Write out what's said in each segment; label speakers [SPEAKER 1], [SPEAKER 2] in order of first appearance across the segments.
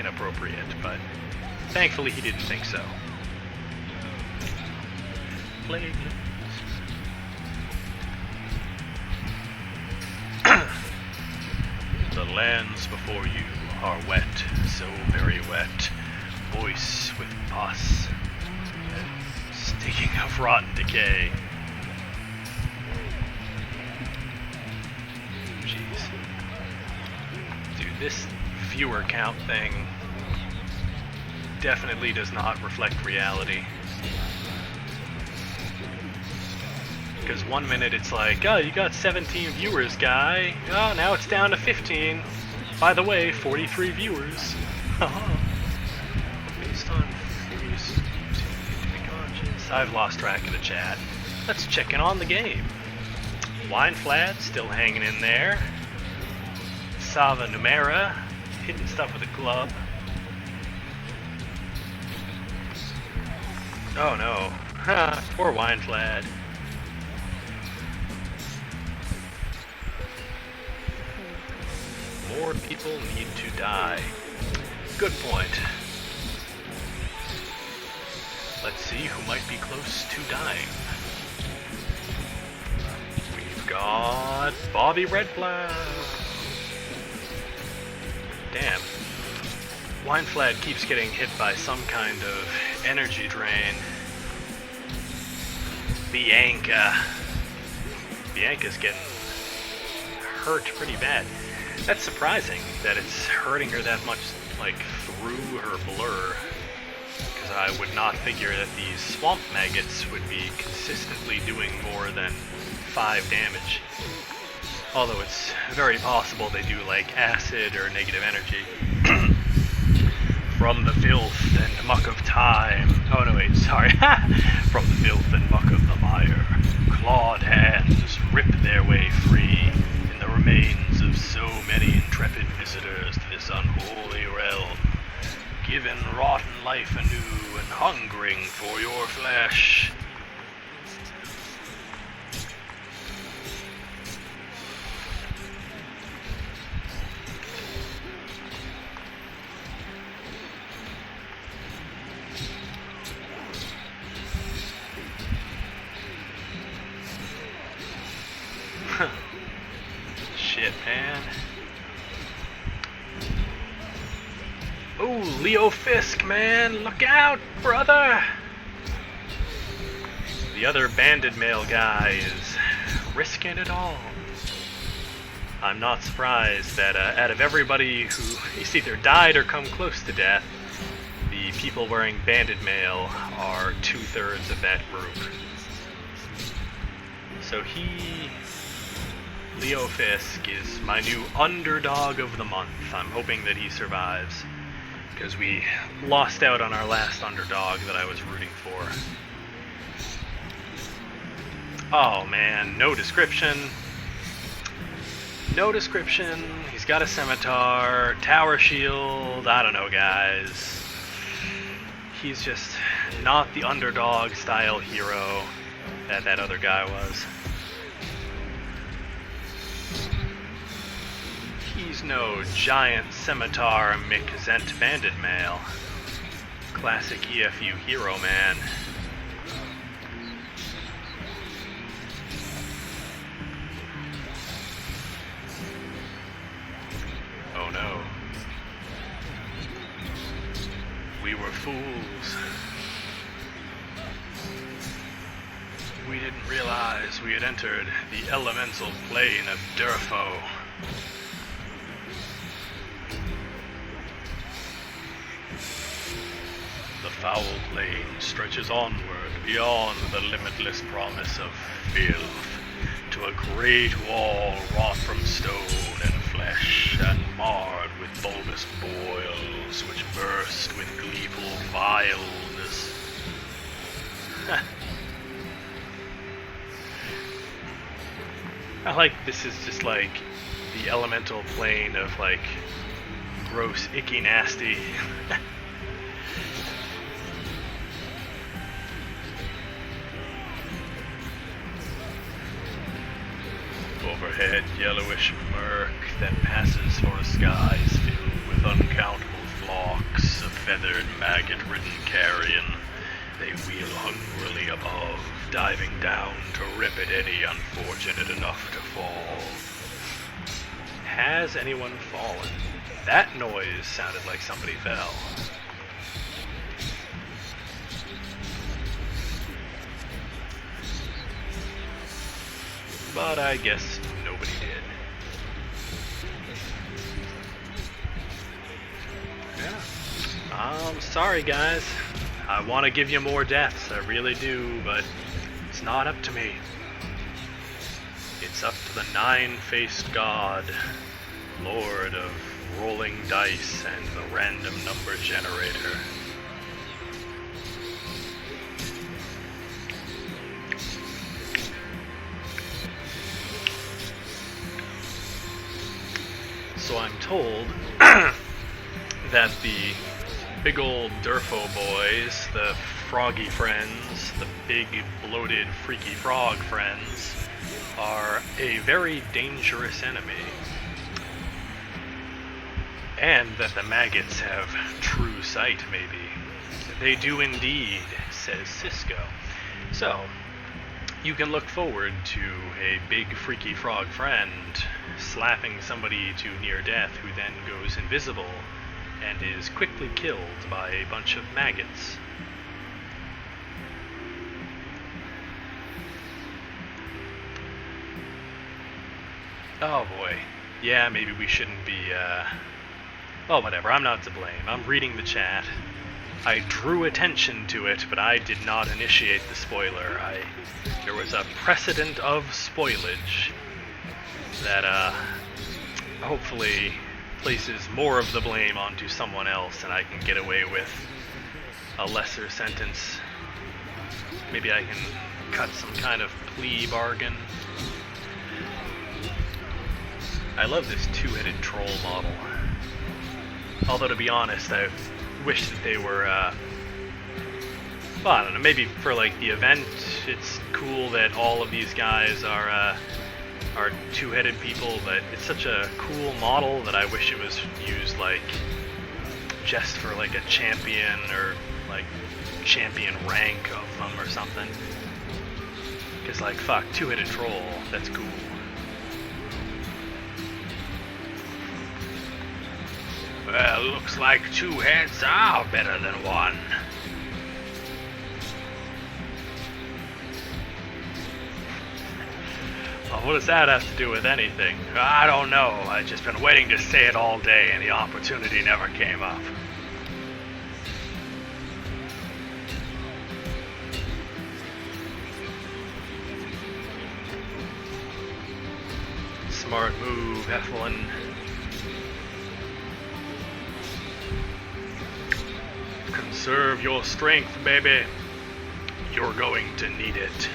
[SPEAKER 1] inappropriate, but thankfully he didn't think so. Plague. The lands before you are wet, so very wet, moist with pus, and stinking of rotten decay. Jeez. Dude, this viewer count thing definitely does not reflect reality. Because 1 minute it's like, oh, you got 17 viewers, guy. Oh, now it's down to 15. By the way, 43 viewers. Based on figures to be conscious. I've lost track of the chat. Let's check in on the game. Wineflat still hanging in there. Sava Numera hitting stuff with a club. Oh no. Poor Wineflat. More people need to die. Good point. Let's see who might be close to dying. We've got Bobby Redblood. Damn. Wineflat keeps getting hit by some kind of energy drain. Bianca's getting hurt pretty bad. That's surprising that it's hurting her that much, like, through her blur. Because I would not figure that these swamp maggots would be consistently doing more than 5 damage. Although it's very possible they do, like, acid or negative energy. From the filth and muck of time. Oh no, wait, sorry. From the filth and muck of the mire, clawed hands rip their way free in the remains of so many intrepid visitors to this unholy realm, given rotten life anew and hungering for your flesh. Shit, man. Ooh, Leo Fisk, man! Look out, brother! The other banded male guy is risking it all. I'm not surprised that out of everybody who is either died or come close to death, the people wearing banded mail are 2/3 of that group. So Leo Fisk is my new underdog of the month. I'm hoping that he survives, because we lost out on our last underdog that I was rooting for. Oh man, no description. No description. He's got a scimitar, tower shield, I don't know, guys. He's just not the underdog style hero that other guy was. He's no giant scimitar McZent bandit male. Classic EFU hero man. Oh no. We were fools. We didn't realize we had entered the elemental plane of Durfo. The foul plane stretches onward beyond the limitless promise of filth to a great wall wrought from stone and flesh and marred with bulbous boils which burst with gleeful vileness. I like this is just like the elemental plane of like gross, icky, nasty. Overhead, yellowish murk that passes for skies filled with uncountable flocks. feathered, maggot-ridden carrion. They wheel hungrily above, diving down to rip at any unfortunate enough to fall. Has anyone fallen? That noise sounded like somebody fell. But I guess nobody did. Yeah. I'm sorry, guys. I want to give you more deaths, I really do, but it's not up to me. It's up to the nine-faced god, lord of rolling dice and the random number generator. So I'm told that the big old Durfo boys, the froggy friends, the big bloated freaky frog friends, are a very dangerous enemy. And that the maggots have true sight, maybe. They do indeed, says Cisco. So, you can look forward to a big freaky frog friend slapping somebody to near death who then goes invisible and is quickly killed by a bunch of maggots. Oh boy. Yeah, maybe we shouldn't be, well, whatever, I'm not to blame. I'm reading the chat. I drew attention to it, but I did not initiate the spoiler. There was a precedent of spoilage that, hopefully places more of the blame onto someone else and I can get away with a lesser sentence. Maybe I can cut some kind of plea bargain. I love this two-headed troll model. Although, to be honest, I wish that they were, well, I don't know, maybe for, like, the event, it's cool that all of these guys are two-headed people, but it's such a cool model that I wish it was used, like, just for, like, a champion or, like, champion rank of them or something. Because, like, fuck, two-headed troll, that's cool. Well, looks like two heads are better than one. Well, what does that have to do with anything? I don't know. I've just been waiting to say it all day and the opportunity never came up. Smart move, Evelyn. Conserve your strength, baby. You're going to need it.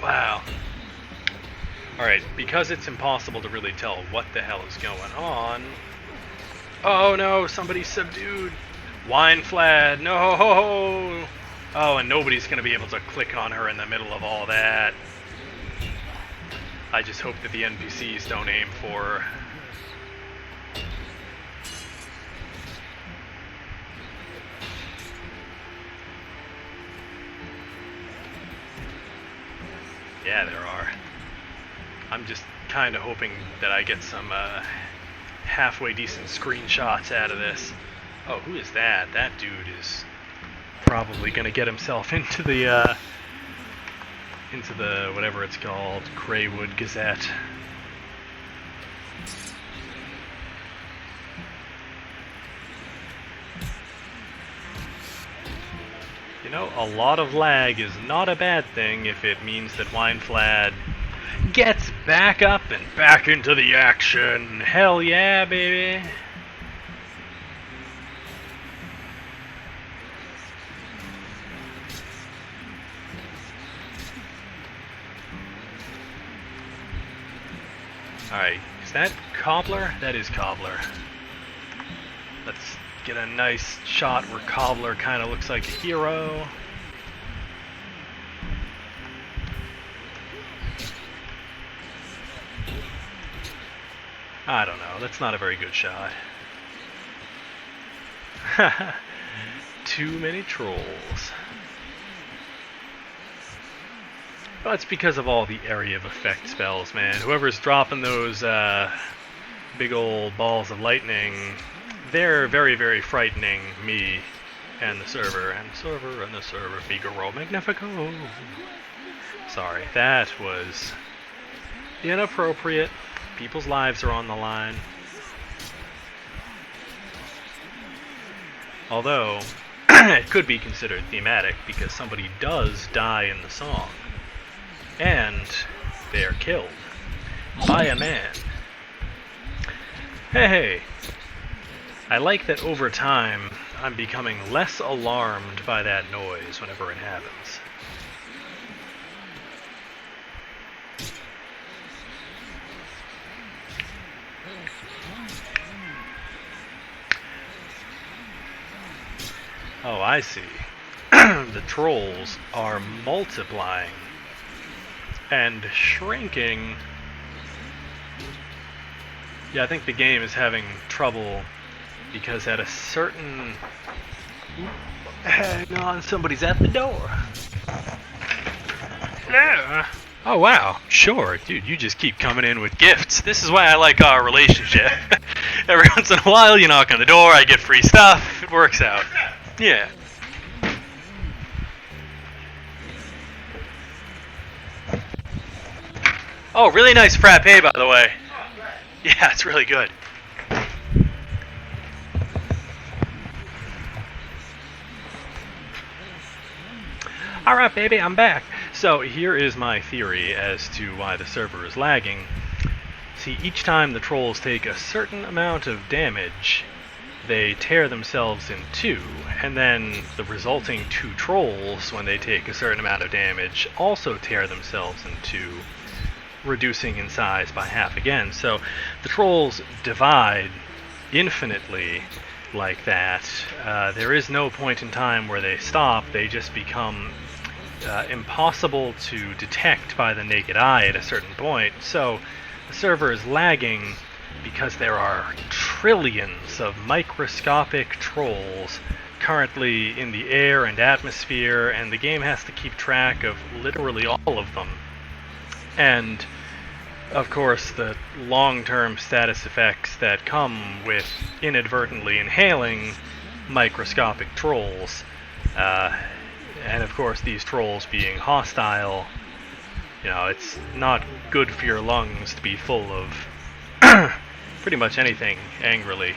[SPEAKER 1] Wow. Alright, because it's impossible to really tell what the hell is going on. Oh no, somebody's subdued. Wine Flad, no! Oh, and nobody's gonna be able to click on her in the middle of all that. I just hope that the NPCs don't aim for her. Yeah, there are. I'm just kind of hoping that I get some halfway decent screenshots out of this. Oh, who is that? That dude is probably gonna get himself into the whatever it's called, Greywood Gazette. You know, a lot of lag is not a bad thing if it means that Wineflad gets back up and back into the action. Hell yeah, baby. Alright, is that Cobbler? That is Cobbler. Let's get a nice shot where Cobbler kind of looks like a hero. I don't know. That's not a very good shot. Too many trolls. Well, it's because of all the area of effect spells, man. Whoever's dropping those big old balls of lightning, they're very, very frightening me and the server. And the server, and the server. Figaro Magnifico. Sorry, that was inappropriate. People's lives are on the line. Although, it could be considered thematic because somebody does die in the song. And they are killed by a man. Hey, I like that over time I'm becoming less alarmed by that noise whenever it happens. Oh, I see. The trolls are multiplying and shrinking. Yeah, I think the game is having trouble because at a certain... Hang on, somebody's at the door. Hello. Oh, wow. Sure, dude, you just keep coming in with gifts. This is why I like our relationship. Every once in a while, you knock on the door, I get free stuff. It works out. Yeah. Oh, really nice frappe, by the way. Yeah, it's really good. Alright, baby, I'm back. So, here is my theory as to why the server is lagging. See, each time the trolls take a certain amount of damage, they tear themselves in two, and then the resulting two trolls, when they take a certain amount of damage, also tear themselves in two, reducing in size by half again. So the trolls divide infinitely like that. There is no point in time where they stop. They just become impossible to detect by the naked eye at a certain point. So the server is lagging because there are trillions of microscopic trolls currently in the air and atmosphere, and the game has to keep track of literally all of them. And, of course, the long-term status effects that come with inadvertently inhaling microscopic trolls. And, of course, these trolls being hostile, you know, it's not good for your lungs to be full of pretty much anything angrily.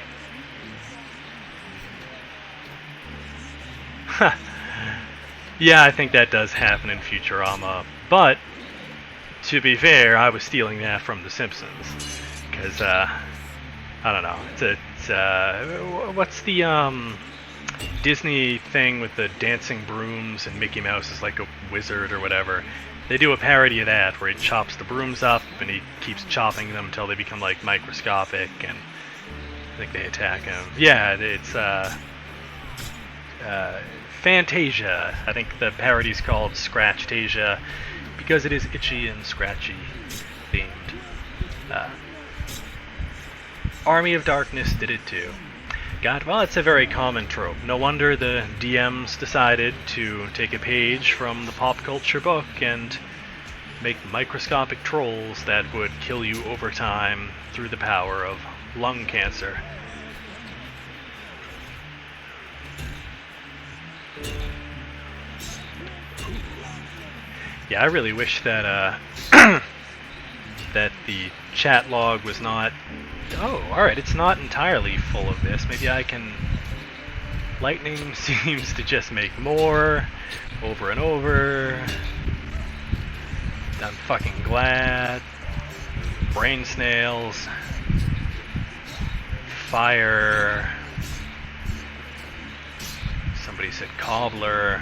[SPEAKER 1] Yeah, I think that does happen in Futurama, but to be fair, I was stealing that from The Simpsons, because I don't know. It's what's the Disney thing with the dancing brooms and Mickey Mouse is like a wizard or whatever? They do a parody of that where he chops the brooms up and he keeps chopping them until they become like microscopic, and I think they attack him. Yeah, it's Fantasia. I think the parody's called Scratchtasia because it is itchy and scratchy themed. Army of Darkness did it too. God, well, it's a very common trope. No wonder the DMs decided to take a page from the pop culture book and make microscopic trolls that would kill you over time through the power of lung cancer. Yeah, I really wish that that the chat log was not... Oh, alright, it's not entirely full of this. Maybe I can... Lightning seems to just make more, over and over. I'm fucking glad. Brain snails. Fire. Somebody said cobbler.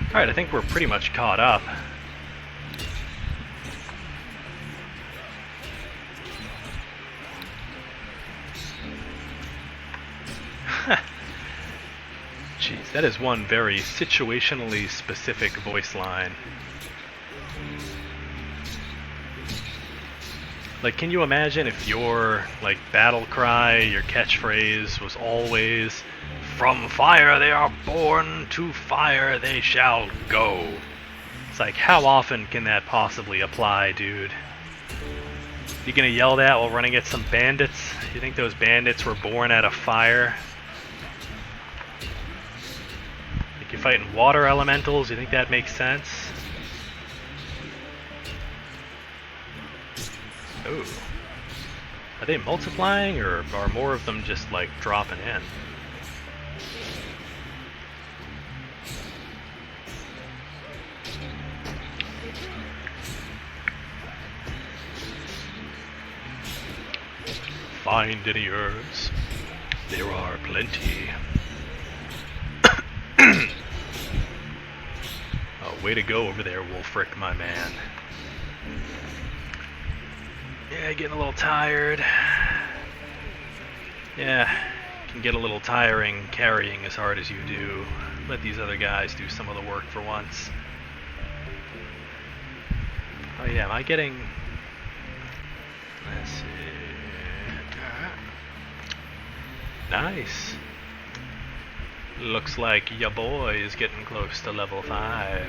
[SPEAKER 1] Alright, I think we're pretty much caught up. Jeez, that is one very situationally specific voice line. Like, can you imagine if your, like, battle cry, your catchphrase was always, "From fire they are born, to fire they shall go." It's like, how often can that possibly apply, dude? You gonna yell that while running at some bandits? You think those bandits were born out of fire? Like, you're fighting water elementals, you think that makes sense? Ooh. Are they multiplying, or are more of them just, like, dropping in? Find any herbs? There are plenty. Oh, way to go over there, Wolfric, my man. Yeah, getting a little tired. Yeah, can get a little tiring carrying as hard as you do. Let these other guys do some of the work for once. Oh yeah, am I getting... Let's see... Nice. Looks like ya boy is getting close to level 5.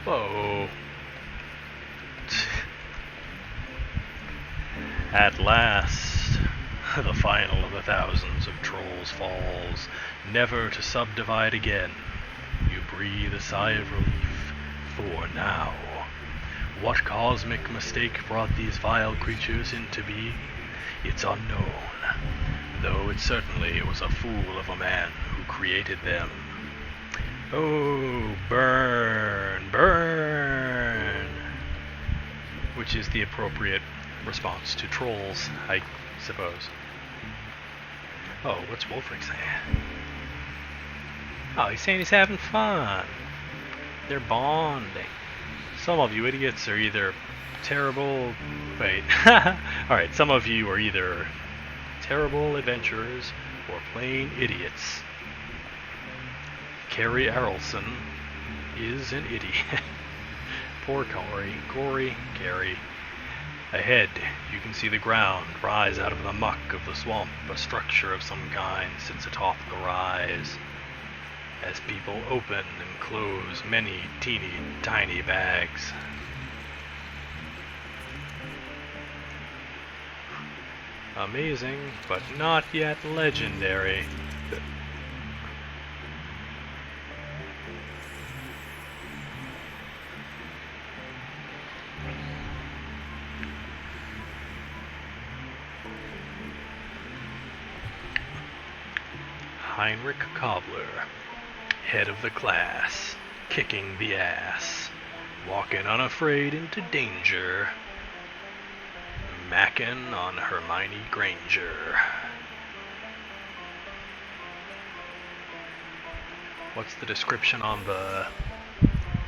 [SPEAKER 1] Whoa. At last, the final of the thousands of trolls falls, never to subdivide again. You breathe a sigh of relief, for now. What cosmic mistake brought these vile creatures into being? It's unknown, though it certainly was a fool of a man who created them. Oh, burn, burn! Which is the appropriate response to trolls, I suppose. Oh, what's Wolfric saying? Oh, he's saying he's having fun. They're bonding. Some of you idiots are either terrible... Wait. Alright, some of you are either terrible adventurers or plain idiots. Carrie Arlson is an idiot. Poor Corey, Carrie. Ahead, you can see the ground rise out of the muck of the swamp. A structure of some kind sits atop the rise. As people open and close many teeny tiny bags. Amazing, but not yet legendary. Heinrich Cobbler, head of the class, kicking the ass, walking unafraid into danger, mackin' on Hermione Granger. What's the description on the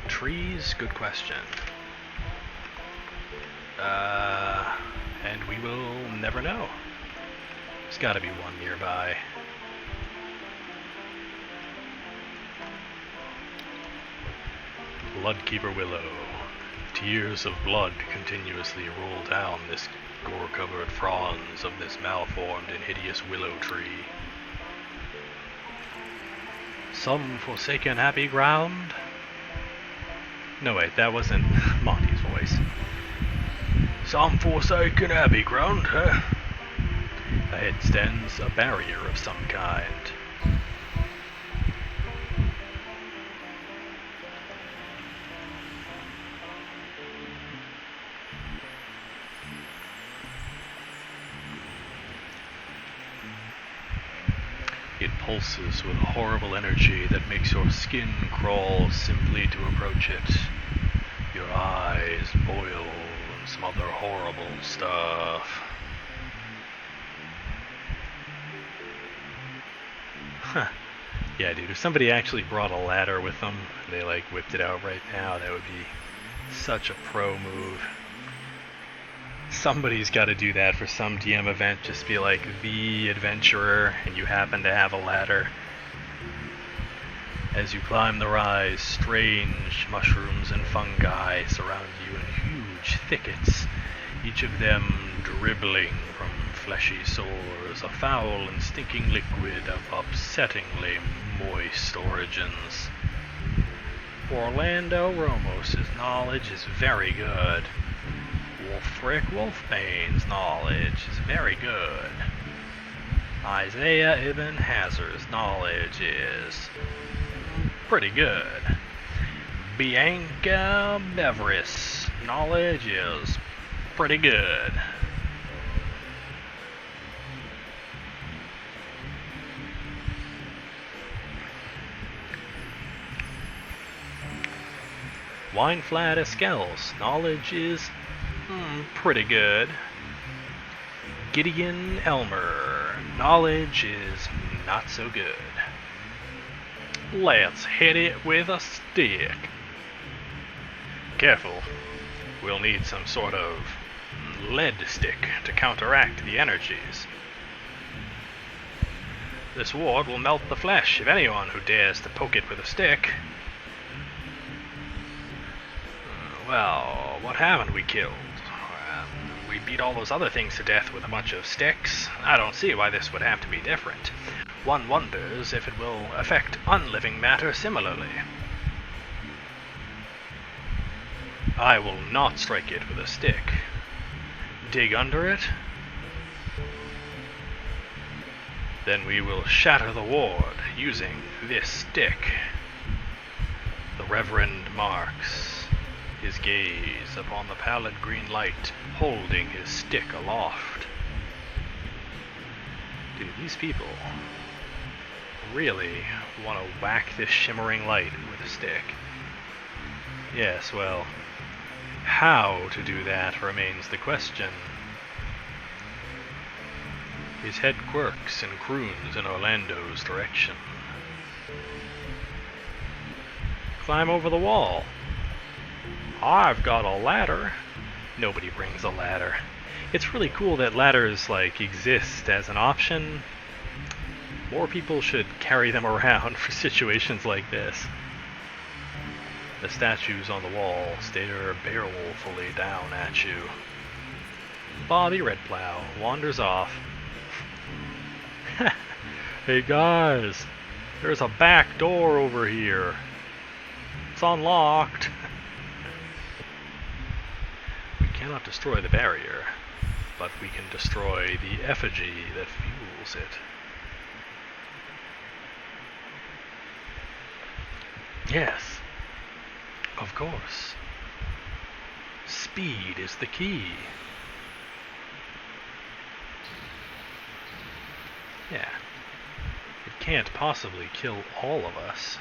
[SPEAKER 1] trees? Good question. And we will never know. There's gotta be one nearby. Bloodkeeper Willow. Tears of blood continuously roll down this gore-covered fronds of this malformed and hideous willow tree. Some forsaken happy ground? No, wait, that wasn't Monty's voice. Some forsaken happy ground, huh? Ahead stands a barrier of some kind. It pulses with a horrible energy that makes your skin crawl simply to approach it. Your eyes boil and some other horrible stuff. Huh. Yeah, dude, if somebody actually brought a ladder with them, and they like whipped it out right now, that would be such a pro move. Somebody's got to do that for some DM event, just be like the adventurer, and you happen to have a ladder. As you climb the rise, strange mushrooms and fungi surround you in huge thickets, each of them dribbling from fleshy sores, a foul and stinking liquid of upsettingly moist origins. Orlando Ramos's knowledge is very good. Wulfric Wolfbane's knowledge is very good. Isaiah Ibn Hazar's knowledge is pretty good. Bianca Beveris' knowledge is pretty good. Wineflat Eskel's knowledge is pretty good. Gideon Elmer, knowledge is not so good. Let's hit it with a stick. Careful, we'll need some sort of lead stick to counteract the energies. This ward will melt the flesh of anyone who dares to poke it with a stick. Well, what haven't we killed? We beat all those other things to death with a bunch of sticks. I don't see why this would have to be different. One wonders if it will affect unliving matter similarly. I will not strike it with a stick. Dig under it? Then we will shatter the ward using this stick. The Reverend Marks, his gaze upon the pallid green light, holding his stick aloft. Do these people really want to whack this shimmering light with a stick? Yes, well, how to do that remains the question. His head quirks and croons in Orlando's direction. Climb over the wall. I've got a ladder. Nobody brings a ladder. It's really cool that ladders, exist as an option. More people should carry them around for situations like this. The statues on the wall stare balefully down at you. Bobby Redplow wanders off. Hey guys, there's a back door over here. It's unlocked. We cannot destroy the barrier, but we can destroy the effigy that fuels it. Yes, of course. Speed is the key. Yeah. It can't possibly kill all of us.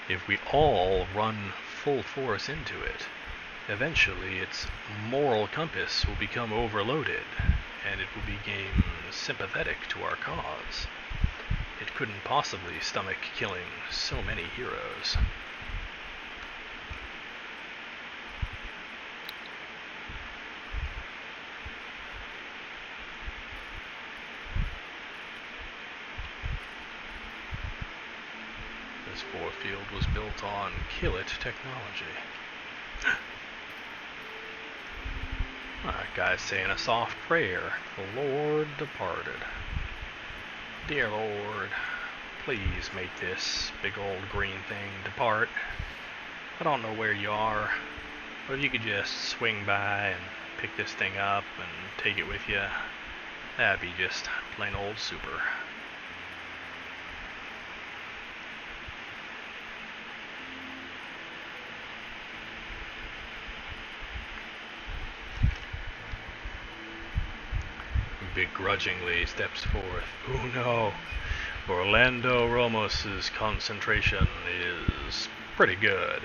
[SPEAKER 1] If we all run full force into it, eventually its moral compass will become overloaded, and it will become sympathetic to our cause. It couldn't possibly stomach killing so many heroes. This force field was built on kill-it technology. That guy's saying a soft prayer. The Lord departed. Dear Lord, please make this big old green thing depart. I don't know where you are, but if you could just swing by and pick this thing up and take it with you, that'd be just plain old super. Begrudgingly steps forth. Oh no, Orlando Ramos's concentration is pretty good.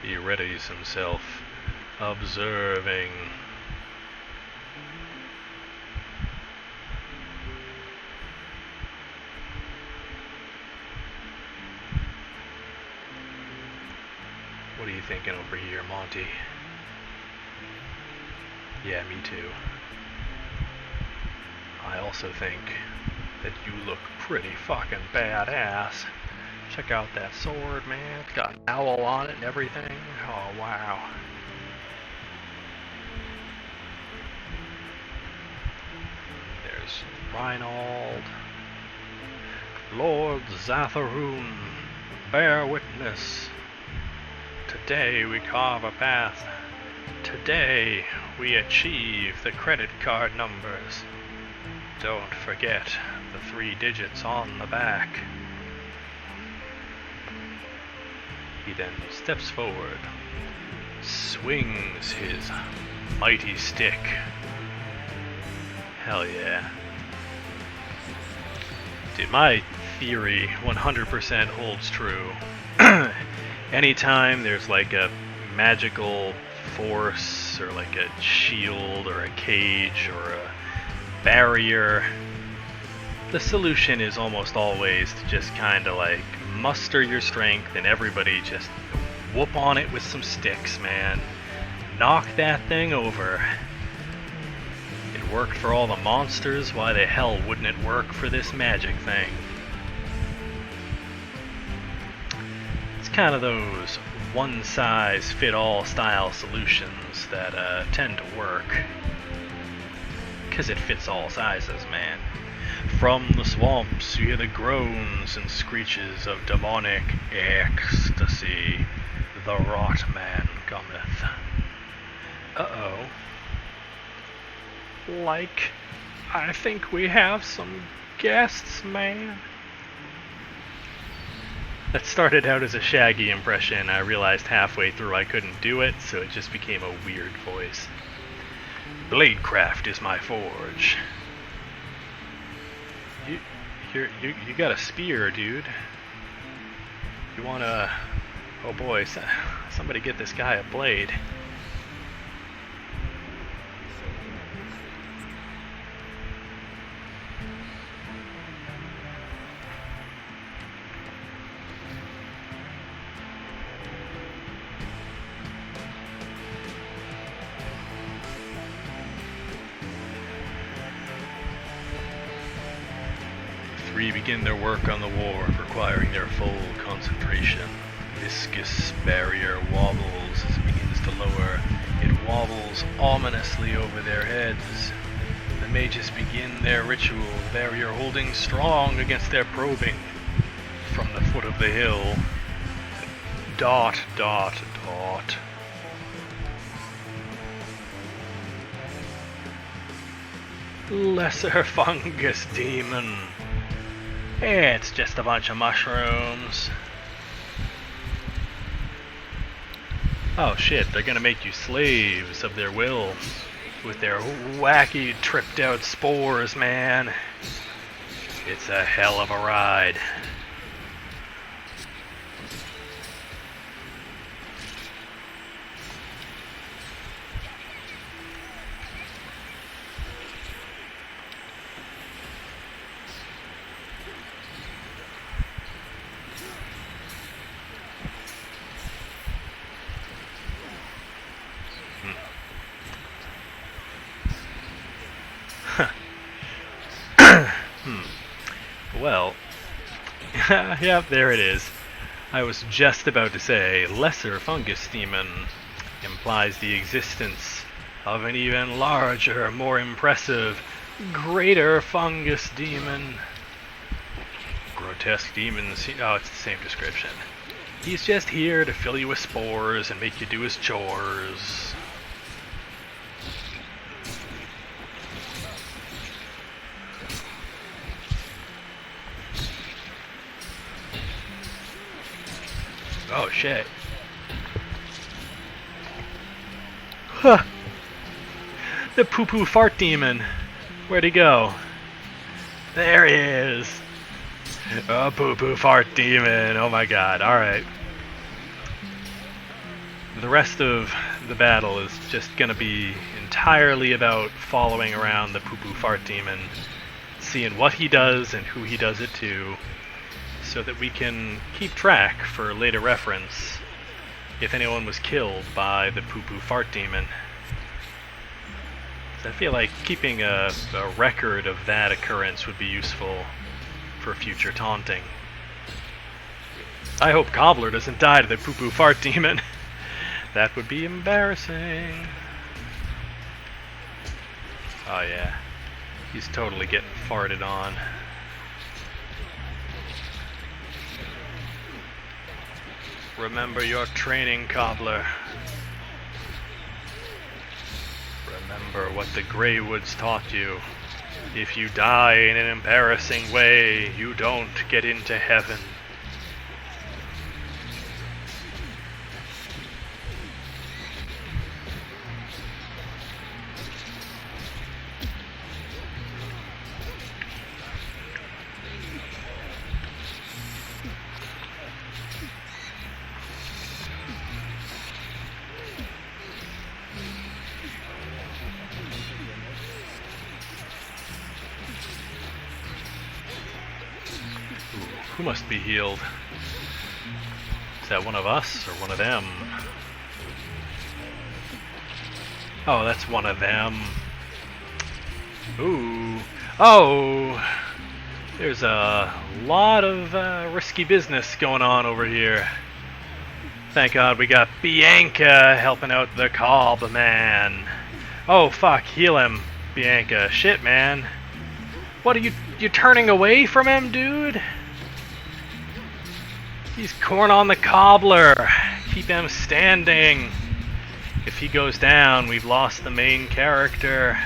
[SPEAKER 1] He readies himself, observing. What What are you thinking over here, Monty? Yeah, me too. I also think that you look pretty fucking badass. Check out that sword, man. It's got an owl on it and everything. Oh, wow. There's Reinald. Lord Zatharoon, bear witness. Today we carve a path. Today we achieve the credit card numbers. Don't forget the 3 digits on the back. He then steps forward, swings his mighty stick. Hell yeah. Dude, my theory 100% holds true. Anytime there's like a magical force or like a shield or a cage or a barrier, the solution is almost always to just kind of like muster your strength and everybody just whoop on it with some sticks, man. Knock that thing over. It worked for all the monsters, why the hell wouldn't it work for this magic thing? It's kind of those one-size-fit-all style solutions that tend to work. Because it fits all sizes, man. From the swamps you hear the groans and screeches of demonic ecstasy. The wrought man cometh. Uh-oh. Like, I think we have some guests, man. That started out as a Shaggy impression. I realized halfway through I couldn't do it, so it just became a weird voice. Bladecraft is my forge. You got a spear, dude. You wanna... Oh boy, somebody get this guy a blade. Three begin their work on the wharf, requiring their full concentration. Viscous barrier wobbles as it begins to lower. It wobbles ominously over their heads. The mages begin their ritual, the barrier holding strong against their probing. From the foot of the hill, dot, dot, dot. Lesser fungus demon. It's just a bunch of mushrooms. Oh shit, they're gonna make you slaves of their will with their wacky tripped out spores, man. It's a hell of a ride. Well, yep, there it is. I was just about to say, lesser fungus demon implies the existence of an even larger, more impressive, greater fungus demon. Grotesque demons, oh, it's the same description. He's just here to fill you with spores and make you do his chores. Oh shit. Huh. The poo-poo fart demon. Where'd he go? There he is. Oh, poo-poo fart demon. Oh my god. Alright. The rest of the battle is just gonna be entirely about following around the poo-poo fart demon, seeing what he does and who he does it to, so that we can keep track for later reference if anyone was killed by the poo-poo fart demon. So I feel like keeping a record of that occurrence would be useful for future taunting. I hope Cobbler doesn't die to the poo-poo fart demon. That would be embarrassing. Oh yeah, he's totally getting farted on. Remember your training, Cobbler. Remember what the Greywoods taught you. If you die in an embarrassing way, you don't get into heaven. Who must be healed? Is that one of us or one of them? Oh, that's one of them. Ooh. Oh! There's a lot of risky business going on over here. Thank God we got Bianca helping out the Cobb man. Oh fuck, heal him, Bianca. Shit, man. What are you turning away from him, dude? He's corn on the cobbler. Keep him standing. If he goes down, we've lost the main character.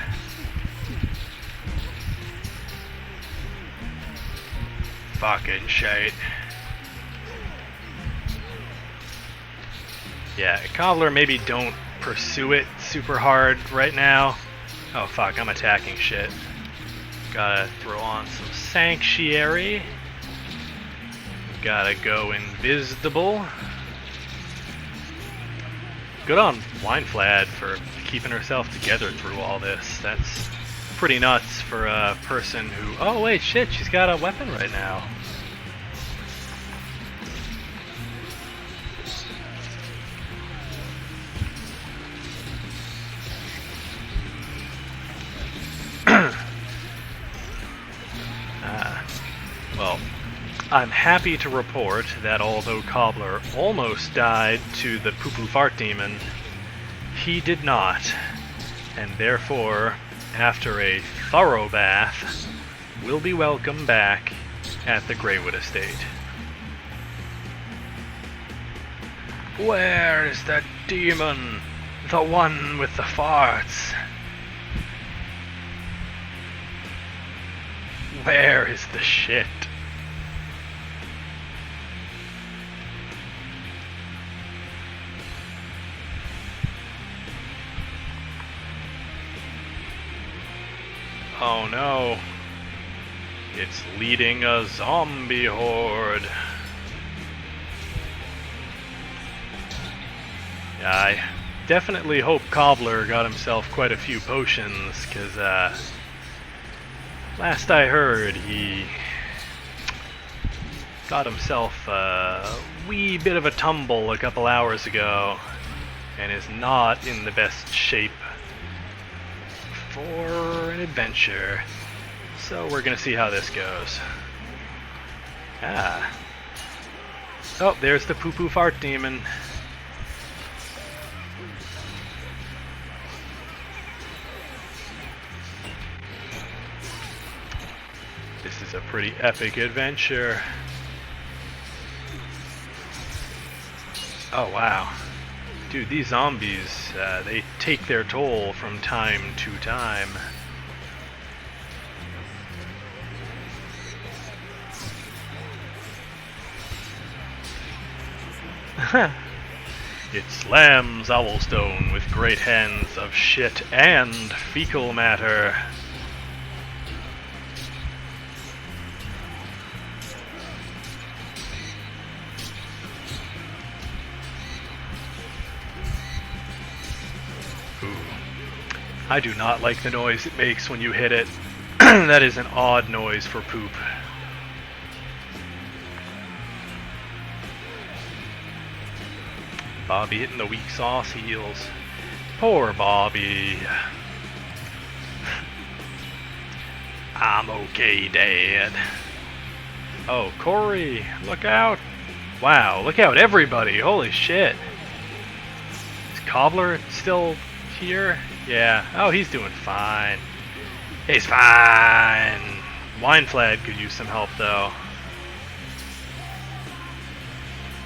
[SPEAKER 1] Fucking shite. Yeah, cobbler, maybe don't pursue it super hard right now. Oh fuck, I'm attacking shit. Gotta throw on some sanctuary. Gotta go invisible. Good on Wineflad for keeping herself together through all this. That's pretty nuts for a person who... Oh wait, shit, she's got a weapon right now. Well, I'm happy to report that although Cobbler almost died to the poo-poo fart demon, he did not, and therefore, after a thorough bath, will be welcome back at the Greywood Estate. Where is the demon? The one with the farts? Where is the shit? Oh no. It's leading a zombie horde. Yeah, I definitely hope Cobbler got himself quite a few potions, because last I heard he got himself a wee bit of a tumble a couple hours ago and is not in the best shape for an adventure. So we're gonna see how this goes. Ah. Oh, there's the poo-poo fart demon. This is a pretty epic adventure. Oh wow. Dude, these zombies, they take their toll from time to time. It slams Owlstone with great hands of shit and fecal matter. I do not like the noise it makes when you hit it. That is an odd noise for poop. Bobby hitting the weak sauce heals. Poor Bobby. I'm okay, Dad. Oh, Corey, look out. Wow, look out, everybody. Holy shit. Is Cobbler still here? Yeah. Oh, he's doing fine. He's fine. Wineflad could use some help, though.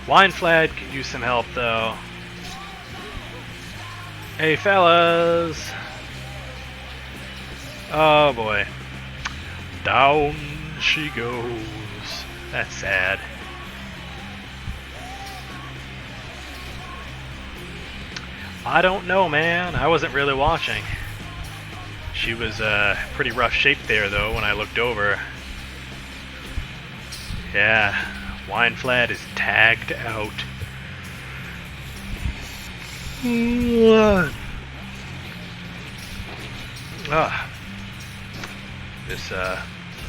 [SPEAKER 1] Wineflad could use some help, though. Hey, fellas. Oh, boy. Down she goes. That's sad. I don't know, man. I wasn't really watching. She was pretty rough shape there, though, when I looked over. Yeah, Wineflad is tagged out. This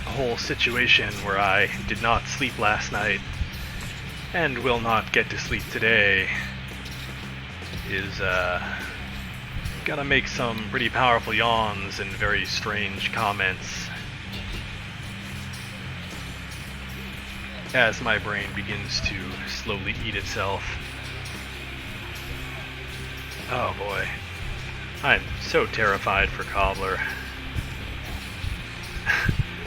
[SPEAKER 1] whole situation where I did not sleep last night and will not get to sleep today is gonna make some pretty powerful yawns and very strange comments as my brain begins to slowly eat itself. Oh boy, I'm so terrified for Cobbler.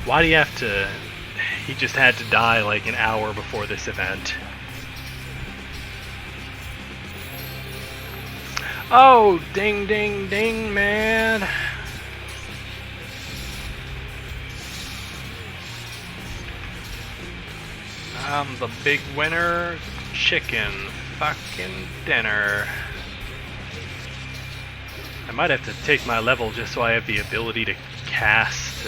[SPEAKER 1] Why do you have to... He just had to die like an hour before this event. Oh, ding, ding, ding, man. I'm the big winner. Chicken fucking dinner. I might have to take my level just so I have the ability to cast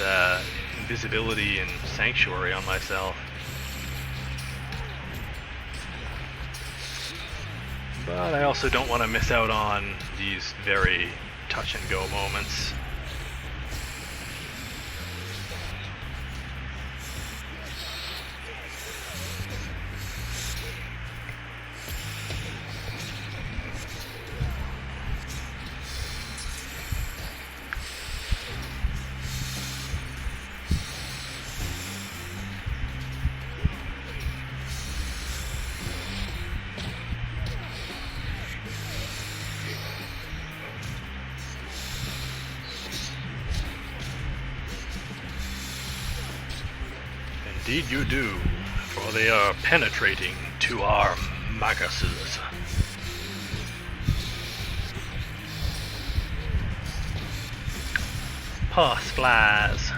[SPEAKER 1] invisibility and sanctuary on myself. But I also don't want to miss out on these very touch and go moments. Indeed you do, for they are penetrating to our magus's. Pus flies.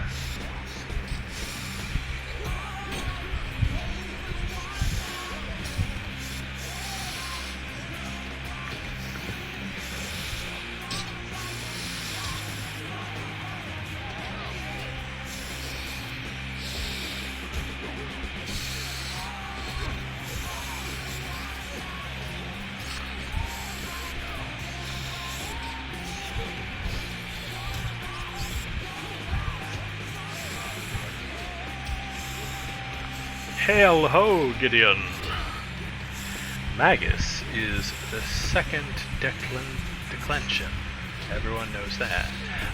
[SPEAKER 1] Hail ho, Gideon! Magus is the second declension. Everyone knows that.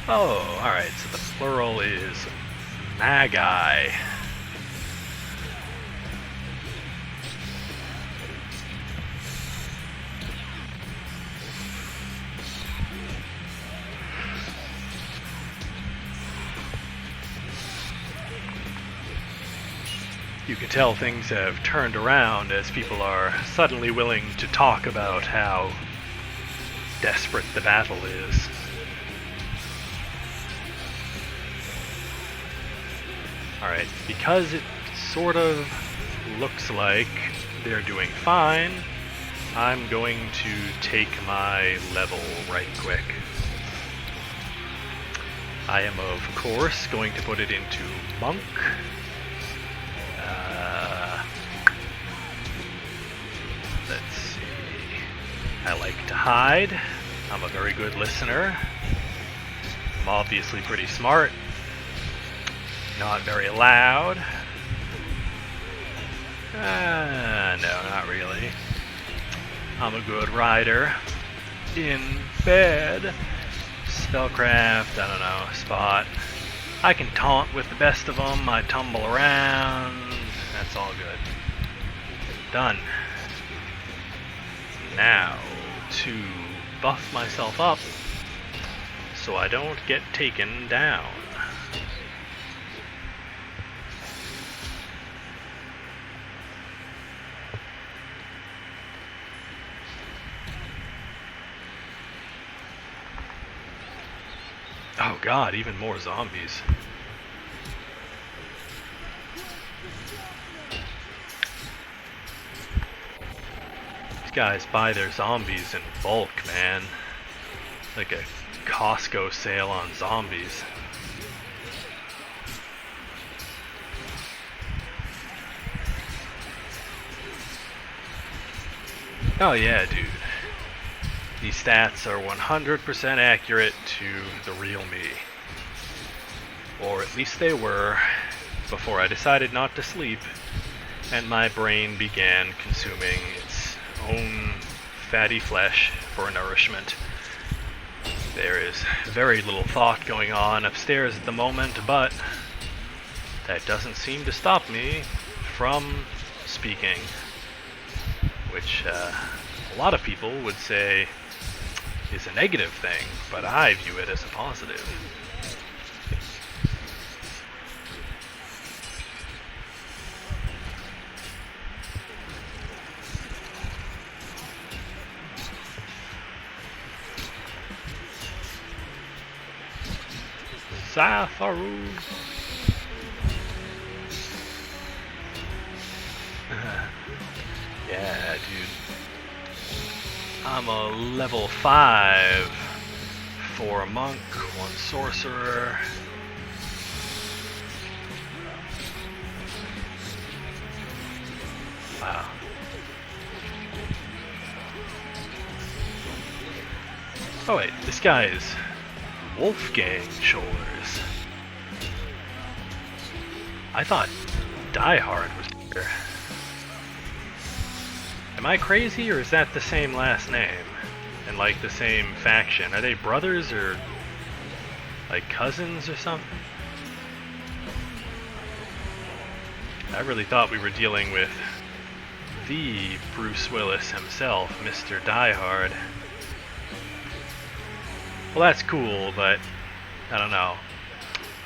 [SPEAKER 1] Oh, alright, so the plural is magi. You can tell things have turned around as people are suddenly willing to talk about how desperate the battle is. Alright, because it sort of looks like they're doing fine, I'm going to take my level right quick. I am, of course, going to put it into Monk. Let's see. I like to hide. I'm a very good listener. I'm obviously pretty smart. Not very loud. No, not really. I'm a good rider. In bed. Spellcraft, I don't know, spot. I can taunt with the best of them. I tumble around. That's all good. Done. Now, to buff myself up so I don't get taken down. Oh god, even more zombies. These guys buy their zombies in bulk, man. Like a Costco sale on zombies. Oh yeah, dude. These stats are 100% accurate to the real me. Or at least they were, before I decided not to sleep, and my brain began consuming its own fatty flesh for nourishment. There is very little thought going on upstairs at the moment, but that doesn't seem to stop me from speaking. Which a lot of people would say is a negative thing, but I view it as a positive. Safaru. Yeah, dude. I'm a level 5 for a monk, 1 sorcerer. Wow. Oh wait, this guy is Wolfgang Shoulders. I thought Die Hard was here. Am I crazy, or is that the same last name? And like the same faction? Are they brothers or like cousins or something? I really thought we were dealing with the Bruce Willis himself, Mr. Die Hard. Well, that's cool, but I don't know.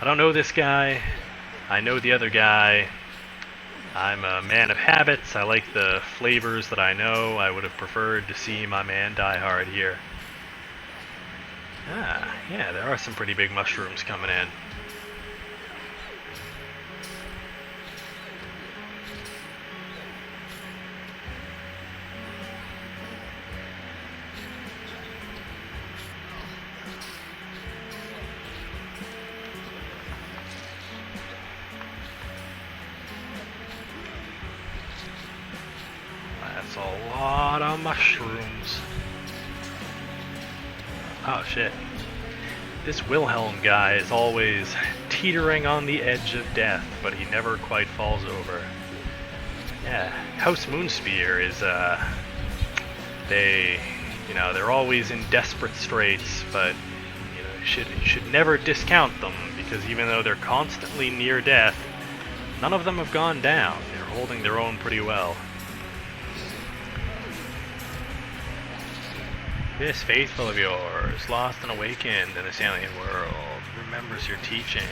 [SPEAKER 1] I don't know this guy. I know the other guy. I'm a man of habits. I like the flavors that I know. I would have preferred to see my man Die Hard here. Ah, yeah, there are some pretty big mushrooms coming in. That's a lot of mushrooms. Oh shit. This Wilhelm guy is always teetering on the edge of death, but he never quite falls over. Yeah, House Moonspear is, they're always in desperate straits, but, you should never discount them, because even though they're constantly near death, none of them have gone down. They're holding their own pretty well. This faithful of yours, lost and awakened in this alien world, remembers your teachings,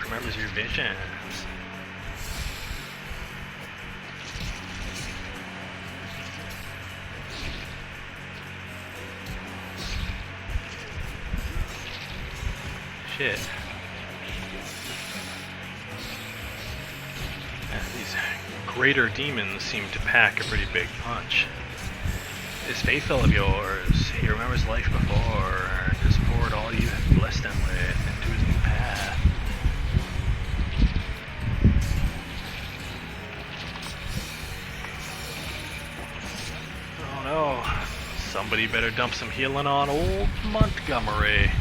[SPEAKER 1] remembers your visions. Shit. Yeah, these greater demons seem to pack a pretty big punch. This faithful of yours, he remembers life before, and has poured all you have blessed him with into his new path. Oh no, somebody better dump some healing on old Montgomery.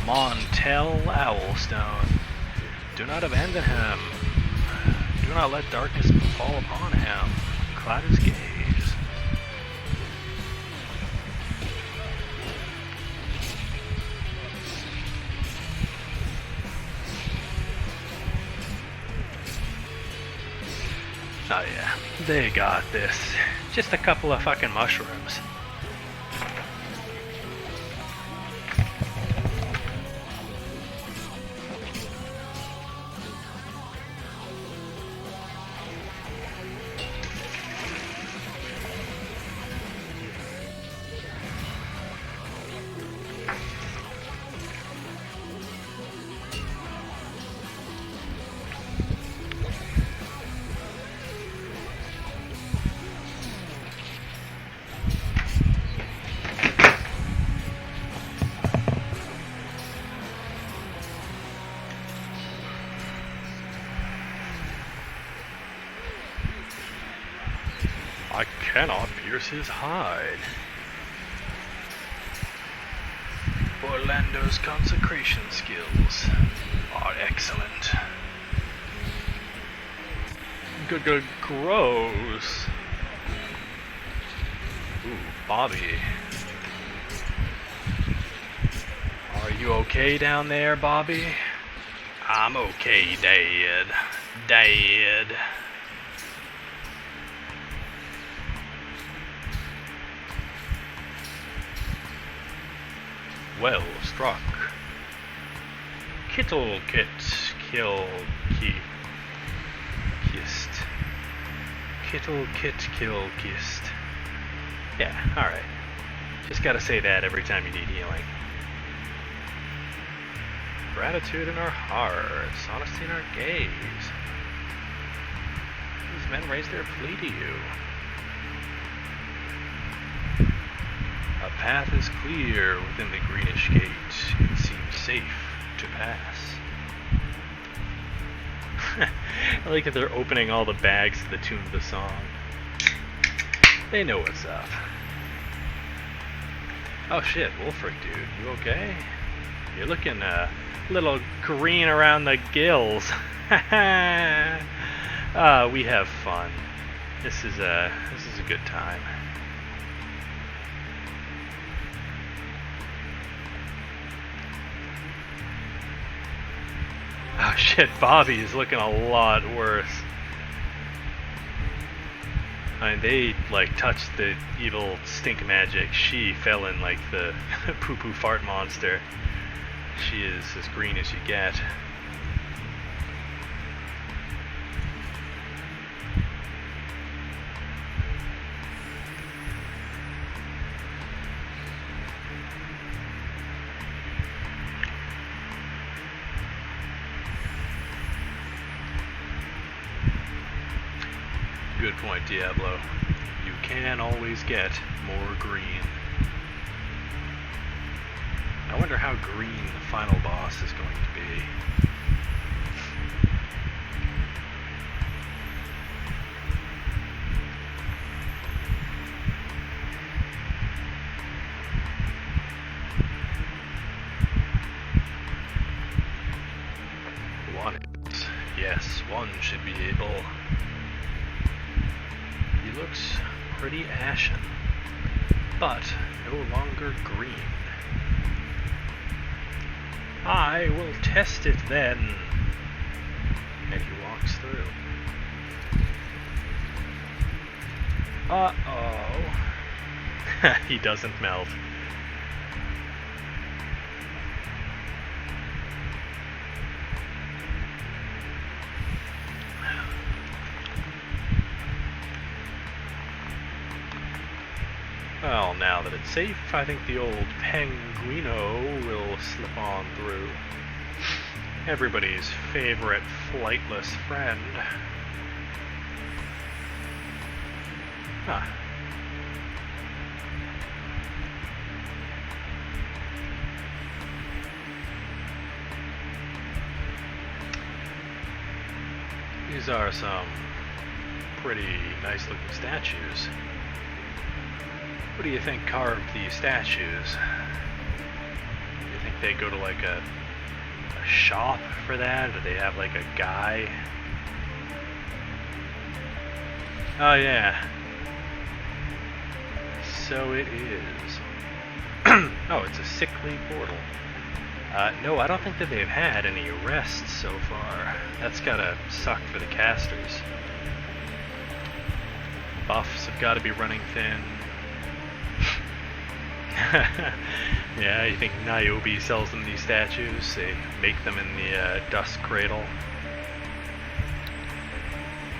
[SPEAKER 1] Montel Owlstone. Do not abandon him. Do not let darkness fall upon him. Cloud his gaze. Oh yeah, they got this. Just a couple of fucking mushrooms. I cannot pierce his hide. Orlando's consecration skills are excellent. Good, gross. Ooh, Bobby. Are you okay down there, Bobby? I'm okay, Dad. Dad. Well struck. Kittle kit kill kissed. Kittle kit kill kissed. Yeah, alright. Just gotta say that every time you need healing. Gratitude in our hearts, honesty in our gaze. These men raise their plea to you. A path is clear within the greenish gate. It seems safe to pass. I like that they're opening all the bags to the tune of the song. They know what's up. Oh shit, Wolfric dude, you okay? You're looking a little green around the gills. We have fun. This is a good time. Oh shit, Bobby is looking a lot worse. I mean, they like touched the evil stink magic. She fell in like the poo-poo fart monster. She is as green as you get. Good point, Diablo. You can always get more green. I wonder how green the final boss is going to be. One is. Yes, one should be able. He looks pretty ashen, but no longer green. I will test it then. And he walks through. Uh-oh. He doesn't melt. Well, now that it's safe, I think the old Penguino will slip on through. Everybody's favorite flightless friend. Huh. These are some pretty nice looking statues. What do you think carved these statues? Do you think they go to like a shop for that? Or do they have like a guy? Oh yeah. So it is. Oh, it's a sickly portal. No, I don't think that they've had any rests so far. That's gotta suck for the casters. buffs have got to be running thin. Yeah, you think Niobe sells them these statues? They make them in the dust cradle.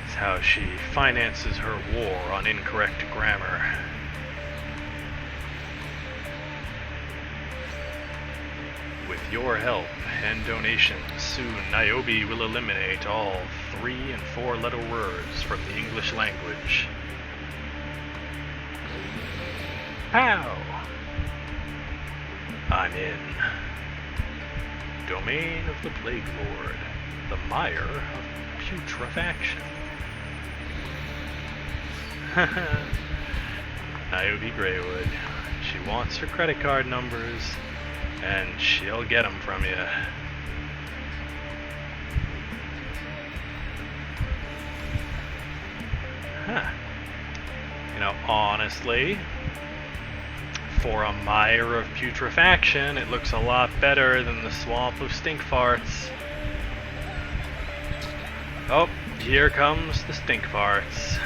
[SPEAKER 1] It's how she finances her war on incorrect grammar. With your help and donations, soon Niobe will eliminate all 3- and 4-letter words from the English language. Pow! I'm in. Domain of the Plague Lord, the mire of putrefaction. Niobe Greywood. She wants her credit card numbers, and she'll get them from you. Huh. You know, honestly, for a mire of putrefaction, it looks a lot better than the swamp of stink farts. Oh, here comes the stink farts.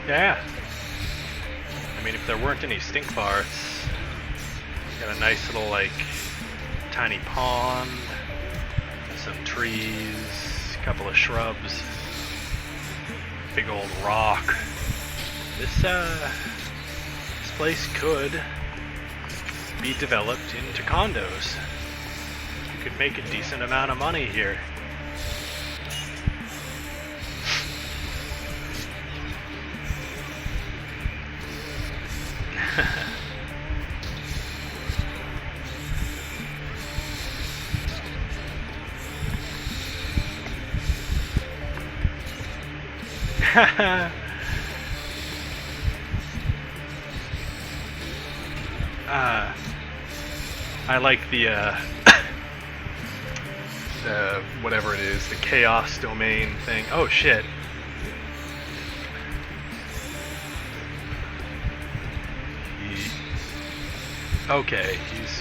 [SPEAKER 1] Yeah. I mean, if there weren't any stink farts, got a nice little, like, tiny pond, some trees, a couple of shrubs, big old rock. This place could be developed into condos. You could make a decent amount of money here. I like the whatever it is, the chaos domain thing. Oh shit. Okay,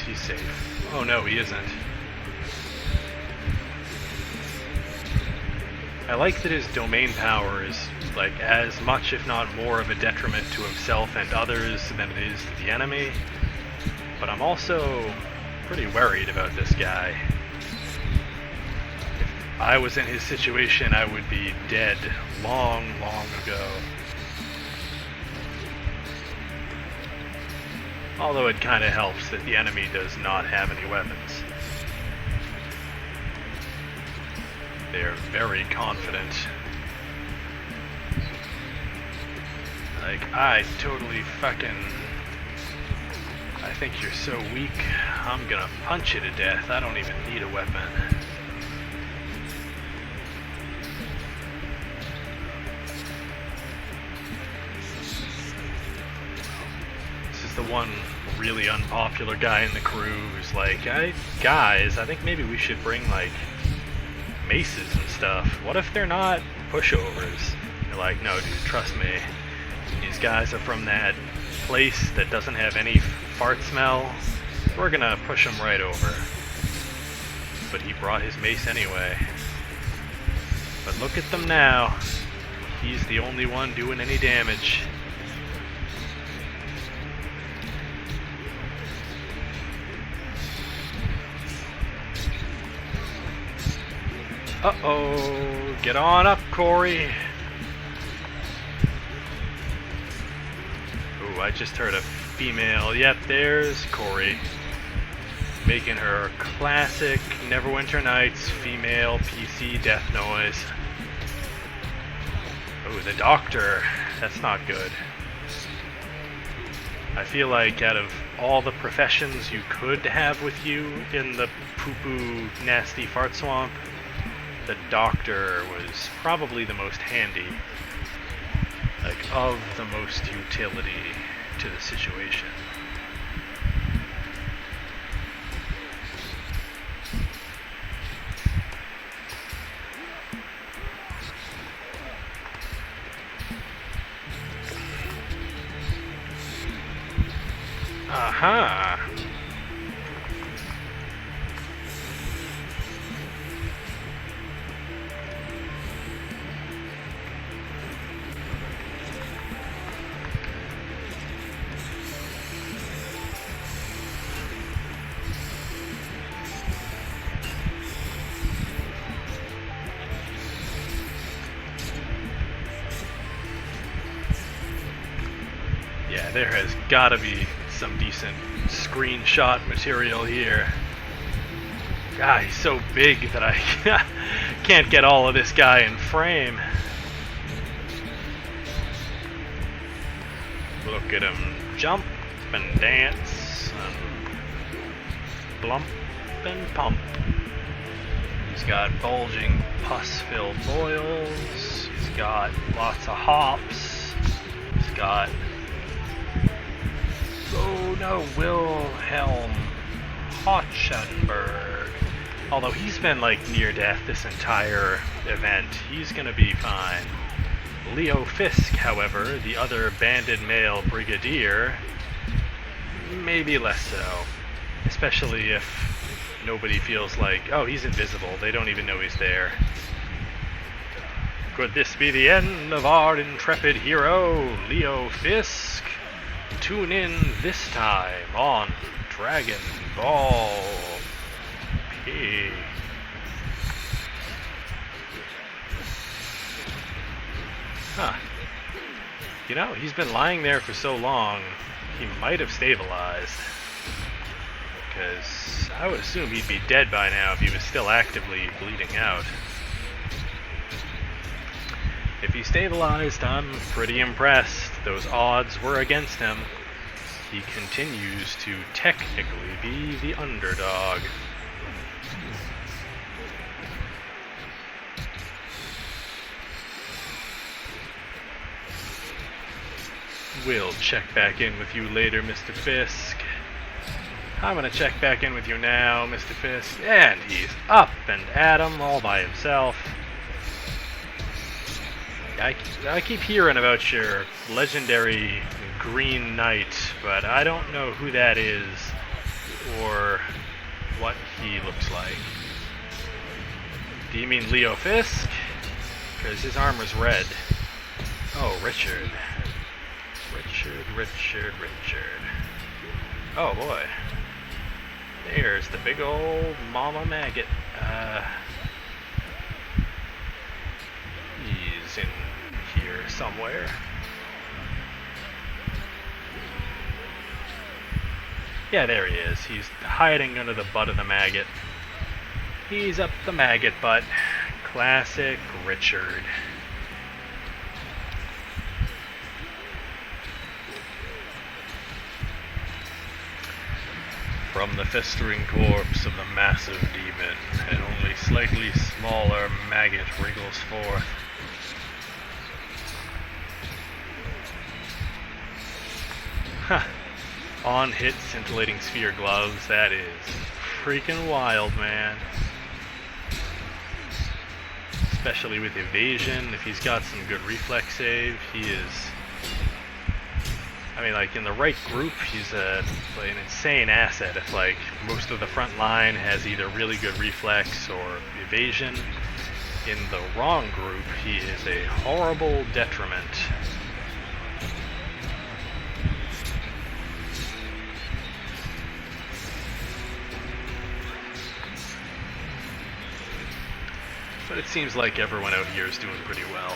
[SPEAKER 1] he's safe. Oh no, he isn't. I like that his domain power is like as much, if not more, of a detriment to himself and others than it is to the enemy. But I'm also pretty worried about this guy. If I was in his situation, I would be dead long, long ago. Although it kind of helps that the enemy does not have any weapons. They're very confident. Like, I totally fucking... I think you're so weak, I'm gonna punch you to death. I don't even need a weapon. This is the one really unpopular guy in the crew who's like, guys, I think maybe we should bring, like, maces and stuff. What if they're not pushovers? You're like, no, dude, trust me. These guys are from that place that doesn't have any fart smell. We're gonna push them right over. But he brought his mace anyway. But look at them now. He's the only one doing any damage. Uh-oh, get on up, Corey. Ooh, I just heard a female. Yep, there's Corey. Making her classic Neverwinter Nights female PC death noise. Oh, the doctor. That's not good. I feel like out of all the professions you could have with you in the poo-poo nasty fart swamp, the doctor was probably the most handy, like of the most utility to the situation. Huh. Yeah, there has got to be some decent screenshot material here. God, he's so big that I can't get all of this guy in frame. Look at him jump and dance and blump and pump. He's got bulging pus-filled boils. He's got lots of hops. He's got... Oh no, Wilhelm Hotchenberg. Although he's been like near death this entire event, he's gonna be fine. Leo Fisk, however, the other banded male brigadier, maybe less so. Especially if nobody feels like, oh, he's invisible, they don't even know he's there. Could this be the end of our intrepid hero, Leo Fisk? Tune in this time on Dragon Ball P. Huh. You know, he's been lying there for so long, he might have stabilized. Because I would assume he'd be dead by now if he was still actively bleeding out. If he stabilized, I'm pretty impressed. Those odds were against him. He continues to technically be the underdog. We'll check back in with you later, Mr. Fisk. I'm gonna check back in with you now, Mr. Fisk. And he's up and at him all by himself. I keep hearing about your legendary Green Knight, but I don't know who that is or what he looks like. Do you mean Leo Fisk? Because his armor's red. Oh, Richard. Richard. Oh boy. There's the big old mama maggot. He's in here somewhere. Yeah, there he is. He's hiding under the butt of the maggot. He's up the maggot butt. Classic Richard. From the festering corpse of the massive demon, an only slightly smaller maggot wriggles forth. Huh. On-hit scintillating sphere gloves, that is freaking wild, man. Especially with evasion, if he's got some good reflex save, he is... I mean, like, in the right group, he's an insane asset. If, like, most of the front line has either really good reflex or evasion, in the wrong group, he is a horrible detriment. But it seems like everyone out here is doing pretty well.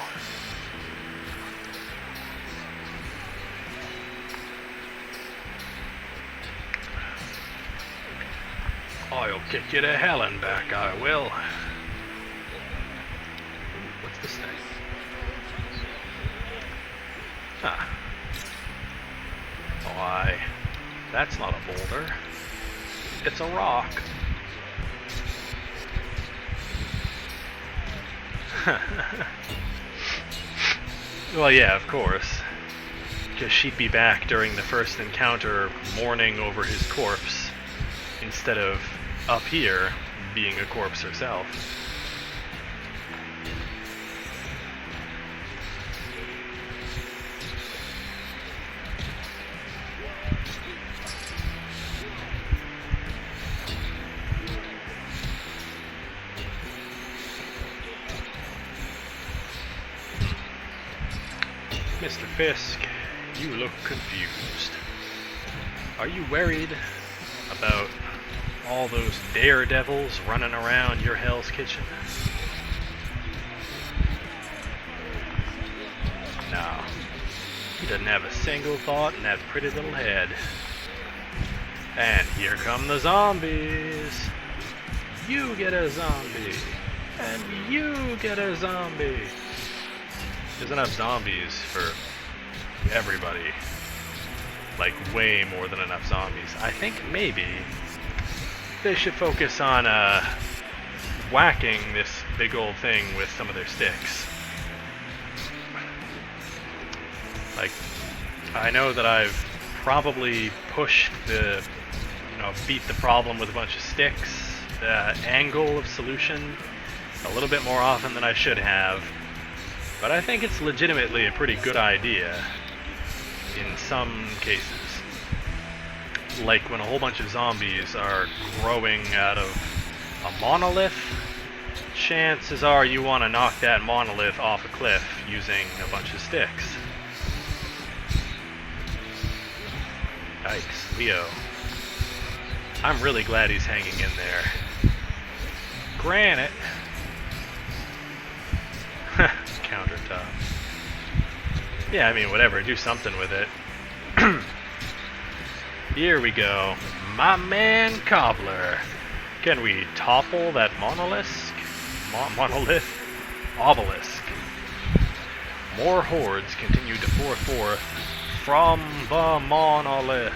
[SPEAKER 1] I'll kick you to hell and back, I will. What's this thing? Ah. Why, that's not a boulder. It's a rock. Well, yeah, of course. Because she'd be back during the first encounter mourning over his corpse, instead of up here being a corpse herself. Mr. Fisk, you look confused. Are you worried about all those daredevils running around your Hell's Kitchen? No. He doesn't have a single thought in that pretty little head. And here come the zombies. You get a zombie. And you get a zombie. There's enough zombies for everybody. Like, way more than enough zombies. I think maybe they should focus on whacking this big old thing with some of their sticks. Like, I know that I've probably pushed the, beat the problem with a bunch of sticks, angle of solution, a little bit more often than I should have. But I think it's legitimately a pretty good idea in some cases. Like when a whole bunch of zombies are growing out of a monolith, chances are you want to knock that monolith off a cliff using a bunch of sticks. Yikes, Leo. I'm really glad he's hanging in there. Granite. Countertop. Yeah, I mean, whatever. Do something with it. Here we go. My man Cobbler. Can we topple that monolith? Monolith? Obelisk. More hordes continue to pour forth from the monolith.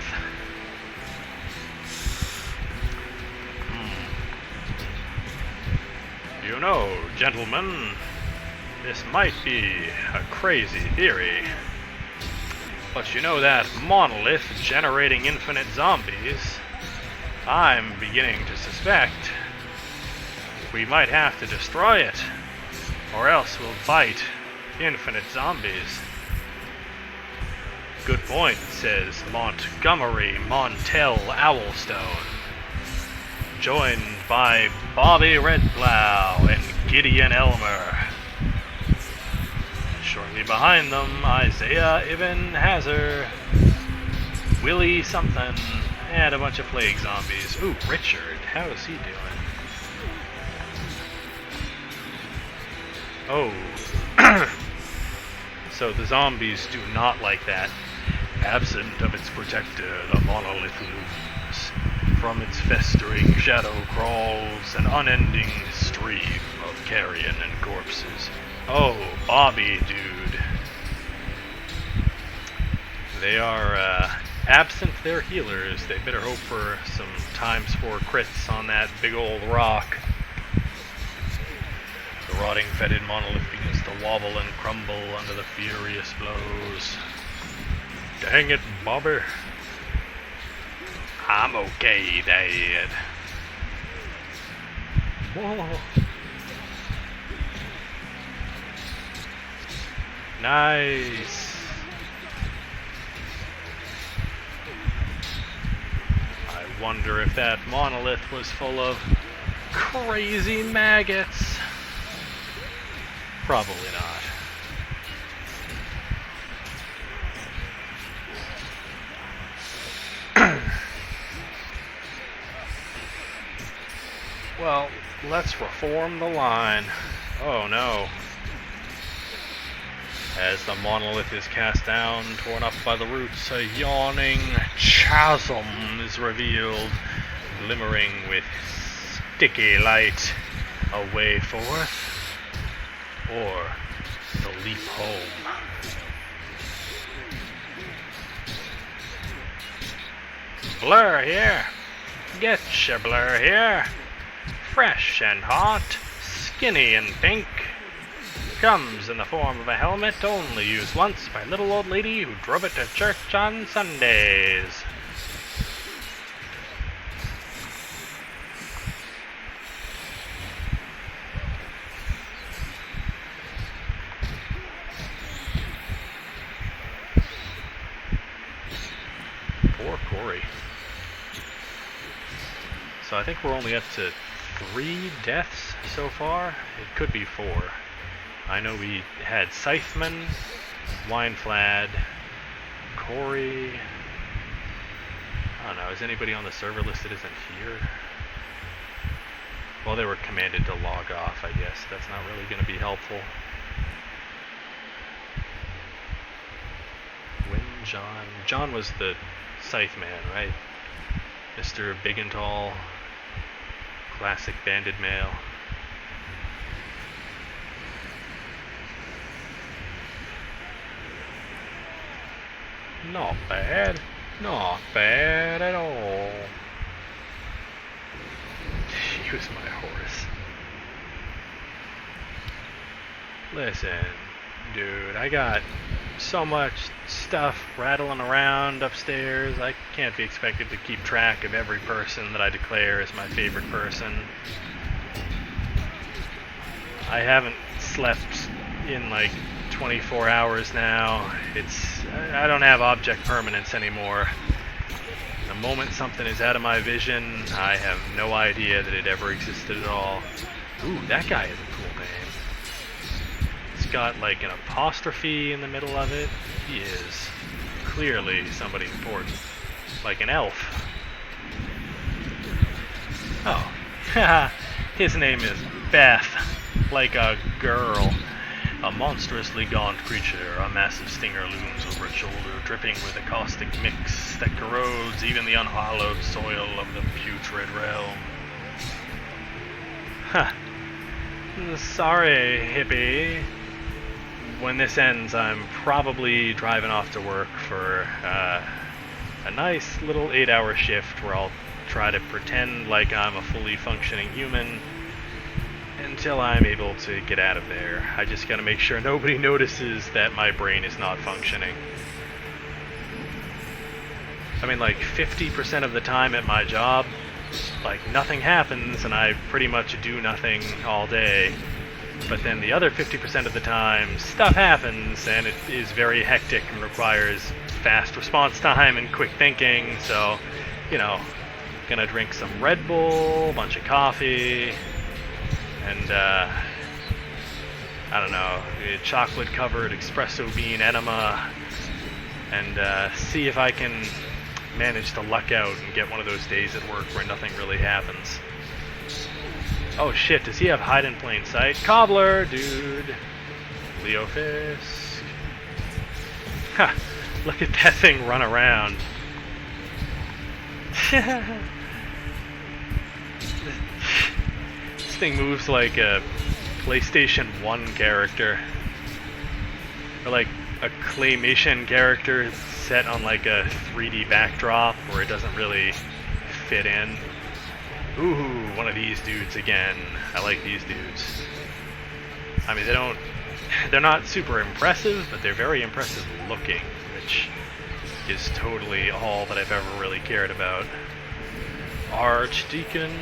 [SPEAKER 1] You know, gentlemen, this might be a crazy theory, but you know that monolith generating infinite zombies? I'm beginning to suspect we might have to destroy it, or else we'll fight infinite zombies. Good point, says Montgomery Montel Owlstone, joined by Bobby Redplow and Gideon Elmer. Shortly behind them, Isaiah Ibn Hazar, Willie something, and a bunch of plague zombies. Ooh, Richard, how is he doing? Oh. So the zombies do not like that. Absent of its protector, the monolith looms. From its festering shadow crawls an unending stream of carrion and corpses. Oh, Bobby, dude. They are, absent their healers. They better hope for some ×4 crits on that big old rock. The rotting, fetid monolith begins to wobble and crumble under the furious blows. Dang it, Bobby. I'm okay, Dad. Whoa. Nice. I wonder if that monolith was full of crazy maggots. Probably not. Well, let's reform the line. Oh no. As the monolith is cast down, torn up by the roots, a yawning chasm is revealed, glimmering with sticky light. A way forth, or the leap home. Blur here. Get your Blur here. Fresh and hot, skinny and pink. Comes in the form of a helmet only used once by a little old lady who drove it to church on Sundays. Poor Corey. So I think we're only up to 3 deaths so far. It could be 4. I know we had Scytheman Wineflad, Corey. I don't know, is anybody on the server list that isn't here? Well, they were commanded to log off, I guess. That's not really going to be helpful. John. John was the Scythe Man, right? Mr. Big and Tall. Classic banded male. Not bad. Not bad at all. Use my horse. Listen, dude, I got so much stuff rattling around upstairs. I can't be expected to keep track of every person that I declare as my favorite person. I haven't slept in like 24 hours now. I don't have object permanence anymore. The moment something is out of my vision, I have no idea that it ever existed at all. Ooh, that guy is a cool name. It's got like an apostrophe in the middle of it. He is clearly somebody important. Like an elf. Oh. His name is Beth. Like a girl. A monstrously gaunt creature, a massive stinger looms over its shoulder, dripping with a caustic mix that corrodes even the unhallowed soil of the putrid realm. Huh. Sorry, hippie. When this ends, I'm probably driving off to work for a nice little 8-hour shift where I'll try to pretend like I'm a fully functioning human until I'm able to get out of there. I just gotta make sure nobody notices that my brain is not functioning. I mean, like 50% of the time at my job, like nothing happens and I pretty much do nothing all day. But then the other 50% of the time, stuff happens and it is very hectic and requires fast response time and quick thinking. So, you know, gonna drink some Red Bull, a bunch of coffee, and I don't know, a chocolate-covered espresso bean enema, and see if I can manage to luck out and get one of those days at work where nothing really happens. Oh shit, does he have hide in plain sight? Cobbler, dude. Leo Fisk. Ha! Look at that thing run around. This thing moves like a PlayStation 1 character. Or like a claymation character set on like a 3D backdrop where it doesn't really fit in. Ooh, one of these dudes again. I like these dudes. I mean, they're not super impressive, but they're very impressive looking, which is totally all that I've ever really cared about. Archdeacon.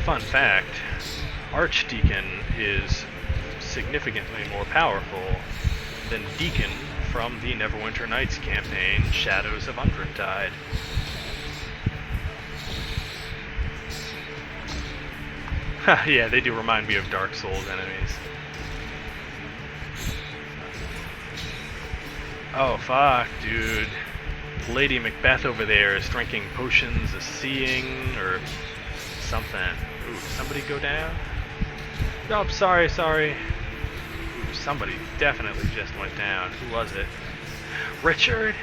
[SPEAKER 1] Fun fact, Archdeacon is significantly more powerful than Deacon from the Neverwinter Nights campaign, Shadows of Underdark. Yeah, they do remind me of Dark Souls enemies. Oh fuck, dude. Lady Macbeth over there is drinking potions of seeing or something. Ooh, somebody go down? Nope, sorry. Ooh, somebody definitely just went down. Who was it? Richard?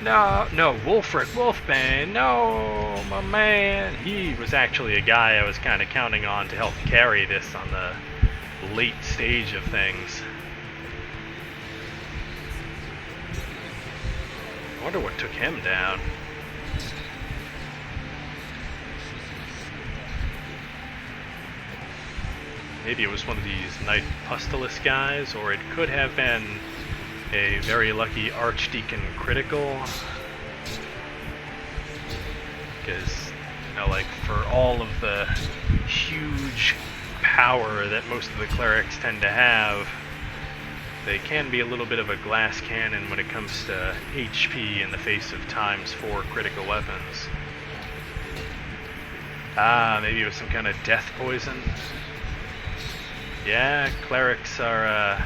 [SPEAKER 1] No, Wolfric Wolfbane. No, my man. He was actually a guy I was kind of counting on to help carry this on the late stage of things. I wonder what took him down. Maybe it was one of these Knight Pustulis guys, or it could have been a very lucky Archdeacon critical. Because, you know, like, for all of the huge power that most of the clerics tend to have, they can be a little bit of a glass cannon when it comes to HP in the face of ×4 critical weapons. Ah, maybe it was some kind of death poison. Yeah, clerics are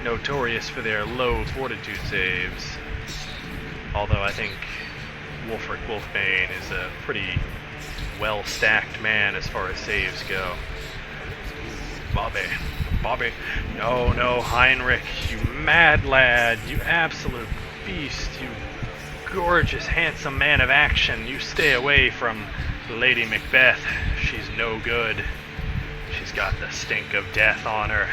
[SPEAKER 1] notorious for their low fortitude saves. Although I think Wulfric Wolfbane is a pretty well-stacked man as far as saves go. Bobby. No, Heinrich, you mad lad, you absolute beast, you gorgeous, handsome man of action. You stay away from Lady Macbeth. She's no good. She's got the stink of death on her.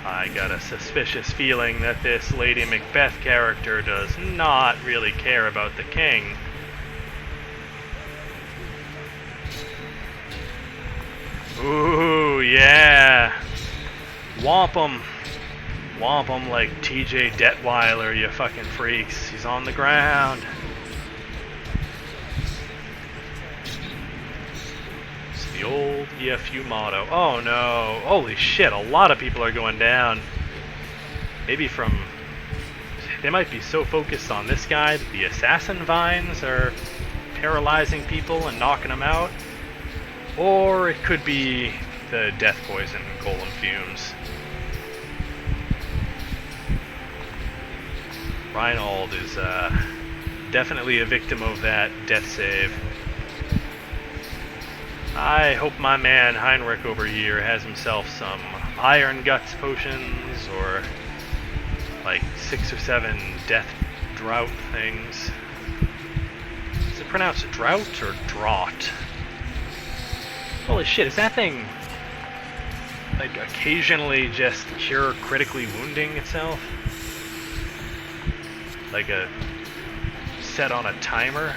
[SPEAKER 1] I got a suspicious feeling that this Lady Macbeth character does not really care about the king. Ooh, yeah. Womp 'em. Womp 'em like TJ Detweiler, you fucking freaks. He's on the ground. It's the old EFU motto. Oh no. Holy shit, a lot of people are going down. Maybe from... They might be so focused on this guy that the assassin vines are paralyzing people and knocking them out. Or it could be the death poison golem fumes. Reinald is definitely a victim of that death save. I hope my man Heinrich over here has himself some Iron Guts potions or like 6 or 7 death drought things. Is it pronounced drought or draught? Holy shit, is that thing like occasionally just cure critically wounding itself? Like a set on a timer?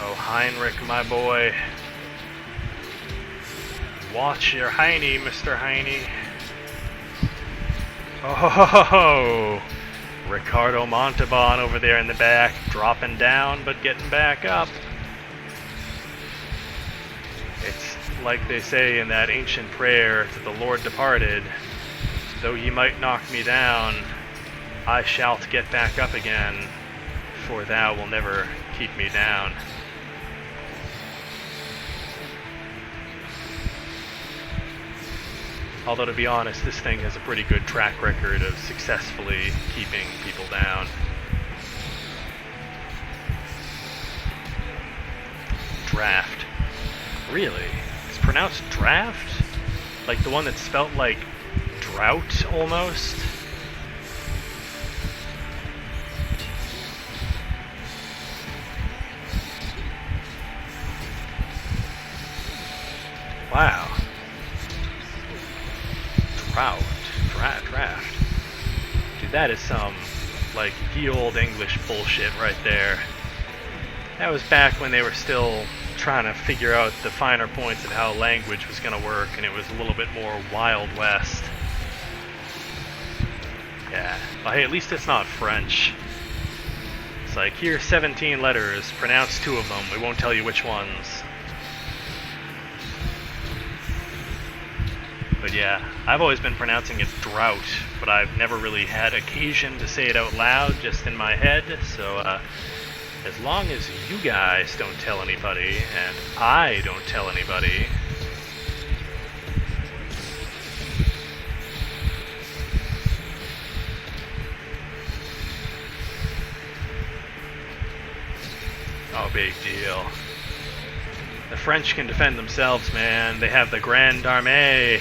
[SPEAKER 1] Oh, Heinrich, my boy. Watch your Heine, Mr. Heine. Oh, Ricardo Montalban over there in the back, dropping down but getting back up. It's like they say in that ancient prayer to the Lord departed, though ye might knock me down, I shalt get back up again, for thou will never keep me down. Although, to be honest, this thing has a pretty good track record of successfully keeping people down. Draft. Really? It's pronounced draft? Like the one that's spelt like drought, almost? Wow. Draft. Dude, that is some, like, ye old English bullshit right there. That was back when they were still trying to figure out the finer points of how language was going to work, and it was a little bit more Wild West. Yeah. Well, hey, at least it's not French. It's like, here's 17 letters, pronounce 2 of them, we won't tell you which ones. But yeah, I've always been pronouncing it drought, but I've never really had occasion to say it out loud, just in my head, so as long as you guys don't tell anybody, and I don't tell anybody, oh, big deal. The French can defend themselves, man. They have the Grande Armée.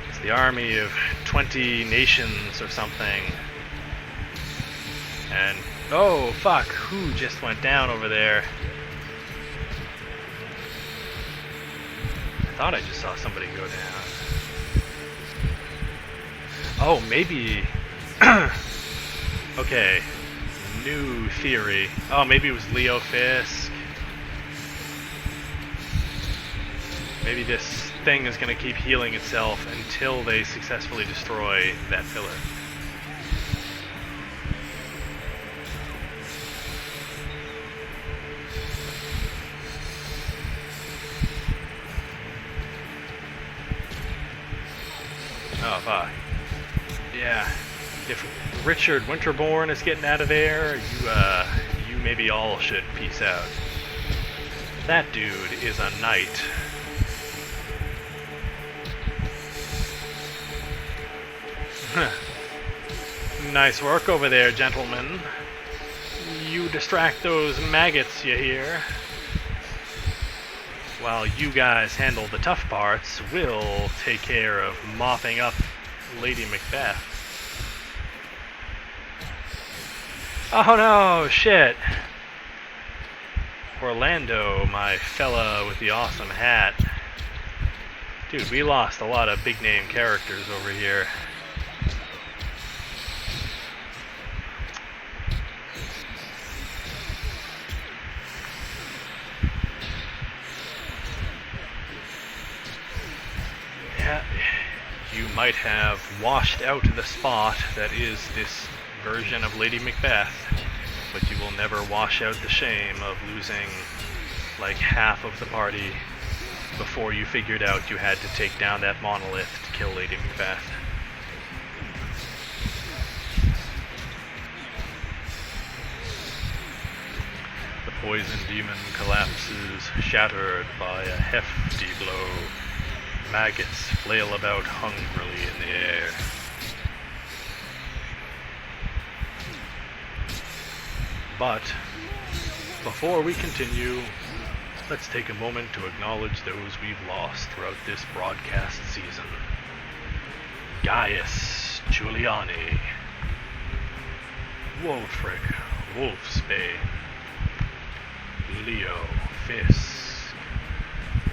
[SPEAKER 1] It's the army of 20 nations or something. And, oh, fuck, who just went down over there? I thought I just saw somebody go down. Oh, maybe... Okay, new theory. Oh, maybe it was Leo Fisk. Maybe this thing is going to keep healing itself until they successfully destroy that pillar. Oh, fuck. Yeah. If Richard Winterbourne is getting out of there, you maybe all should peace out. That dude is a knight. Nice work over there, gentlemen. You distract those maggots, you hear? While you guys handle the tough parts, we'll take care of mopping up Lady Macbeth. Oh no, shit. Orlando, my fella with the awesome hat. Dude, we lost a lot of big name characters over here. Yeah, you might have washed out the spot that is this version of Lady Macbeth, but you will never wash out the shame of losing like half of the party before you figured out you had to take down that monolith to kill Lady Macbeth. The poison demon collapses, shattered by a hefty blow. Maggots flail about hungrily in the air. But before we continue, let's take a moment to acknowledge those we've lost throughout this broadcast season. Gaius Giuliani, Wolfric Wolfsbane, Leo Fisk,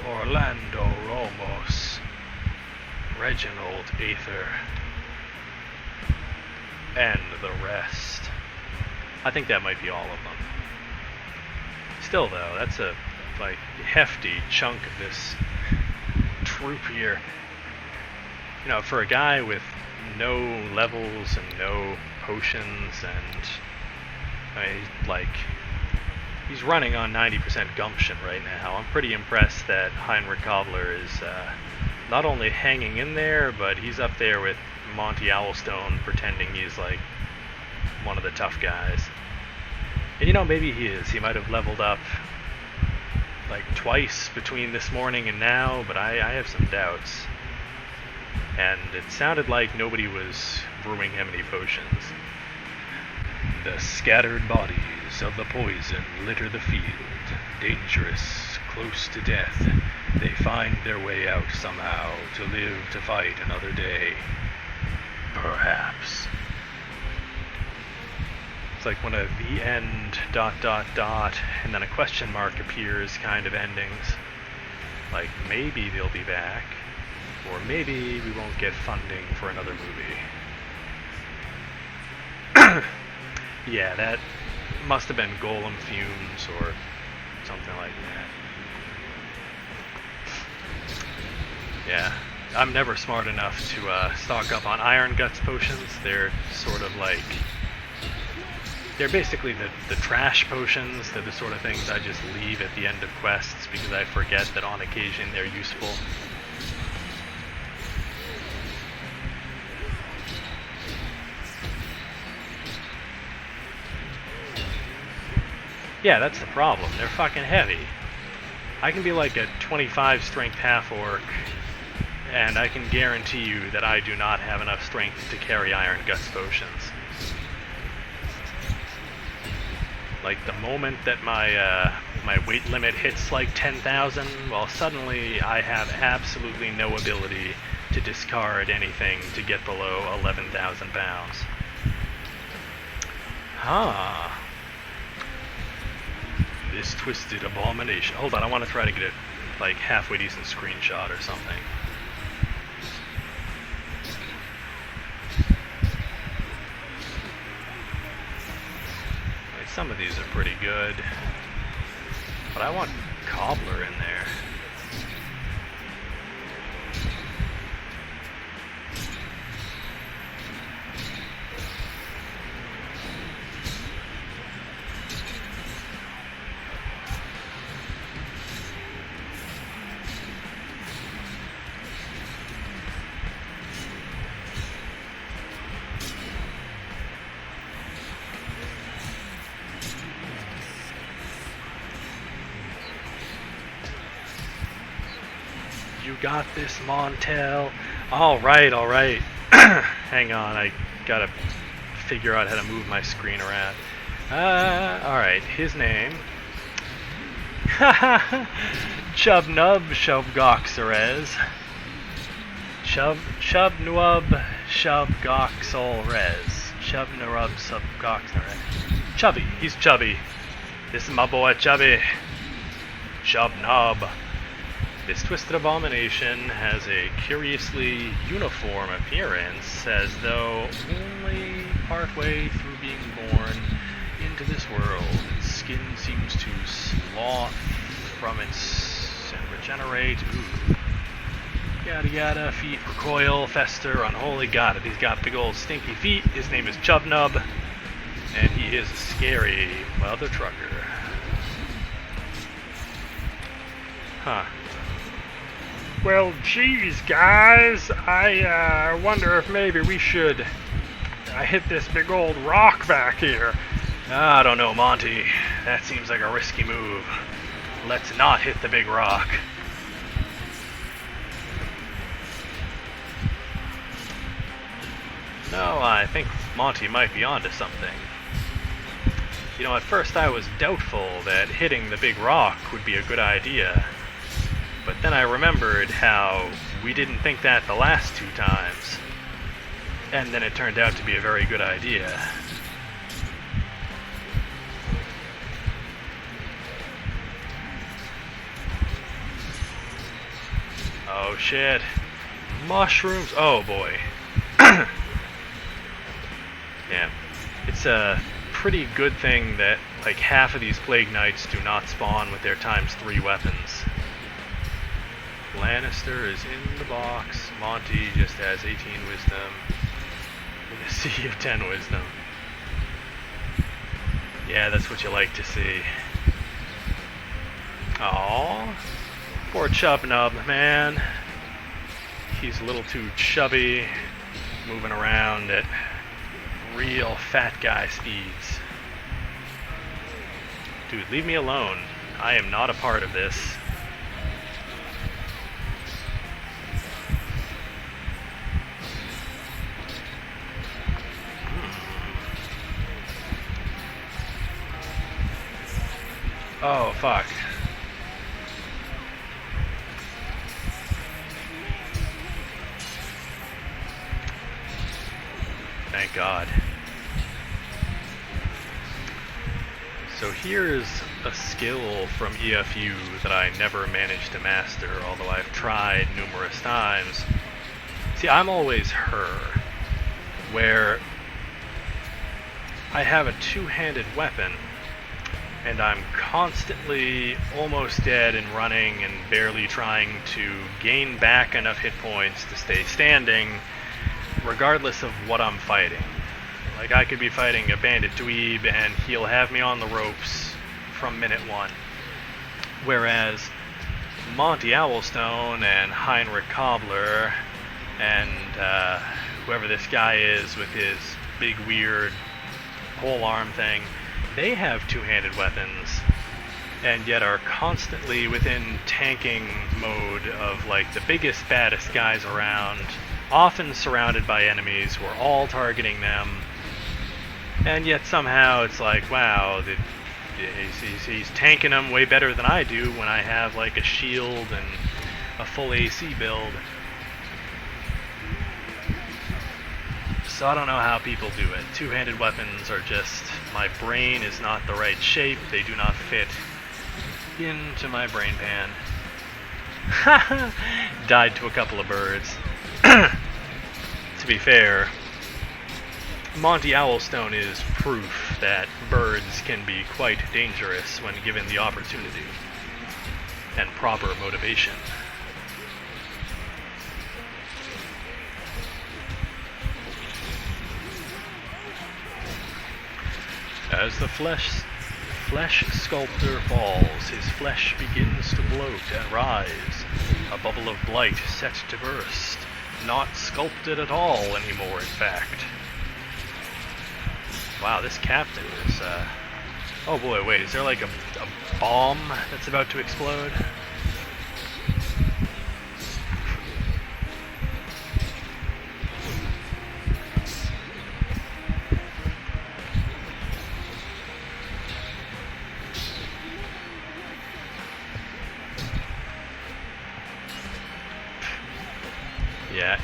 [SPEAKER 1] Orlando Ramos, Reginald Aether, and the rest. I think that might be all of them. Still though, that's a like hefty chunk of this troop here. You know, for a guy with no levels and no potions, and I mean, like, he's running on 90% gumption right now. I'm pretty impressed that Heinrich Cobbler is not only hanging in there, but he's up there with Monty Owlstone pretending he's like one of the tough guys. And you know, maybe he is. He might have leveled up like twice between this morning and now, but I have some doubts. And it sounded like nobody was brewing him any potions. The scattered bodies of the poison litter the field. Dangerous, close to death, they find their way out somehow to live to fight another day. Perhaps. It's like one of the end ... and then a question mark appears kind of endings. Like, maybe they'll be back, or maybe we won't get funding for another movie. Yeah, that must have been Golem fumes or something like that. Yeah, I'm never smart enough to stock up on Iron Guts potions. They're sort of like... they're basically the trash potions. They're the sort of things I just leave at the end of quests because I forget that on occasion they're useful. Yeah, that's the problem. They're fucking heavy. I can be like a 25 strength half-orc, and I can guarantee you that I do not have enough strength to carry Iron Guts potions. Like, the moment that my weight limit hits like 10,000, well, suddenly I have absolutely no ability to discard anything to get below 11,000 pounds. Huh. This twisted abomination. Hold on, I want to try to get a like halfway decent screenshot or something. Like, some of these are pretty good, but I want Cobbler in there. You got this, Montel. Alright, alright. Hang on, I gotta figure out how to move my screen around. Alright, his name. Chubnub Shubgoxerez. Chubnub Shubgoxolrez. Chubnurub Subgoxerez. Chubby, he's chubby. This is my boy Chubby. Chubnub. This twisted abomination has a curiously uniform appearance, as though only partway through being born into this world, its skin seems to slough from its and regenerate. Ooh. Yada yada, feet recoil, fester, unholy. Got it. He's got big old stinky feet. His name is Chubnub, and he is a scary mother trucker. Huh. Well, geez, guys, I wonder if maybe we should hit this big old rock back here. I don't know, Monty. That seems like a risky move. Let's not hit the big rock. No, I think Monty might be onto something. You know, at first I was doubtful that hitting the big rock would be a good idea. But then I remembered how we didn't think that the last 2 times. And then it turned out to be a very good idea. Oh shit. Mushrooms. Oh boy. Yeah. It's a pretty good thing that like half of these Plague Knights do not spawn with their ×3 weapons. Lannister is in the box. Monty just has 18 wisdom. In a sea of 10 wisdom. Yeah, that's what you like to see. Aww. Poor Chubnub, man. He's a little too chubby, moving around at real fat guy speeds. Dude, leave me alone. I am not a part of this. Oh, fuck. Thank God. So here's a skill from EFU that I never managed to master, although I've tried numerous times. See, I'm always her, where I have a two-handed weapon, and I'm constantly almost dead and running and barely trying to gain back enough hit points to stay standing, regardless of what I'm fighting. Like, I could be fighting a bandit dweeb and he'll have me on the ropes from minute 1. Whereas Monty Owlstone and Heinrich Cobbler and whoever this guy is with his big weird pole arm thing, they have two-handed weapons and yet are constantly within tanking mode of like the biggest, baddest guys around, often surrounded by enemies who are all targeting them, and yet somehow it's like, wow, he's tanking them way better than I do when I have like a shield and a full AC build. So I don't know how people do it. Two-handed weapons are just, my brain is not the right shape, they do not fit into my brain pan. Died to a couple of birds. To be fair, Monty Owlstone is proof that birds can be quite dangerous when given the opportunity and proper motivation. As the flesh sculptor falls, his flesh begins to bloat and rise, a bubble of blight set to burst, not sculpted at all anymore, in fact. Wow, this captain is, oh boy, wait, is there like a bomb that's about to explode?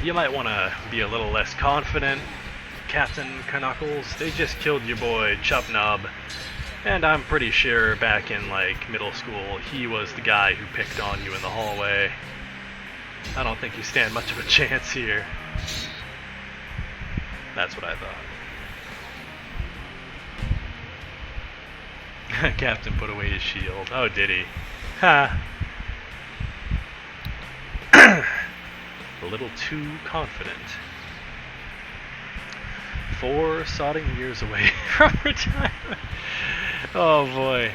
[SPEAKER 1] You might want to be a little less confident, Captain Knuckles. They just killed your boy Chubnub, and I'm pretty sure back in like middle school he was the guy who picked on you in the hallway. I don't think you stand much of a chance here. That's what I thought. Captain put away his shield. Oh, did he? Ha! A little too confident. 4 sodding years away from retirement. Oh boy.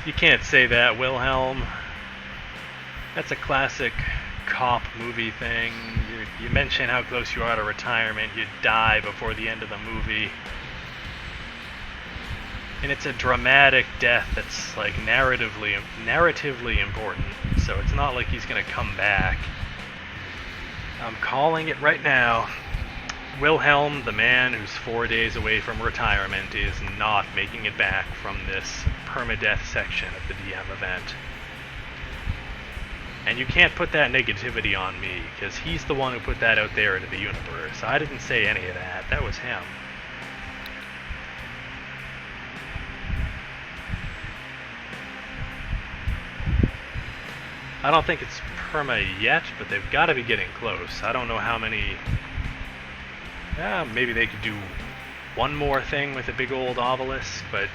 [SPEAKER 1] You can't say that, Wilhelm. That's a classic cop movie thing. You mention how close you are to retirement, you die before the end of the movie. And it's a dramatic death that's like narratively important, so it's not like he's gonna come back. I'm calling it right now. Wilhelm, the man who's 4 days away from retirement, is not making it back from this permadeath section of the DM event. And you can't put that negativity on me, because he's the one who put that out there into the universe. I didn't say any of that. That was him. I don't think it's perma yet, but they've got to be getting close. I don't know how many... maybe they could do one more thing with a big old obelisk, but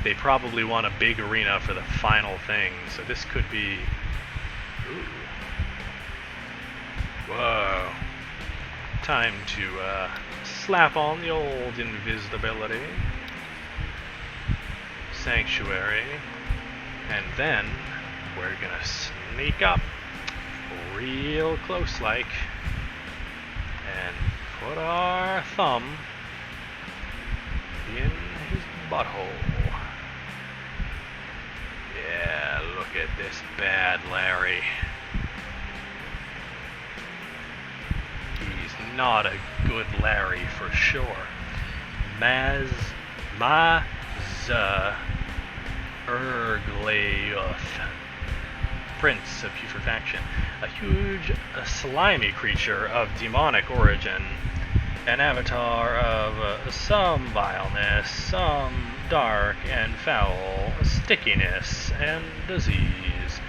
[SPEAKER 1] they probably want a big arena for the final thing, so this could be... Ooh. Whoa. Time to slap on the old invisibility. Sanctuary. And then we're gonna sneak up real close like and put our thumb in his butthole. Yeah, look at this bad Larry. He's not a good Larry for sure. Erglayoth, Prince of Putrefaction, a huge, slimy creature of demonic origin, an avatar of some vileness, some dark and foul stickiness and disease.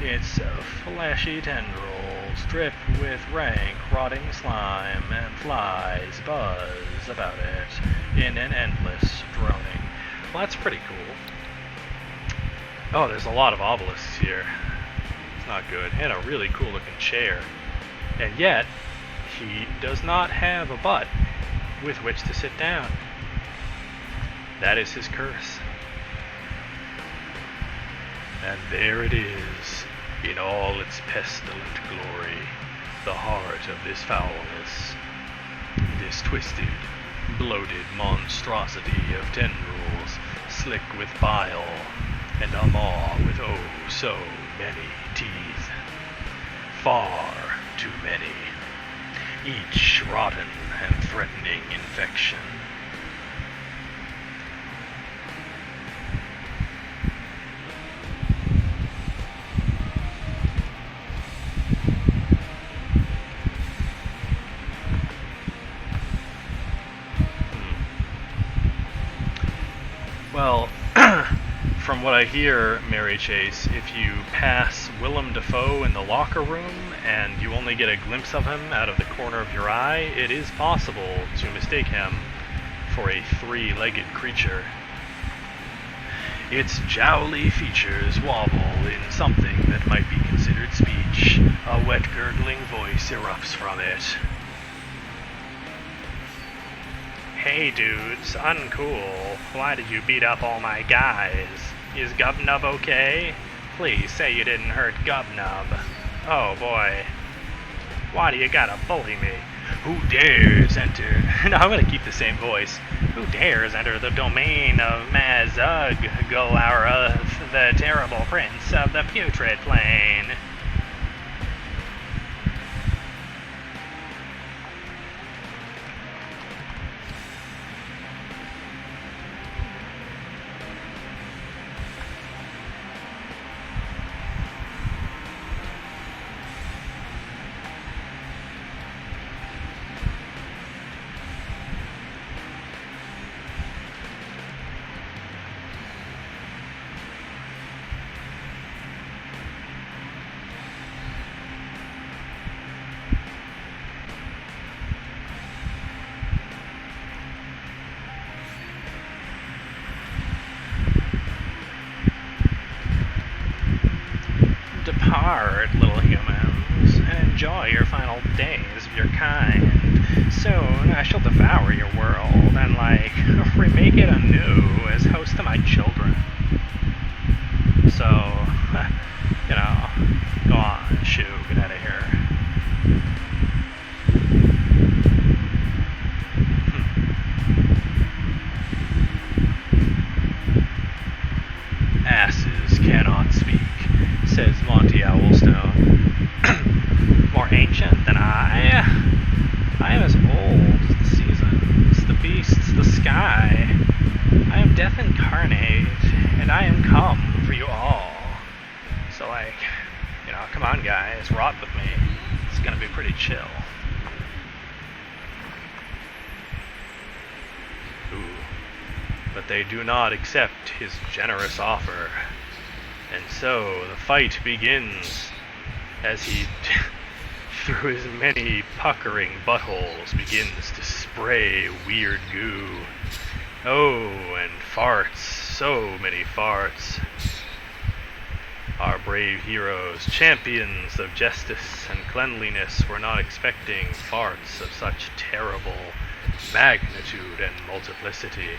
[SPEAKER 1] Its fleshy tendrils drip with rank, rotting slime, and flies buzz about it in an endless droning. Well, that's pretty cool. Oh, there's a lot of obelisks here. It's not good. And a really cool looking chair. And yet, he does not have a butt with which to sit down. That is his curse. And there it is, in all its pestilent glory, the heart of this foulness, this twisted, bloated monstrosity of tendrils, slick with bile, and a maw with oh so many teeth. Far too many, each rotten and threatening infection. Well, from what I hear, Mary Chase, if you pass Willem Dafoe in the locker room and you only get a glimpse of him out of the corner of your eye, it is possible to mistake him for a three-legged creature. Its jowly features wobble in something that might be considered speech. A wet, gurgling voice erupts from it. Hey dudes, uncool. Why did you beat up all my guys? Is Gubnub okay? Please say you didn't hurt Gubnub. Oh boy. Why do you gotta bully me? Who dares enter... No, I'm gonna keep the same voice. Who dares enter the domain of Mazug, Golaroth, the terrible prince of the putrid plane? heart, little humans, and enjoy your final days of your kind. Soon I shall devour your world and, like, remake it anew as host to my children. So, you know, go on, shoo, get out of here. Asses cannot speak, says Monty Owlstone. More ancient than I. I am as old as the seasons, the beasts, the sky. I am death incarnate, and I am come for you all. So, like, you know, come on, guys, rot with me. It's gonna be pretty chill. Ooh. But they do not accept his generous offer. And so the fight begins as he, through his many puckering buttholes, begins to spray weird goo. Oh, and farts, so many farts. Our brave heroes, champions of justice and cleanliness, were not expecting farts of such terrible magnitude and multiplicity.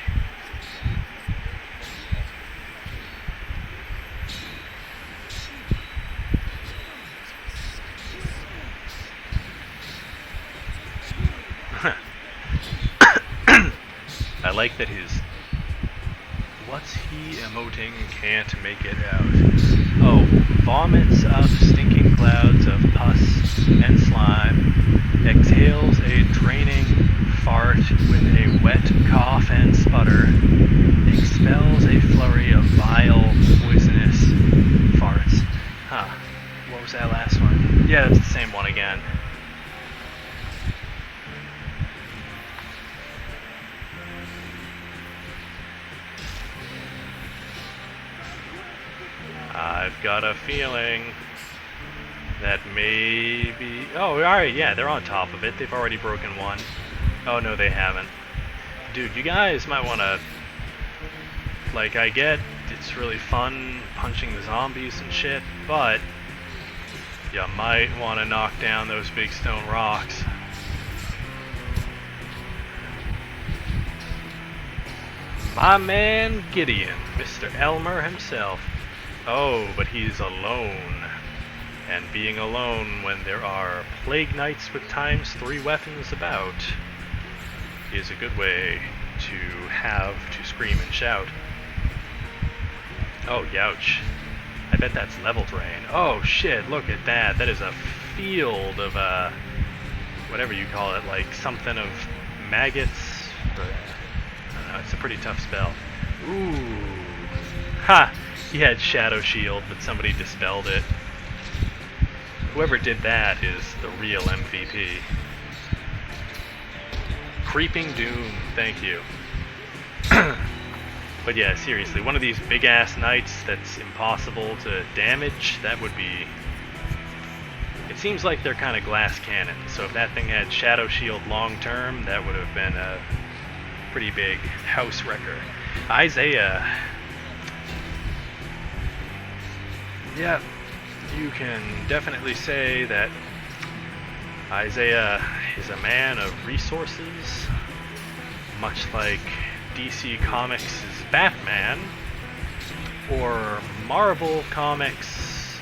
[SPEAKER 1] I like that his... What's he emoting? Can't make it out. Oh, vomits up stinking clouds of pus and slime, exhales a draining fart with a wet cough and sputter, expels a flurry of vile, poisonous farts. Huh. What was that last one? Yeah, that's the same one again. I've got a feeling that maybe... Oh, alright, yeah, they're on top of it. They've already broken one. Oh, no, they haven't. Dude, you guys might want to... Like, I get it's really fun punching the zombies and shit, but you might want to knock down those big stone rocks. My man Gideon, Mr. Elmer himself. Oh, but he's alone. And being alone when there are plague knights with ×3 weapons about is a good way to have to scream and shout. Oh, youch. I bet that's level terrain. Oh shit, look at that. That is a field of, whatever you call it, like something of maggots. But, I don't know, it's a pretty tough spell. Ooh. Ha! He had Shadow Shield, but somebody dispelled it. Whoever did that is the real MVP. Creeping Doom, thank you. But yeah, seriously, one of these big-ass knights that's impossible to damage, that would be... It seems like they're kind of glass cannons, so if that thing had Shadow Shield long-term, that would have been a pretty big house wrecker. Isaiah... Yeah, you can definitely say that Isaiah is a man of resources, much like DC Comics' Batman, or Marvel Comics'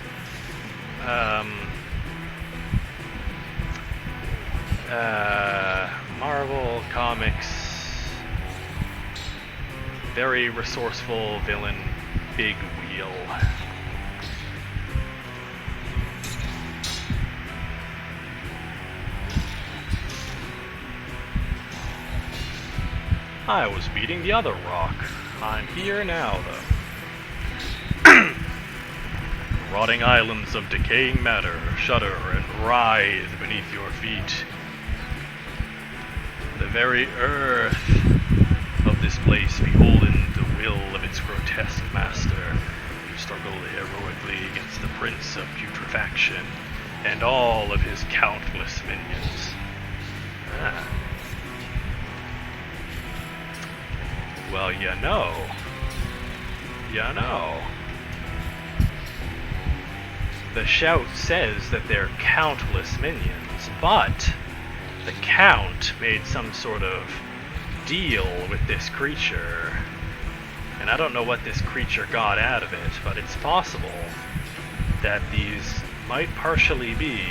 [SPEAKER 1] very resourceful villain, Big Wheel. I was beating the other rock. I'm here now, though. Rotting islands of decaying matter shudder and writhe beneath your feet. The very earth of this place beholden the will of its grotesque master. You struggle heroically against the Prince of Putrefaction and all of his countless minions. Well, you know. the shout says that they're countless minions, but the Count made some sort of deal with this creature. And I don't know what this creature got out of it, but it's possible that these might partially be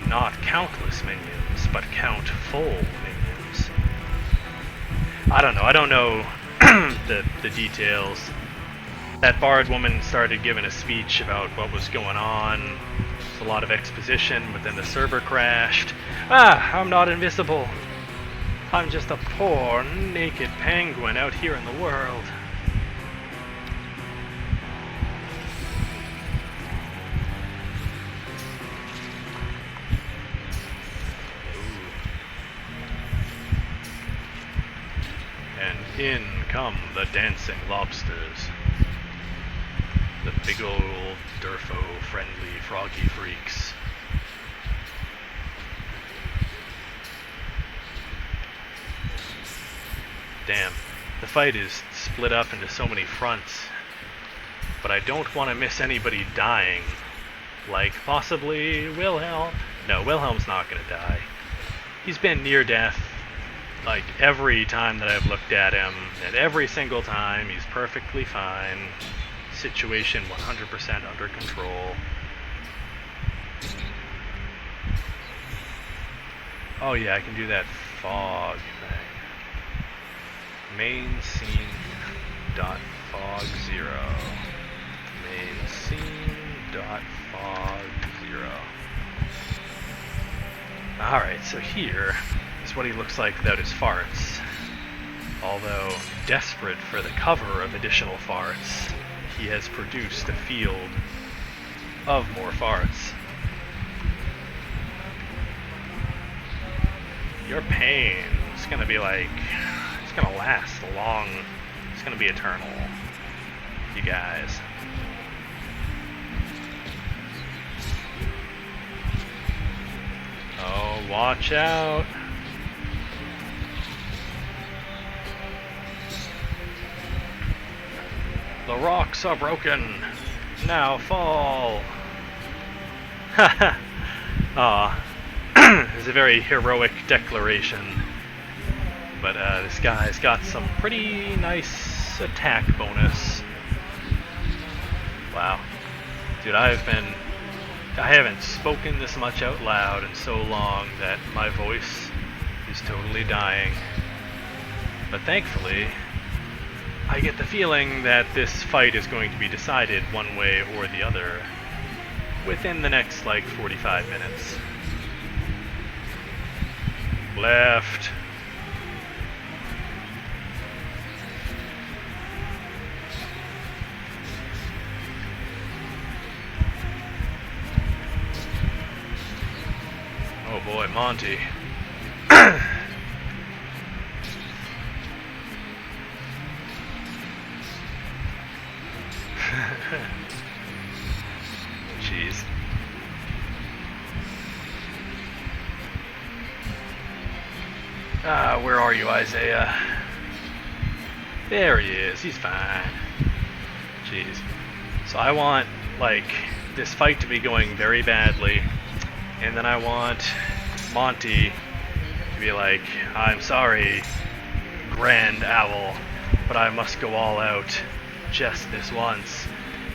[SPEAKER 1] not countless minions, but count-full minions. I don't know the details. That bard woman started giving a speech about what was going on. There's a lot of exposition, but then the server crashed. Ah, I'm not invisible. I'm just a poor, naked penguin out here in the world. And in come the dancing lobsters. The big old Durfo-friendly froggy freaks. Damn, the fight is split up into so many fronts, but I don't want to miss anybody dying. Like, possibly Wilhelm? No, Wilhelm's not gonna die. He's been near death, like, every time that I've looked at him, and every single time he's perfectly fine. Situation 100% under control. Oh yeah, I can do that fog thing. Main scene dot fog 0. Main scene dot fog 0. Alright, so here is what he looks like without his farts. Although desperate for the cover of additional farts, he has produced a field of more farts. Your pain is gonna be like, it's gonna last a long, it's gonna be eternal, you guys. Oh, watch out. The rocks are broken. Now fall. Haha. Aw. It's a very heroic declaration. But this guy's got some pretty nice attack bonus. Wow. Dude, I haven't spoken this much out loud in so long that my voice is totally dying. But thankfully, I get the feeling that this fight is going to be decided one way or the other within the next, like, 45 minutes. Left. Oh boy, Monty. Jeez. Where are you, Isaiah? There he is. He's fine. Jeez. So I want, like, this fight to be going very badly, and then I want Monty to be like, I'm sorry, Grand Owl, but I must go all out just this once.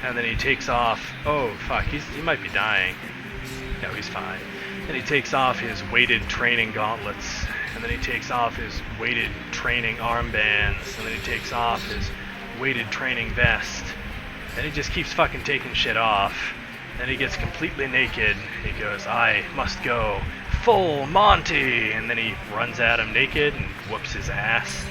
[SPEAKER 1] And then he takes off. Oh, fuck, he might be dying. No, he's fine. Then he takes off his weighted training gauntlets, and then he takes off his weighted training armbands, and then he takes off his weighted training vest. Then he just keeps fucking taking shit off. Then he gets completely naked. He goes, I must go full Monty, and then he runs at him naked and whoops his ass.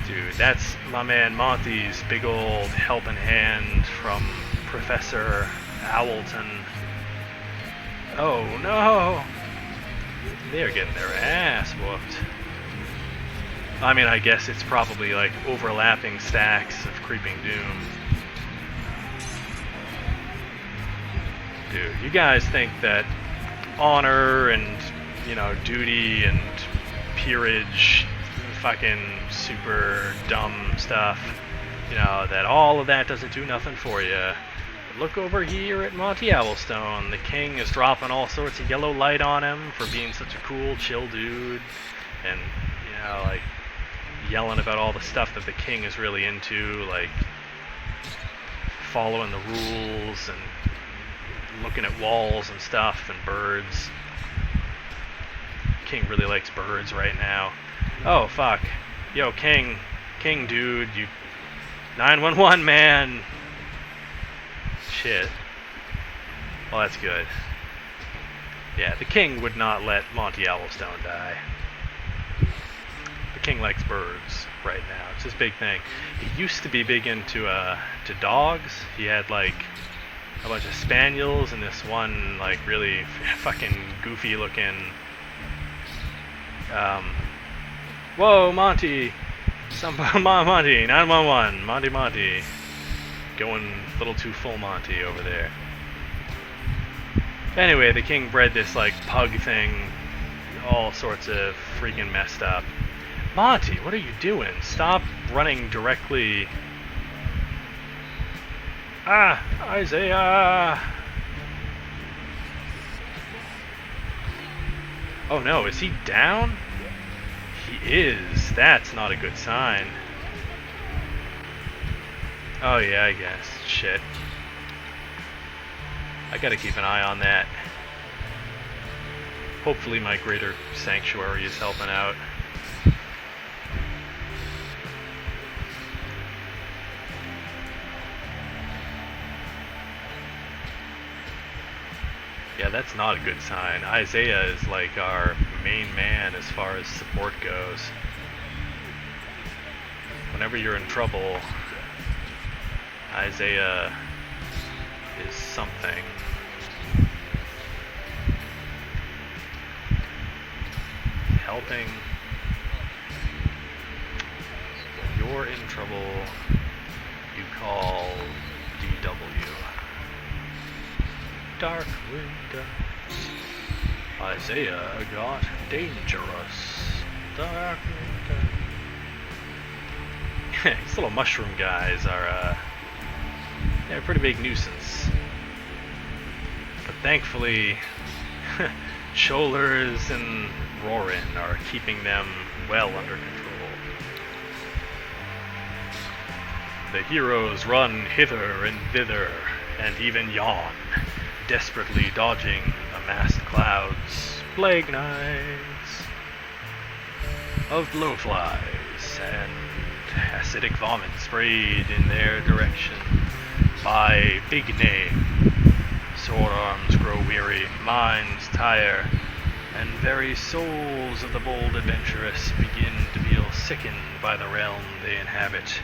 [SPEAKER 1] Dude, that's my man Monty's big old helping hand from Professor Owlton. Oh no! They're getting their ass whooped. I mean, I guess it's probably like overlapping stacks of Creeping Doom. Dude, you guys think that honor and, you know, duty and peerage, fucking super dumb stuff. You know, that all of that doesn't do nothing for you. Look over here at Monty Owlstone. The king is dropping all sorts of yellow light on him for being such a cool, chill dude. And, you know, like, yelling about all the stuff that the king is really into, like following the rules and looking at walls and stuff and birds. King really likes birds right now. Oh, fuck. Yo, King, dude, you 911, man. Shit. Well, that's good. Yeah, the king would not let Monty Owlstone die. The king likes birds right now. It's his big thing. He used to be big into to dogs. He had like a bunch of spaniels and this one like really fucking goofy looking. Whoa, Monty! Monty, 911, Monty. Going a little too full Monty over there. Anyway, the king bred this like pug thing, all sorts of freaking messed up. Monty, what are you doing? Stop running directly. Ah, Isaiah! Oh no, is he down? He is. That's not a good sign. Oh yeah, I guess. Shit. I gotta keep an eye on that. Hopefully my greater sanctuary is helping out. Yeah, that's not a good sign. Isaiah is like our main man as far as support goes. Whenever you're in trouble, Isaiah is something. Helping. When you're in trouble, you call DW. Dark winter. Isaiah got dangerous. Dark winter. These little mushroom guys are they're a pretty big nuisance. But thankfully Cholers and Rorin are keeping them well under control. The heroes run hither and thither, and even yawn, desperately dodging amassed clouds, plague knives of blowflies, and acidic vomit sprayed in their direction by Big Name. Sword arms grow weary, minds tire, and very souls of the bold adventurous begin to feel sickened by the realm they inhabit.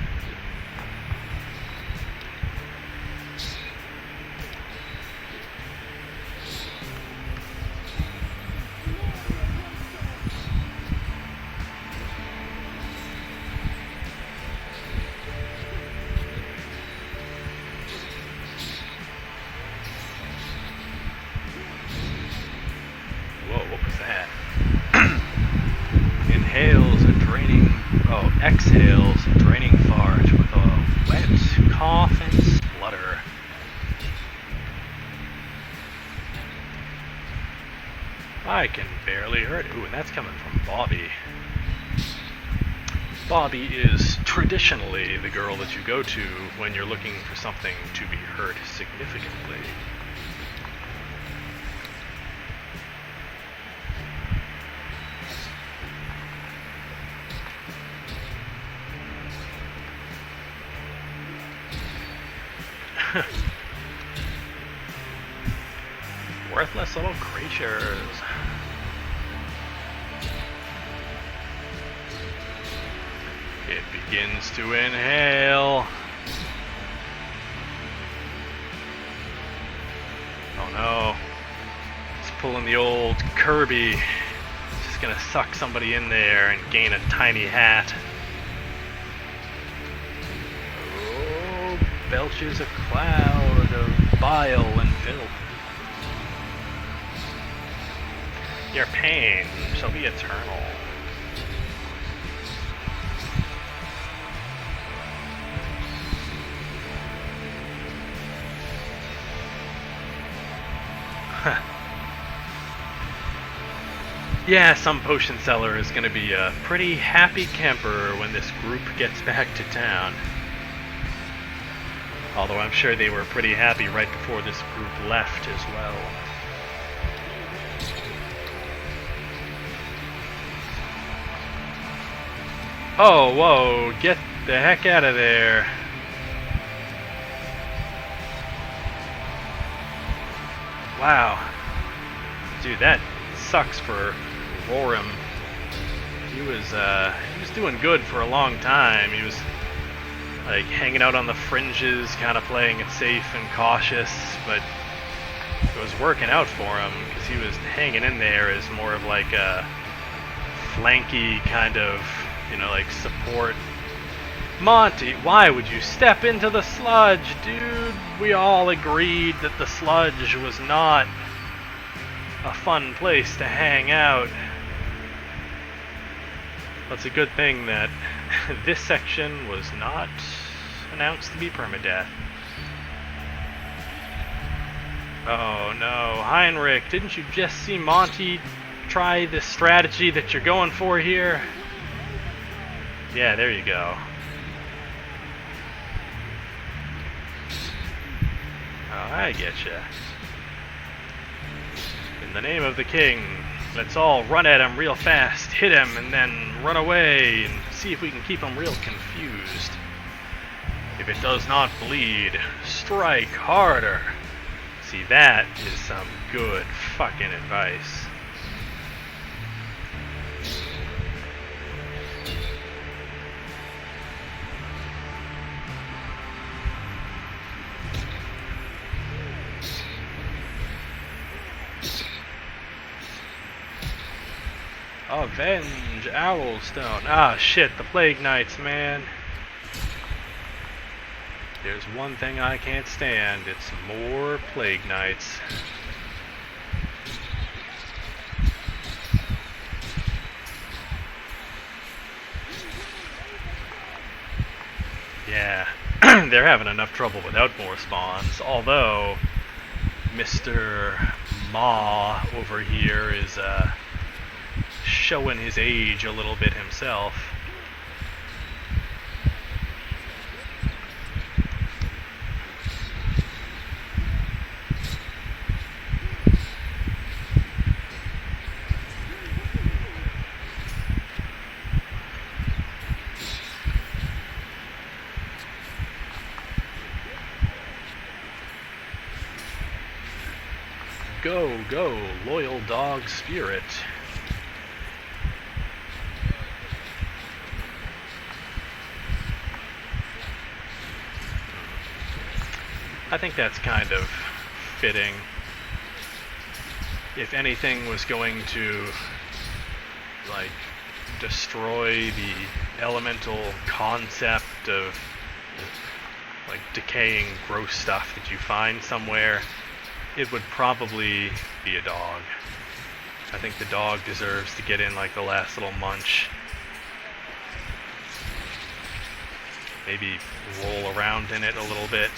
[SPEAKER 1] Exhales a draining fart with a wet cough and splutter. I can barely hear it. Ooh, and that's coming from Bobby. Bobby is traditionally the girl that you go to when you're looking for something to be hurt significantly. Worthless little creatures. It begins to inhale. Oh no. It's pulling the old Kirby. It's just gonna suck somebody in there and gain a tiny hat. Belches a cloud of bile and filth. Your pain shall be eternal. Yeah, some potion seller is going to be a pretty happy camper when this group gets back to town. Although I'm sure they were pretty happy right before this group left as well. Oh, whoa, get the heck out of there. Wow. Dude, that sucks for Roram. He was doing good for a long time. He was like hanging out on the fringes, kind of playing it safe and cautious, but it was working out for him because he was hanging in there as more of like a flanky kind of, you know, like support. Monty, why would you step into the sludge, dude? We all agreed that the sludge was not a fun place to hang out. Well, it's a good thing that this section was not announced to be permadeath. Oh no, Heinrich, didn't you just see Monty try this strategy that you're going for here? Yeah, there you go. Oh, I get you. In the name of the king, let's all run at him real fast, hit him, and then run away and see if we can keep him real confused. If it does not bleed, strike harder. See, that is some good fucking advice. Avenge Owlstone. Ah, shit, the Plague Knights, man. There's one thing I can't stand. It's more Plague Knights. Yeah, they're having enough trouble without more spawns, although Mr. Ma over here is, showing his age a little bit himself. Go, go, loyal dog spirit. I think that's kind of fitting. If anything was going to, like, destroy the elemental concept of, like, decaying gross stuff that you find somewhere, it would probably be a dog. I think the dog deserves to get in, like, the last little munch. Maybe roll around in it a little bit.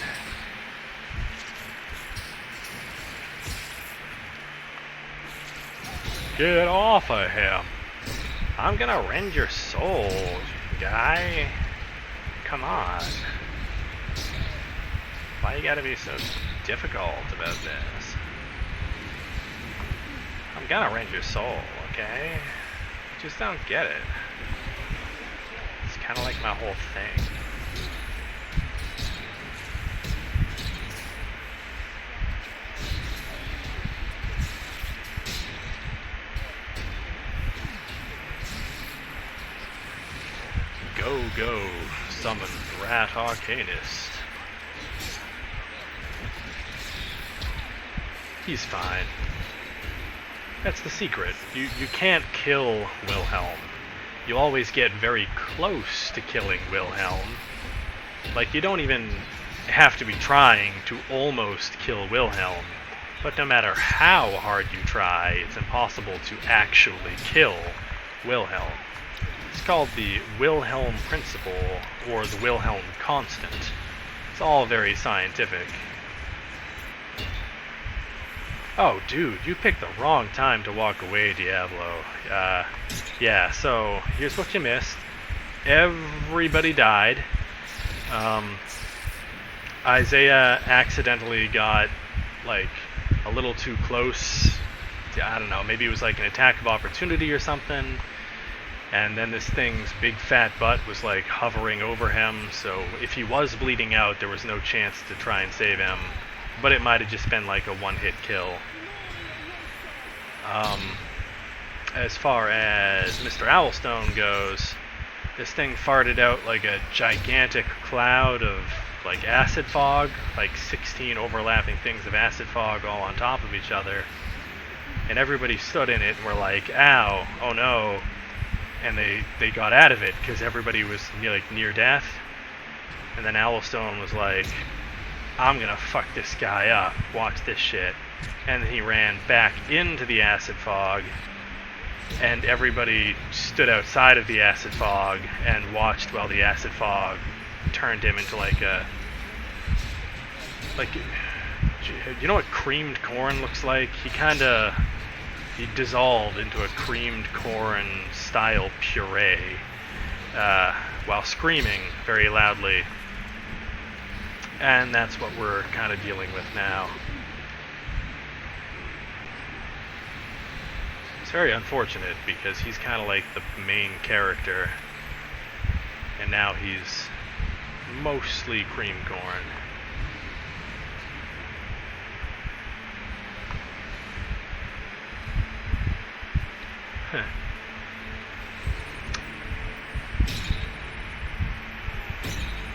[SPEAKER 1] Get off of him. I'm gonna rend your soul, guy. Come on. Why you gotta be so difficult about this? I'm gonna rend your soul, okay? Just don't get it. It's kinda like my whole thing. Go, go, summon Rat Arcanist. He's fine. That's the secret. You can't kill Wilhelm. You always get very close to killing Wilhelm. Like, you don't even have to be trying to almost kill Wilhelm. But no matter how hard you try, it's impossible to actually kill Wilhelm. It's called the Wilhelm Principle, or the Wilhelm Constant. It's all very scientific. Oh, dude, you picked the wrong time to walk away, Diablo. Yeah, so here's what you missed. Everybody died. Isaiah accidentally got, like, a little too close to, I don't know, maybe it was like an attack of opportunity or something. And then this thing's big fat butt was, like, hovering over him, so if he was bleeding out, there was no chance to try and save him. But it might have just been like a one-hit kill. As far as Mr. Owlstone goes, this thing farted out like a gigantic cloud of like acid fog, like 16 overlapping things of acid fog all on top of each other. And everybody stood in it and were like, ow, oh no. And they got out of it because everybody was near death. And then Owlstone was like, I'm gonna fuck this guy up, watch this shit. And then he ran back into the acid fog, and everybody stood outside of the acid fog and watched while the acid fog turned him into like, you know what creamed corn looks like? He dissolved into a creamed corn style puree, while screaming very loudly. And that's what we're kind of dealing with now. It's very unfortunate because he's kind of like the main character, and now he's mostly cream corn. Huh.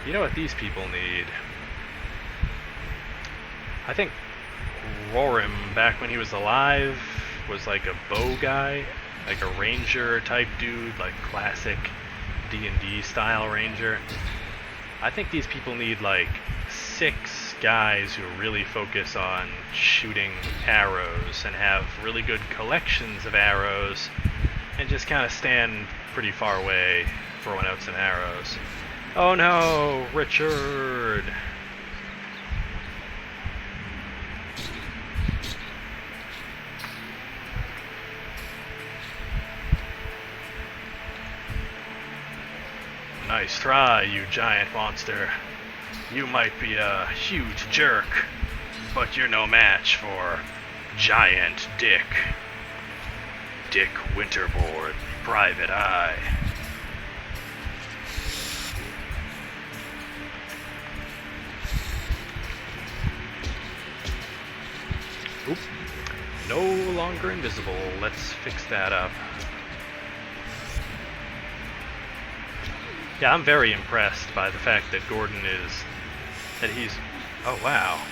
[SPEAKER 1] You know what these people need? I think Rorim, back when he was alive, was like a bow guy, like a ranger type dude, like classic D&D style ranger. I think these people need like 6 guys who really focus on shooting arrows and have really good collections of arrows and just kind of stand pretty far away throwing out some arrows. Oh no, Richard! Nice try, you giant monster. You might be a huge jerk, but you're no match for Giant Dick. Dick Winterbourne, Private Eye. Oop. No longer invisible. Let's fix that up. Yeah, I'm very impressed by the fact that he's, oh wow.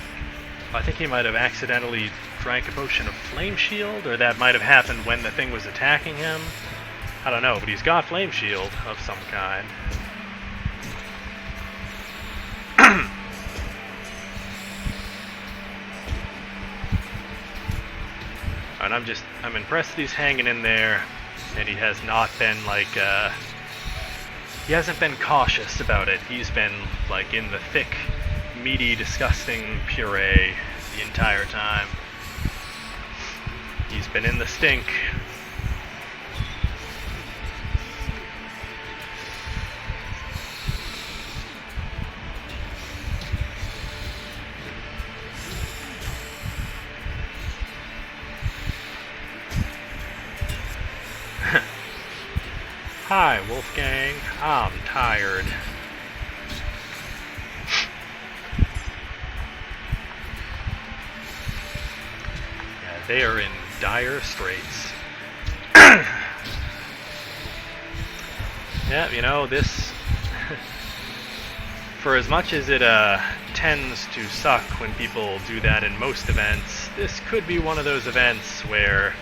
[SPEAKER 1] I think he might have accidentally drank a potion of Flame Shield, or that might have happened when the thing was attacking him. I don't know, but he's got Flame Shield of some kind. And I'm impressed that he's hanging in there, and he has not been like, he hasn't been cautious about it. He's been, like, in the thick, meaty, disgusting puree the entire time. He's been in the stink. Hi, Wolfgang. I'm tired. Yeah, they are in dire straits. Yeah, you know, this... for as much as it tends to suck when people do that in most events, this could be one of those events where,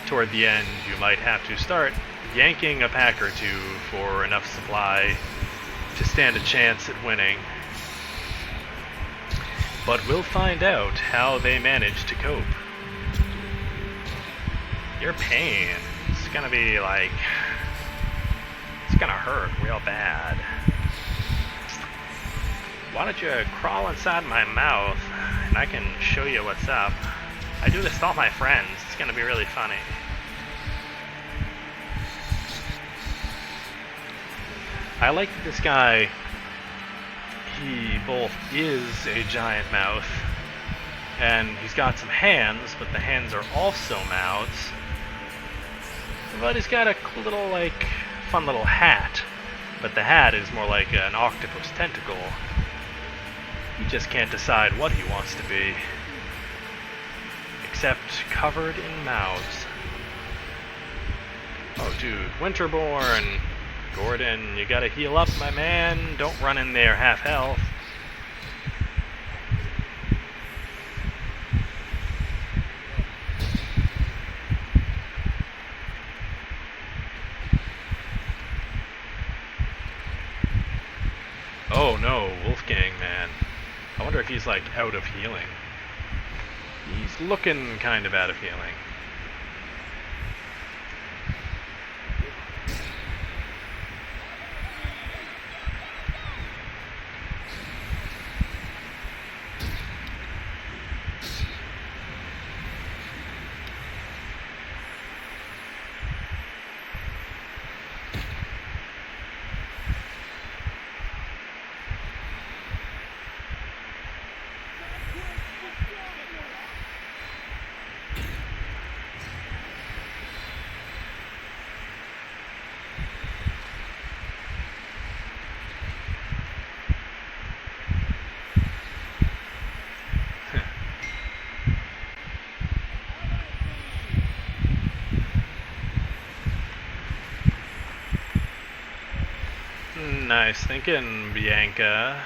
[SPEAKER 1] toward the end, you might have to start yanking a pack or two for enough supply to stand a chance at winning. But we'll find out how they manage to cope. Your pain is gonna be like... it's gonna hurt real bad. Why don't you crawl inside my mouth and I can show you what's up. I do this to all my friends. It's gonna be really funny. I like that this guy, he both is a giant mouth, and he's got some hands, but the hands are also mouths. But he's got a little, like, fun little hat. But the hat is more like an octopus tentacle. He just can't decide what he wants to be. Except covered in mouths. Oh, dude. Winterborn. Gordon, you gotta heal up, my man. Don't run in there half health. Oh no, Wolfgang, man. I wonder if he's, like, out of healing. He's looking kind of out of healing. Nice thinking, Bianca.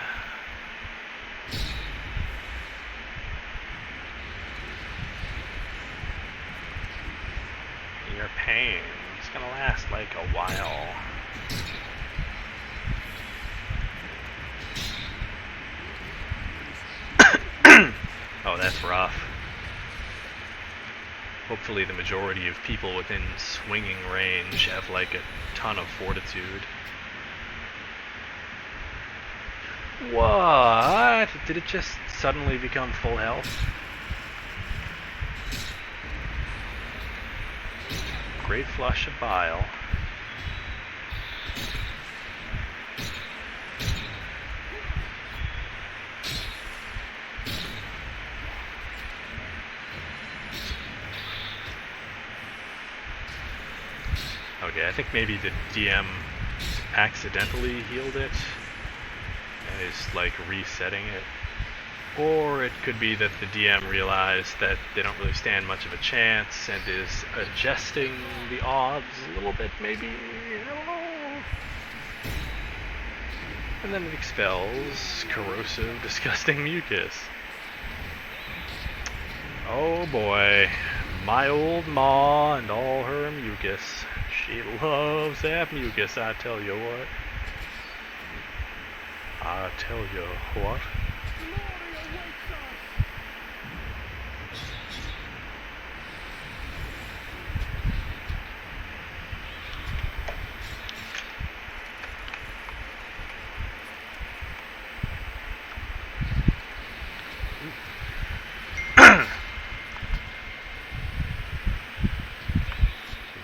[SPEAKER 1] Your pain is gonna last like a while. Oh, that's rough. Hopefully the majority of people within swinging range have like a ton of fortitude. What? Did it just suddenly become full health? Great flush of bile. Okay, I think maybe the DM accidentally healed it and is like resetting it. Or it could be that the DM realized that they don't really stand much of a chance and is adjusting the odds a little bit, maybe. I don't know. And then it expels corrosive, disgusting mucus. Oh boy. My old ma and all her mucus. She loves that mucus, I tell you what. I tell you what.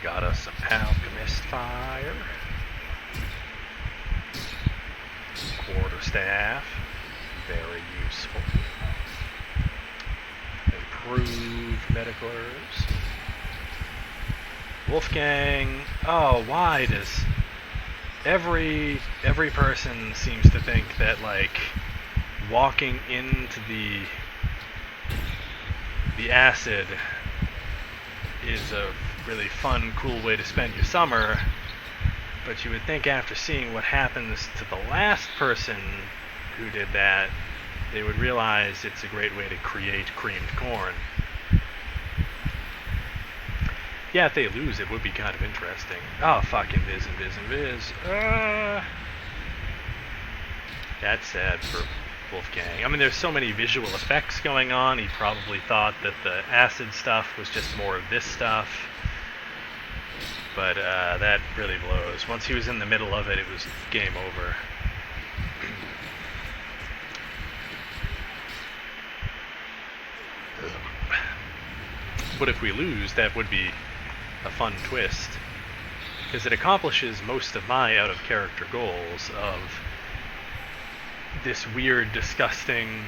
[SPEAKER 1] Got us some alchemist fire. Quarterstaff. Very useful. Improved medical herbs. Wolfgang. Oh, why does every person seems to think that like walking into the acid is a really fun, cool way to spend your summer, but you would think after seeing what happens to the last person who did that, they would realize it's a great way to create creamed corn. Yeah, if they lose, it would be kind of interesting. Oh, fucking invis. That's sad for Wolfgang. I mean, there's so many visual effects going on, he probably thought that the acid stuff was just more of this stuff. But that really blows. Once he was in the middle of it, it was game over. But if we lose, that would be a fun twist, because it accomplishes most of my out-of-character goals of this weird, disgusting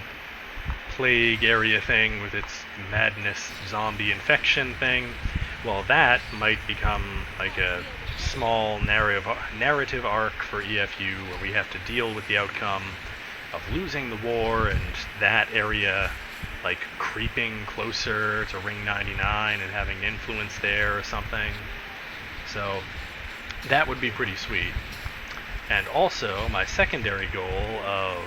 [SPEAKER 1] plague area thing with its madness zombie infection thing. Well, that might become like a small narrative arc for EFU, where we have to deal with the outcome of losing the war and that area like creeping closer to Ring 99 and having influence there or something. So that would be pretty sweet. And also my secondary goal of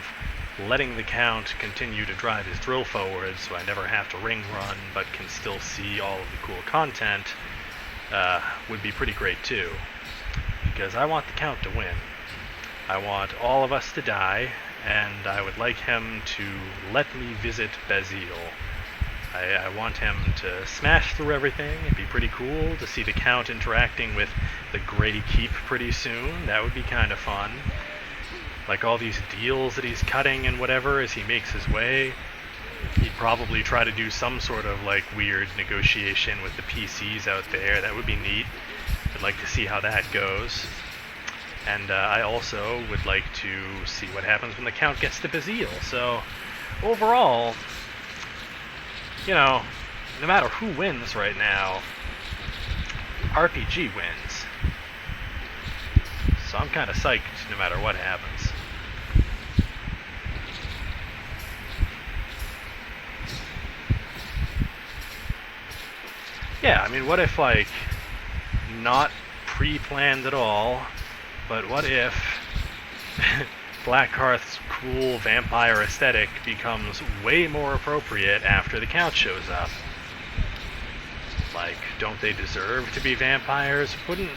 [SPEAKER 1] letting the Count continue to drive his drill forward so I never have to ring run but can still see all of the cool content would be pretty great too. Because I want the Count to win. I want all of us to die, and I would like him to let me visit Bazil. I want him to smash through everything. It'd be pretty cool to see the Count interacting with the Grey Keep pretty soon. That would be kind of fun. Like all these deals that he's cutting and whatever as he makes his way. He'd probably try to do some sort of like weird negotiation with the PCs out there. That would be neat. I'd like to see how that goes. And I also would like to see what happens when the Count gets to Bazil. So, overall, you know, no matter who wins right now, RPG wins. So I'm kind of psyched no matter what happens. Yeah, I mean, what if, like, not pre-planned at all, but what if Blackhearth's cool vampire aesthetic becomes way more appropriate after the Count shows up? Like, don't they deserve to be vampires? Wouldn't,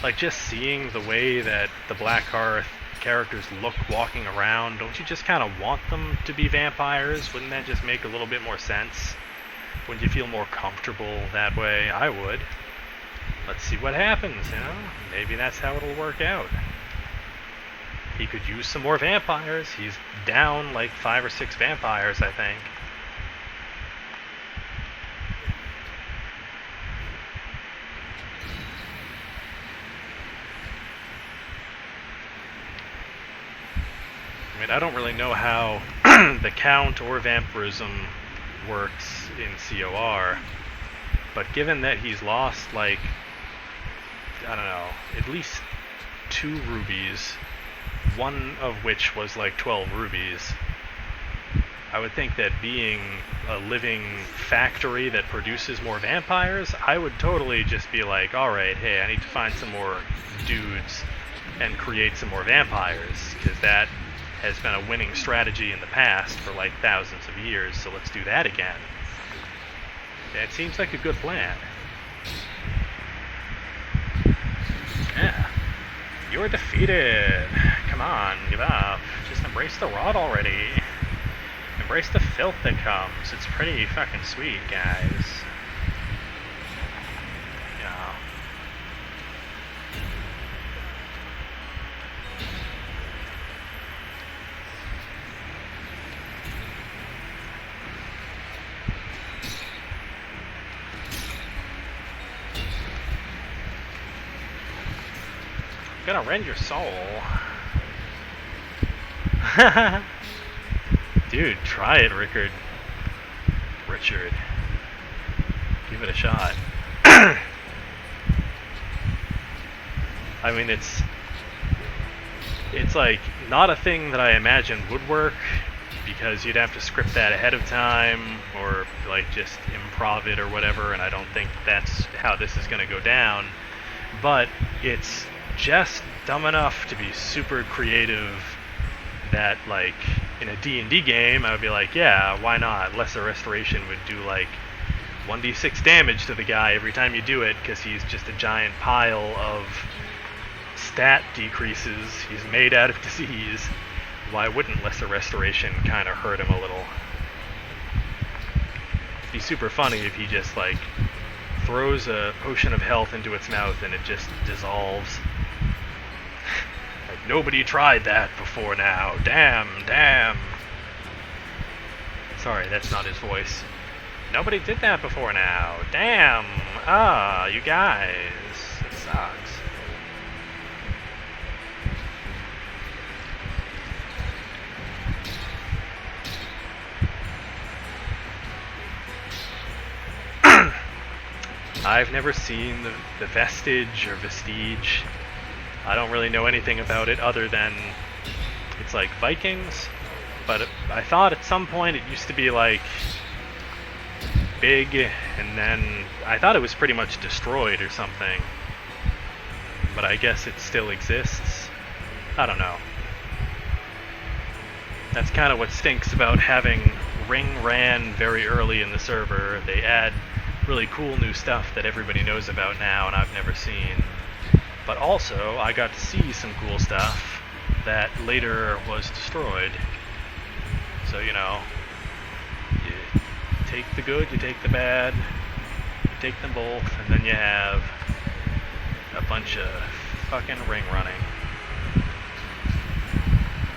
[SPEAKER 1] like, just seeing the way that the Blackhearth characters look walking around, don't you just kind of want them to be vampires? Wouldn't that just make a little bit more sense? Wouldn't you feel more comfortable that way? I would. Let's see what happens, you know? Maybe that's how it'll work out. He could use some more vampires. He's down like 5 or 6 vampires, I think. I mean, I don't really know how the Count or vampirism works in COR, but given that he's lost, like, I don't know, at least 2 rubies, one of which was like 12 rubies, I would think that being a living factory that produces more vampires, I would totally just be like, alright, hey, I need to find some more dudes and create some more vampires, because that has been a winning strategy in the past for like thousands of years, so let's do that again. That seems like a good plan. Yeah. You're defeated. Come on, give up. Just embrace the rot already. Embrace the filth that comes. It's pretty fucking sweet, guys. Yeah. Gonna rend your soul. Dude, try it, Richard. Give it a shot. I mean, it's like not a thing that I imagine would work, because you'd have to script that ahead of time or like just improv it or whatever, and I don't think that's how this is gonna go down. But it's just dumb enough to be super creative that, like, in a D&D game, I would be like, yeah, why not? Lesser Restoration would do, like, 1d6 damage to the guy every time you do it, because he's just a giant pile of stat decreases. He's made out of disease. Why wouldn't Lesser Restoration kind of hurt him a little? It'd be super funny if he just, like, throws a potion of health into its mouth and it just dissolves. Like, nobody tried that before now. Damn. Sorry, that's not his voice. Nobody did that before now. Damn. Ah, you guys. It sucks. I've never seen the Vestige or Vestige. I don't really know anything about it other than it's like Vikings, but I thought at some point it used to be like big, and then I thought it was pretty much destroyed or something, but I guess it still exists. I don't know. That's kind of what stinks about having Ring ran very early in the server. They add really cool new stuff that everybody knows about now and I've never seen. But also, I got to see some cool stuff that later was destroyed. So, you know, you take the good, you take the bad, you take them both, and then you have a bunch of fucking ring running.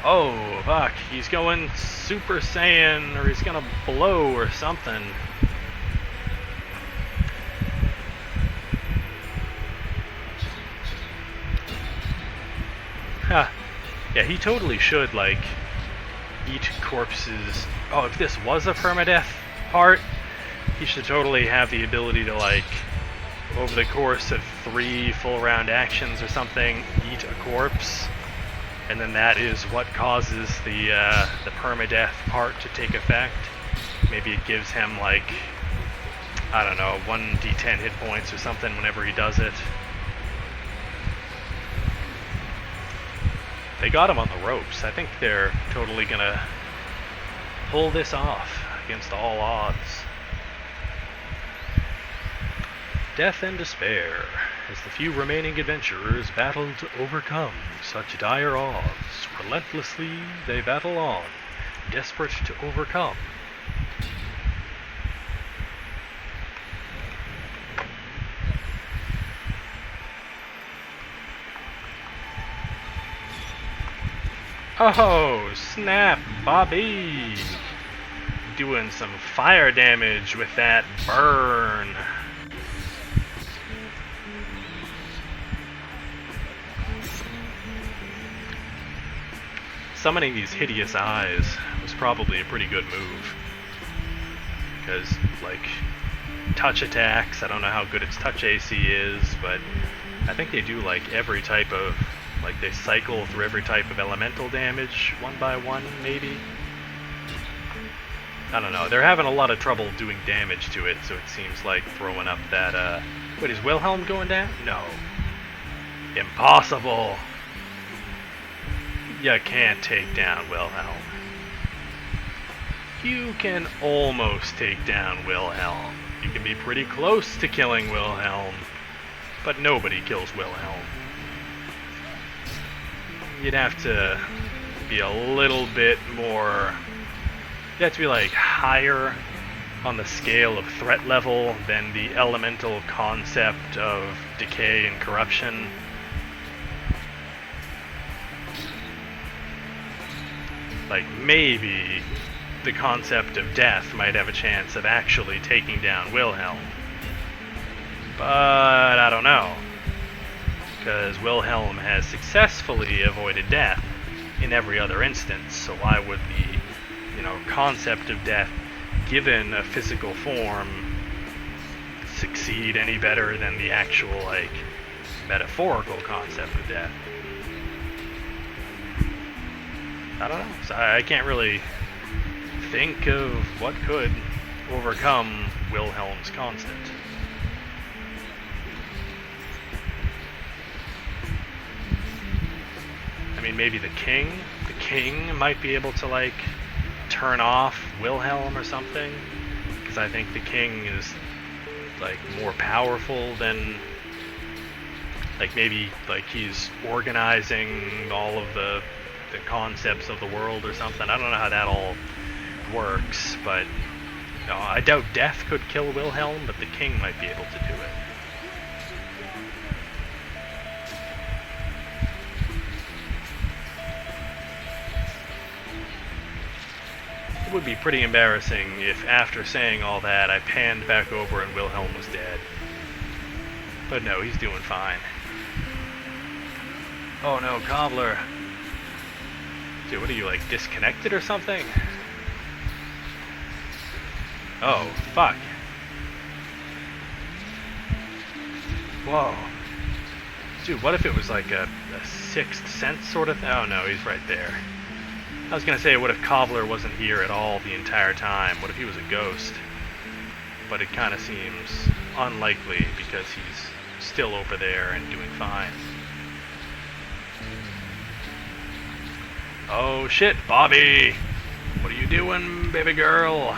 [SPEAKER 1] Oh, fuck, he's going Super Saiyan, or he's gonna blow or something. Huh. Yeah, he totally should, like, eat corpses. Oh, if this was a permadeath part, he should totally have the ability to, like, over the course of 3 full round actions or something, eat a corpse. And then that is what causes the permadeath part to take effect. Maybe it gives him, like, I don't know, 1d10 hit points or something whenever he does it. They got him on the ropes. I think they're totally gonna pull this off against all odds. Death and despair, as the few remaining adventurers battle to overcome such dire odds. Relentlessly they battle on, desperate to overcome. Oh, snap, Bobby! Doing some fire damage with that burn. Summoning these hideous eyes was probably a pretty good move. Because, like, touch attacks, I don't know how good its touch AC is, but I think they do, like, every type of, like, they cycle through every type of elemental damage, one by one, maybe? I don't know, they're having a lot of trouble doing damage to it, so it seems like throwing up that, wait, is Wilhelm going down? No. Impossible! You can't take down Wilhelm. You can almost take down Wilhelm. You can be pretty close to killing Wilhelm, but nobody kills Wilhelm. You'd have to be a little bit more... You have to be, like, higher on the scale of threat level than the elemental concept of decay and corruption. Like, maybe the concept of death might have a chance of actually taking down Wilhelm. But I don't know. Because Wilhelm has successfully avoided death in every other instance, so why would the, you know, concept of death given a physical form succeed any better than the actual, like, metaphorical concept of death? I don't know. So I can't really think of what could overcome Wilhelm's constant. I mean, maybe the king? The king might be able to, like, turn off Wilhelm or something. Because I think the king is, like, more powerful than... Like, maybe, like, he's organizing all of the concepts of the world or something. I don't know how that all works, but you know, I doubt death could kill Wilhelm, but the king might be able to do it. It would be pretty embarrassing if after saying all that I panned back over and Wilhelm was dead. But no, he's doing fine. Oh no, Cobbler. Dude, what are you, like, disconnected or something? Oh, fuck. Whoa. Dude, what if it was like a sixth sense sort of thing? Oh no, he's right there. I was gonna say, what if Cobbler wasn't here at all the entire time? What if he was a ghost? But it kind of seems unlikely because he's still over there and doing fine. Oh shit, Bobby! What are you doing, baby girl?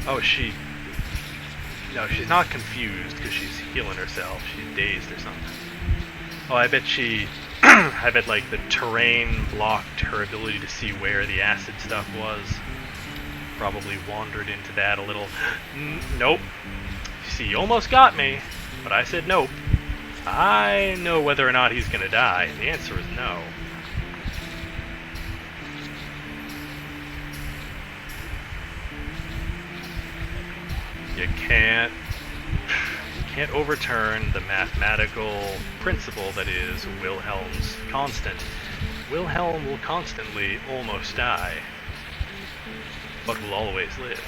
[SPEAKER 1] Oh, no, she's not confused because she's healing herself. She's dazed or something. Oh, I bet I bet, like, the terrain blocked her ability to see where the acid stuff was. Probably wandered into that a little. Nope. See, you almost got me, but I said nope. I know whether or not he's gonna die, and the answer is no. You can't overturn the mathematical principle that is Wilhelm's constant. Wilhelm will constantly almost die, but will always live,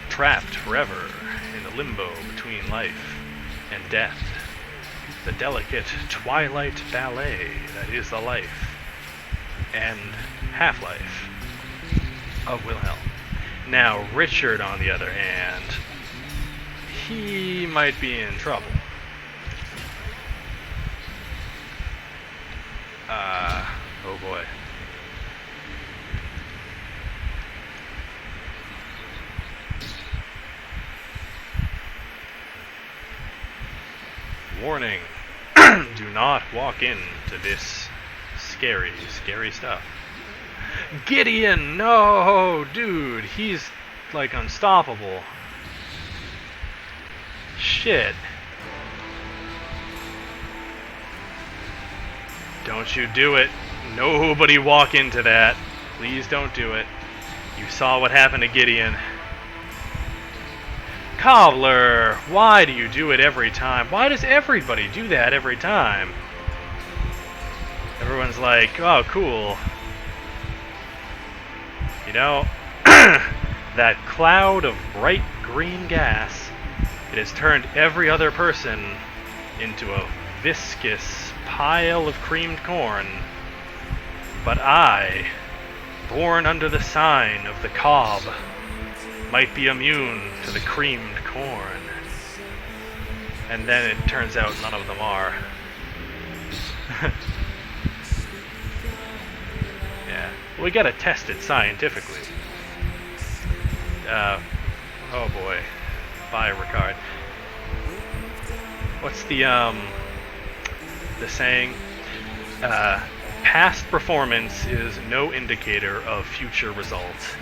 [SPEAKER 1] trapped forever in the limbo between life and death, the delicate twilight ballet that is the life and half-life of Wilhelm. Now, Richard, on the other hand, he might be in trouble. Oh boy. Warning, do not walk into this scary stuff. Gideon, no, dude, he's like unstoppable. Shit. Don't you do it. Nobody walk into that. Please don't do it. You saw what happened to Gideon. Cobbler, why do you do it every time? Why does everybody do that every time? Everyone's like, oh, cool. You know, that cloud of bright green gas, it has turned every other person into a viscous pile of creamed corn. But I, born under the sign of the cob, might be immune to the creamed corn. And then it turns out none of them are. Yeah, we gotta test it scientifically. Oh boy. Bye, Ricard. What's the saying? Past performance is no indicator of future results.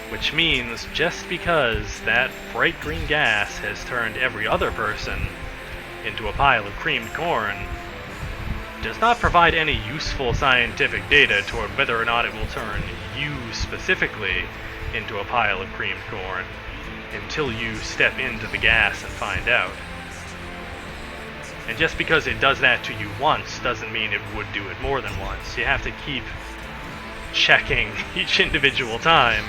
[SPEAKER 1] Which means just because that bright green gas has turned every other person into a pile of creamed corn does not provide any useful scientific data toward whether or not it will turn you specifically into a pile of creamed corn until you step into the gas and find out. And just because it does that to you once doesn't mean it would do it more than once. You have to keep checking each individual time.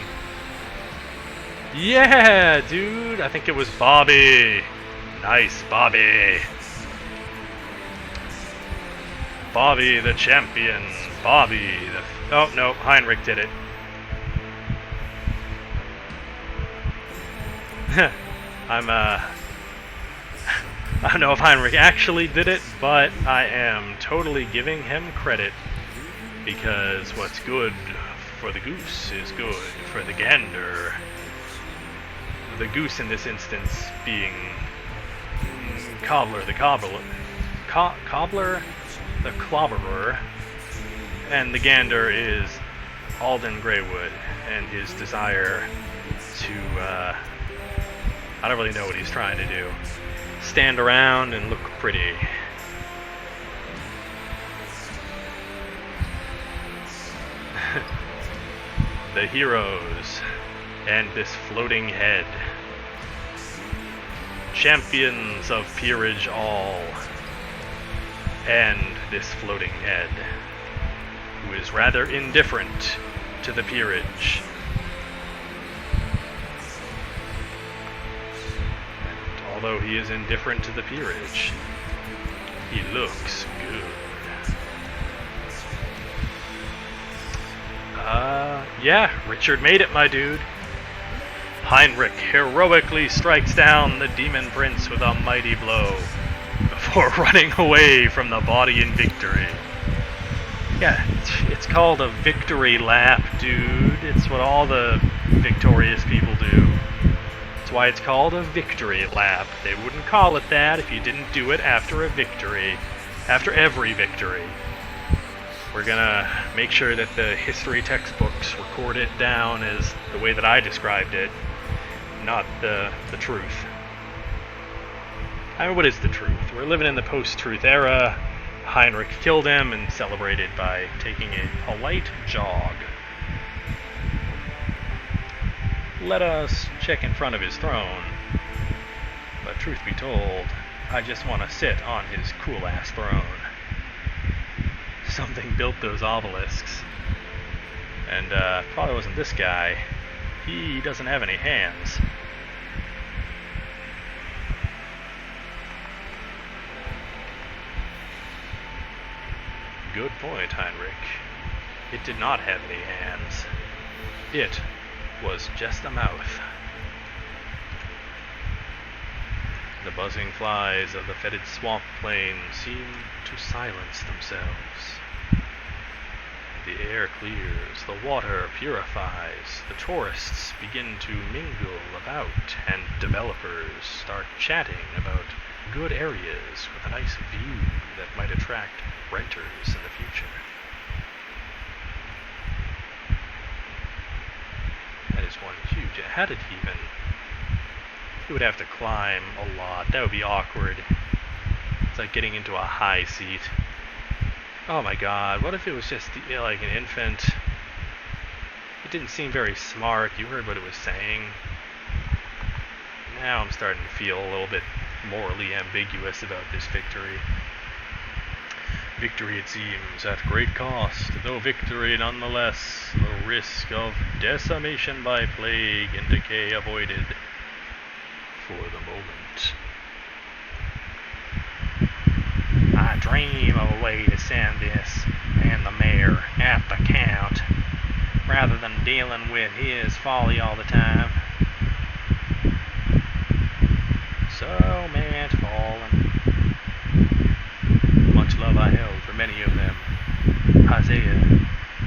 [SPEAKER 1] Yeah, dude, I think it was Bobby. Nice, Bobby. Bobby the champion. Bobby the... Oh, no, Heinrich did it. I don't know if Heinrich actually did it, but I am totally giving him credit, because what's good for the goose is good for the gander. The goose in this instance being Cobbler the Cobbler, Cobbler the Clobberer, and the gander is Alden Greywood and his desire to, I don't really know what he's trying to do. Stand around and look pretty. the heroes, and this floating head. Champions of peerage all, and this floating head, who is rather indifferent to the peerage. And although he is indifferent to the peerage, he looks good. Yeah, Richard made it, my dude. Heinrich heroically strikes down the demon prince with a mighty blow before running away from the body in victory. Yeah, it's called a victory lap, dude. It's what all the victorious people do. That's why it's called a victory lap. They wouldn't call it that if you didn't do it after a victory. After every victory. We're gonna make sure that the history textbooks record it down as the way that I described it, not the truth. I mean, what is the truth? We're living in the post-truth era. Heinrich killed him and celebrated by taking a light jog. Let us check in front of his throne. But truth be told, I just want to sit on his cool-ass throne. Something built those obelisks. And probably wasn't this guy. He doesn't have any hands. Good point, Heinrich. It did not have any hands. It was just a mouth. The buzzing flies of the fetid swamp plain seem to silence themselves. The air clears, the water purifies, the tourists begin to mingle about, and developers start chatting about good areas with a nice view that might attract renters in the future. That is one huge. How did he even... He would have to climb a lot. That would be awkward. It's like getting into a high seat. Oh my god, what if it was just like an infant? It didn't seem very smart. You heard what it was saying. Now I'm starting to feel a little bit morally ambiguous about this victory. Victory, it seems, at great cost, though victory nonetheless, the risk of decimation by plague and decay avoided for the moment. I dream of a way to send this and the mayor at the count, rather than dealing with his folly all the time. So man's fallen. Much love I held for many of them. Isaiah,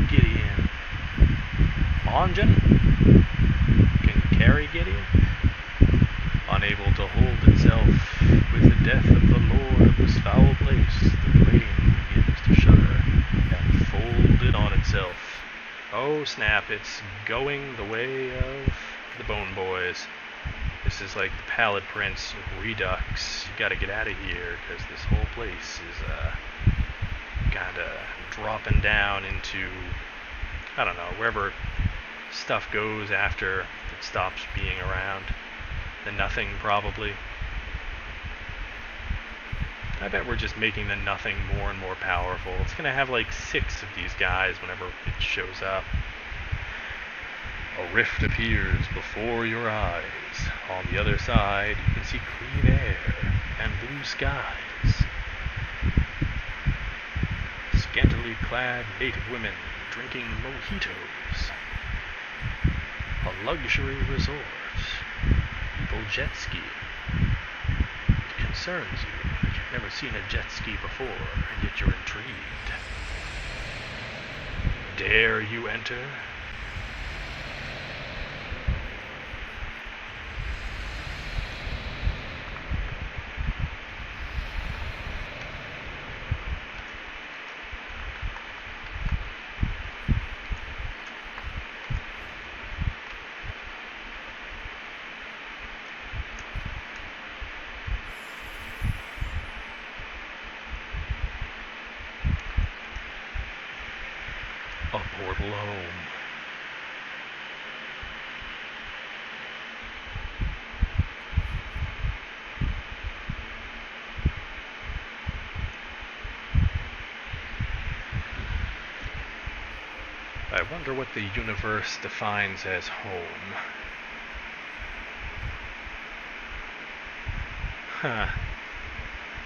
[SPEAKER 1] Gideon, Ongen can carry Gideon, unable to hold itself with the death of the Lord of this foul place. The plain begins to shudder and fold in on itself. Oh snap! It's going the way of the Bone Boys. This is like the Pallid Prince Redux. You gotta get out of here, because this whole place is kinda dropping down into, I don't know, wherever stuff goes after it stops being around. The nothing, probably. I bet we're just making the nothing more and more powerful. It's gonna have like 6 of these guys whenever it shows up. A rift appears before your eyes. On the other side, you can see clean air and blue skies. Scantily clad native women drinking mojitos. A luxury resort. People jet skiing. It concerns you that you've never seen a jet ski before, and yet you're intrigued. Dare you enter? A portal home. I wonder what the universe defines as home. Huh.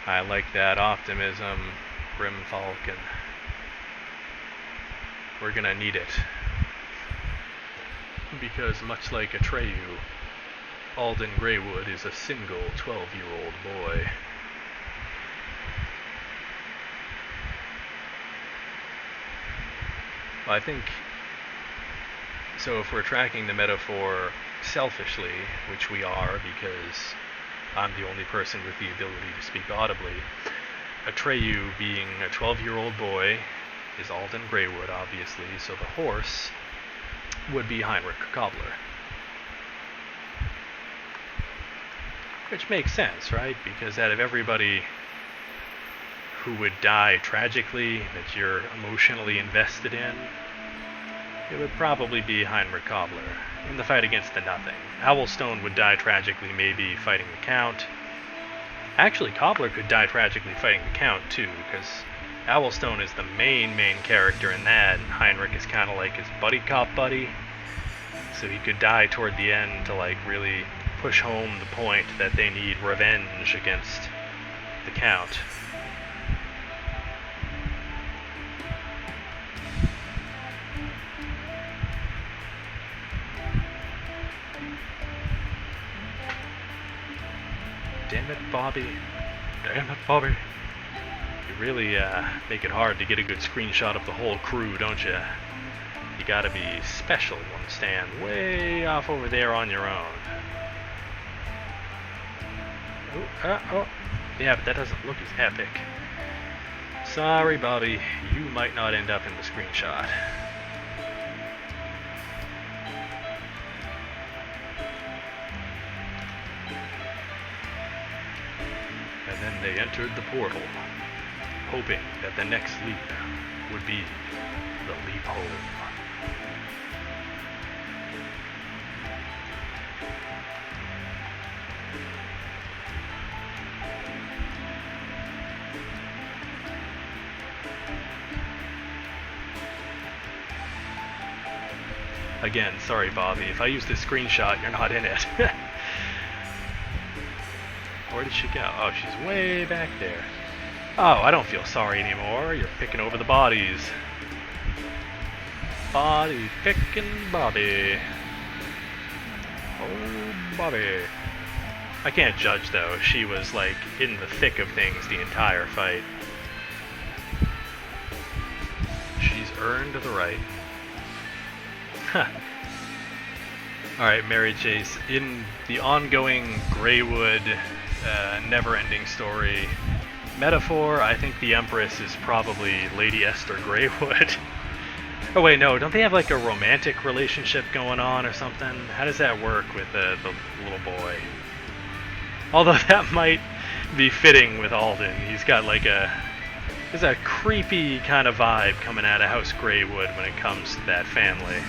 [SPEAKER 1] I like that optimism, Grim Falcon. We're gonna need it. Because much like Atreyu, Alden Greywood is a single 12-year-old boy. Well, I think, so if we're tracking the metaphor selfishly, which we are because I'm the only person with the ability to speak audibly, Atreyu being a 12-year-old boy is Alden Greywood, obviously, so the horse would be Heinrich Cobbler. Which makes sense, right? Because out of everybody who would die tragically that you're emotionally invested in, it would probably be Heinrich Cobbler in the fight against the Nothing. Owlstone would die tragically maybe fighting the Count. Actually, Cobbler could die tragically fighting the Count too, because Owlstone is the main character in that, and Heinrich is kind of like his buddy cop buddy. So he could die toward the end to like really push home the point that they need revenge against the Count. Damn it, Bobby. Damn it, Bobby. You really make it hard to get a good screenshot of the whole crew, don't you? You gotta be special and stand way off over there on your own. Oh. Yeah, but that doesn't look as epic. Sorry, Bobby. You might not end up in the screenshot. And then they entered the portal, hoping that the next leap would be the leap home. Again, sorry, Bobby. If I use this screenshot, you're not in it. Where did she go? Oh, she's way back there. Oh, I don't feel sorry anymore. You're picking over the bodies. Body picking Bobby. Oh, Bobby. I can't judge, though. She was, like, in the thick of things the entire fight. She's earned the right. Alright, Mary Chase, in the ongoing Greywood never-ending story metaphor, I think the Empress is probably Lady Esther Greywood. Oh wait, no, don't they have like a romantic relationship going on or something? How does that work with the little boy? Although that might be fitting with Alden. He's got like there's a creepy kind of vibe coming out of House Greywood when it comes to that family.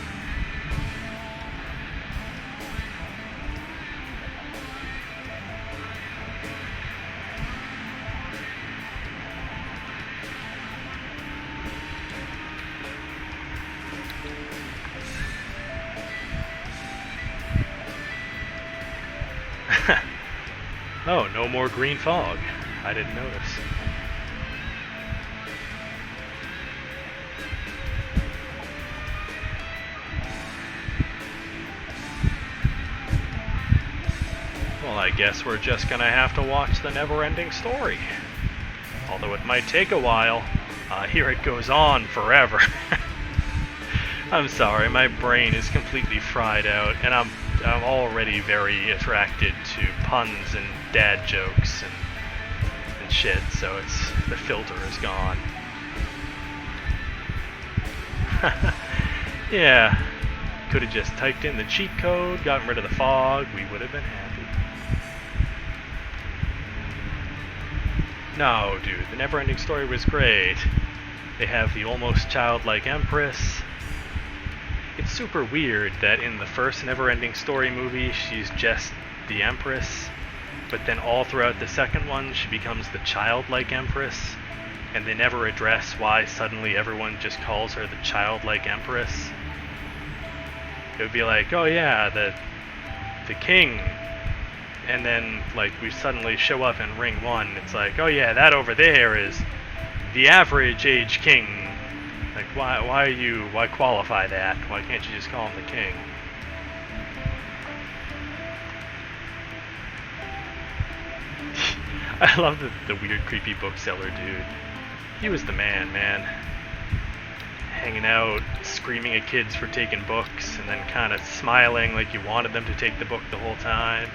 [SPEAKER 1] Oh, no more green fog. I didn't notice. Well, I guess we're just gonna have to watch the never-ending story. Although it might take a while. Here it goes on forever. I'm sorry, my brain is completely fried out, and I'm already very attracted to puns and dad jokes and shit, so the filter is gone. Yeah, could have just typed in the cheat code, gotten rid of the fog, we would have been happy. No, dude, the never-ending story was great. They have the almost childlike Empress. It's super weird that in the first never-ending story movie, she's just the Empress, but then all throughout the second one, she becomes the childlike Empress, and they never address why suddenly everyone just calls her the childlike Empress. It would be like, oh yeah, the king, and then like we suddenly show up in ring 1. It's like, oh yeah, that over there is the average age king. Like, why qualify that? Why can't you just call him the king? I love the weird, creepy bookseller dude. He was the man. Hanging out, screaming at kids for taking books, and then kind of smiling like you wanted them to take the book the whole time.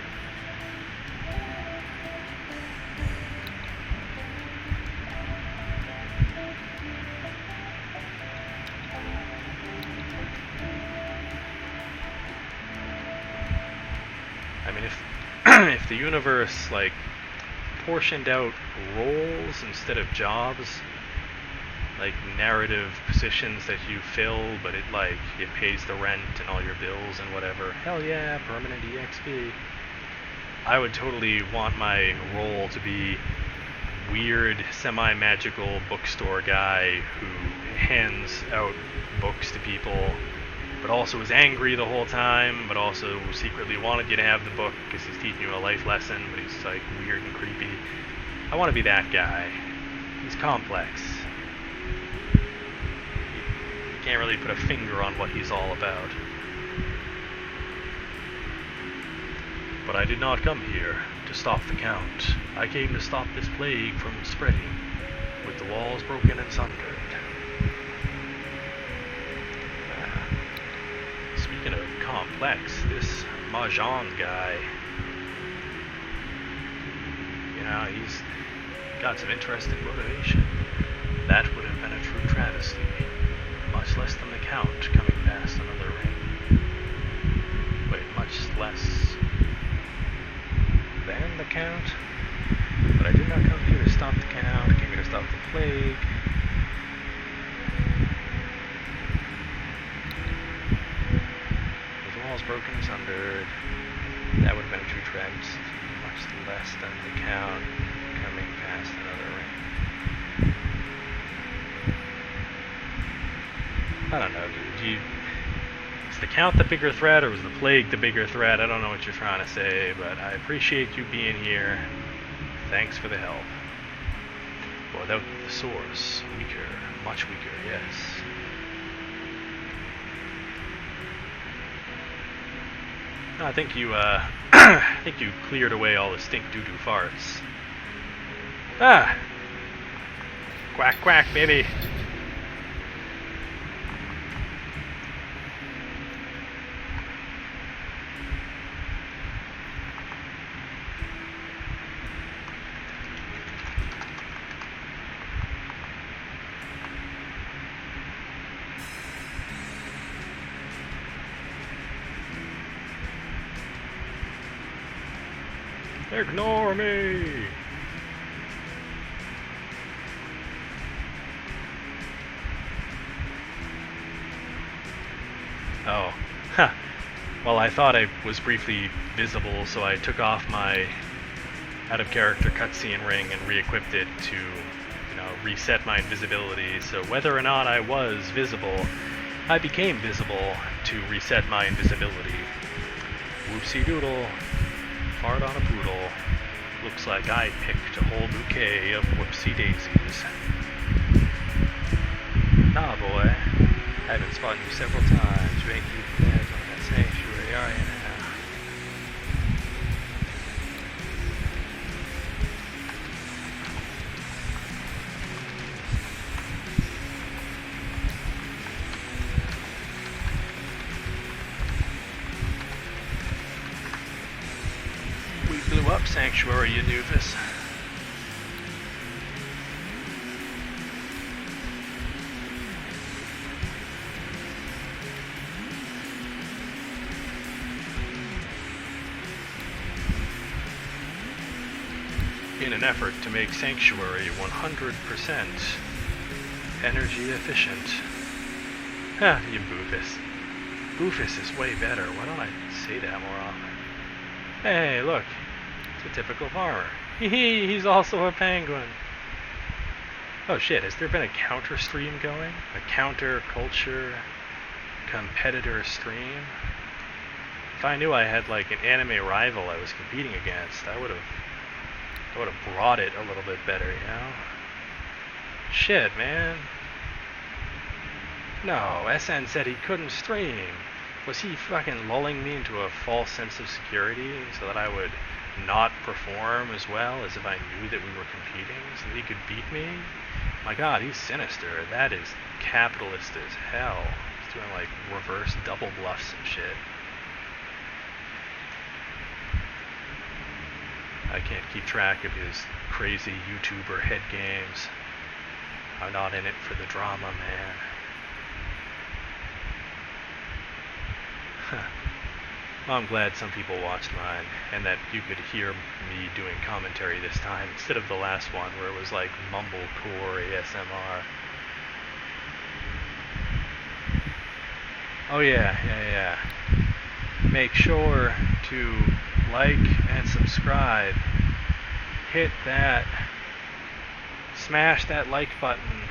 [SPEAKER 1] I mean, if the universe, like, portioned out roles instead of jobs, like narrative positions that you fill, but it pays the rent and all your bills and whatever. Hell yeah, permanent EXP. I would totally want my role to be weird, semi-magical bookstore guy who hands out books to people, but also is angry the whole time, but also secretly wanted you to have the book because he's teaching you a life lesson, but he's like weird and creepy. I want to be that guy. He's complex. You can't really put a finger on what he's all about. But I did not come here to stop the Count. I came to stop this plague from spreading, with the walls broken and sundered. Speaking of complex, this Mahjong guy, you know, he's got some interesting motivation. That would have been a true travesty, much less than the Count coming past another ring. Wait, much less than the Count? But I did not come here to stop the Count, I came here to stop the plague. Walls broken and sundered. That would have been a true travesty, much less than the Count coming past another ring. I don't know, is the Count the bigger threat, or was the plague the bigger threat? I don't know what you're trying to say, but I appreciate you being here. Thanks for the help. Without the source, weaker, much weaker, yes. I think you, I think you cleared away all the stink doo-doo farts. Ah! Quack, quack, baby! Ignore me! Oh. Huh. Well, I thought I was briefly visible, so I took off my out-of-character cutscene ring and re-equipped it to, you know, reset my invisibility. So whether or not I was visible, I became visible to reset my invisibility. Whoopsie doodle. Fart on a poodle. Looks like I picked a whole bouquet of whoopsie daisies. Nah, boy. I've been spotting you several times. Make you beds on that sanctuary, are you now? Blew up sanctuary, you doofus. In an effort to make sanctuary 100% energy efficient. Ah, you boofus. Boofus is way better. Why don't I say that more often? Hey, look. A typical farmer. He's also a penguin. Oh shit, has there been a counter stream going? A counter culture competitor stream. If I knew I had like an anime rival I was competing against, I would have brought it a little bit better, you know? Shit, man. No, SN said he couldn't stream. Was he fucking lulling me into a false sense of security so that I would not perform as well as if I knew that we were competing so that he could beat me? My god, he's sinister. That is capitalist as hell. He's doing like reverse double bluffs and shit. I can't keep track of his crazy YouTuber head games. I'm not in it for the drama, man. Well, I'm glad some people watched mine, and that you could hear me doing commentary this time instead of the last one where it was like mumblecore ASMR. Oh yeah. Make sure to like and subscribe. Hit that, smash that like button,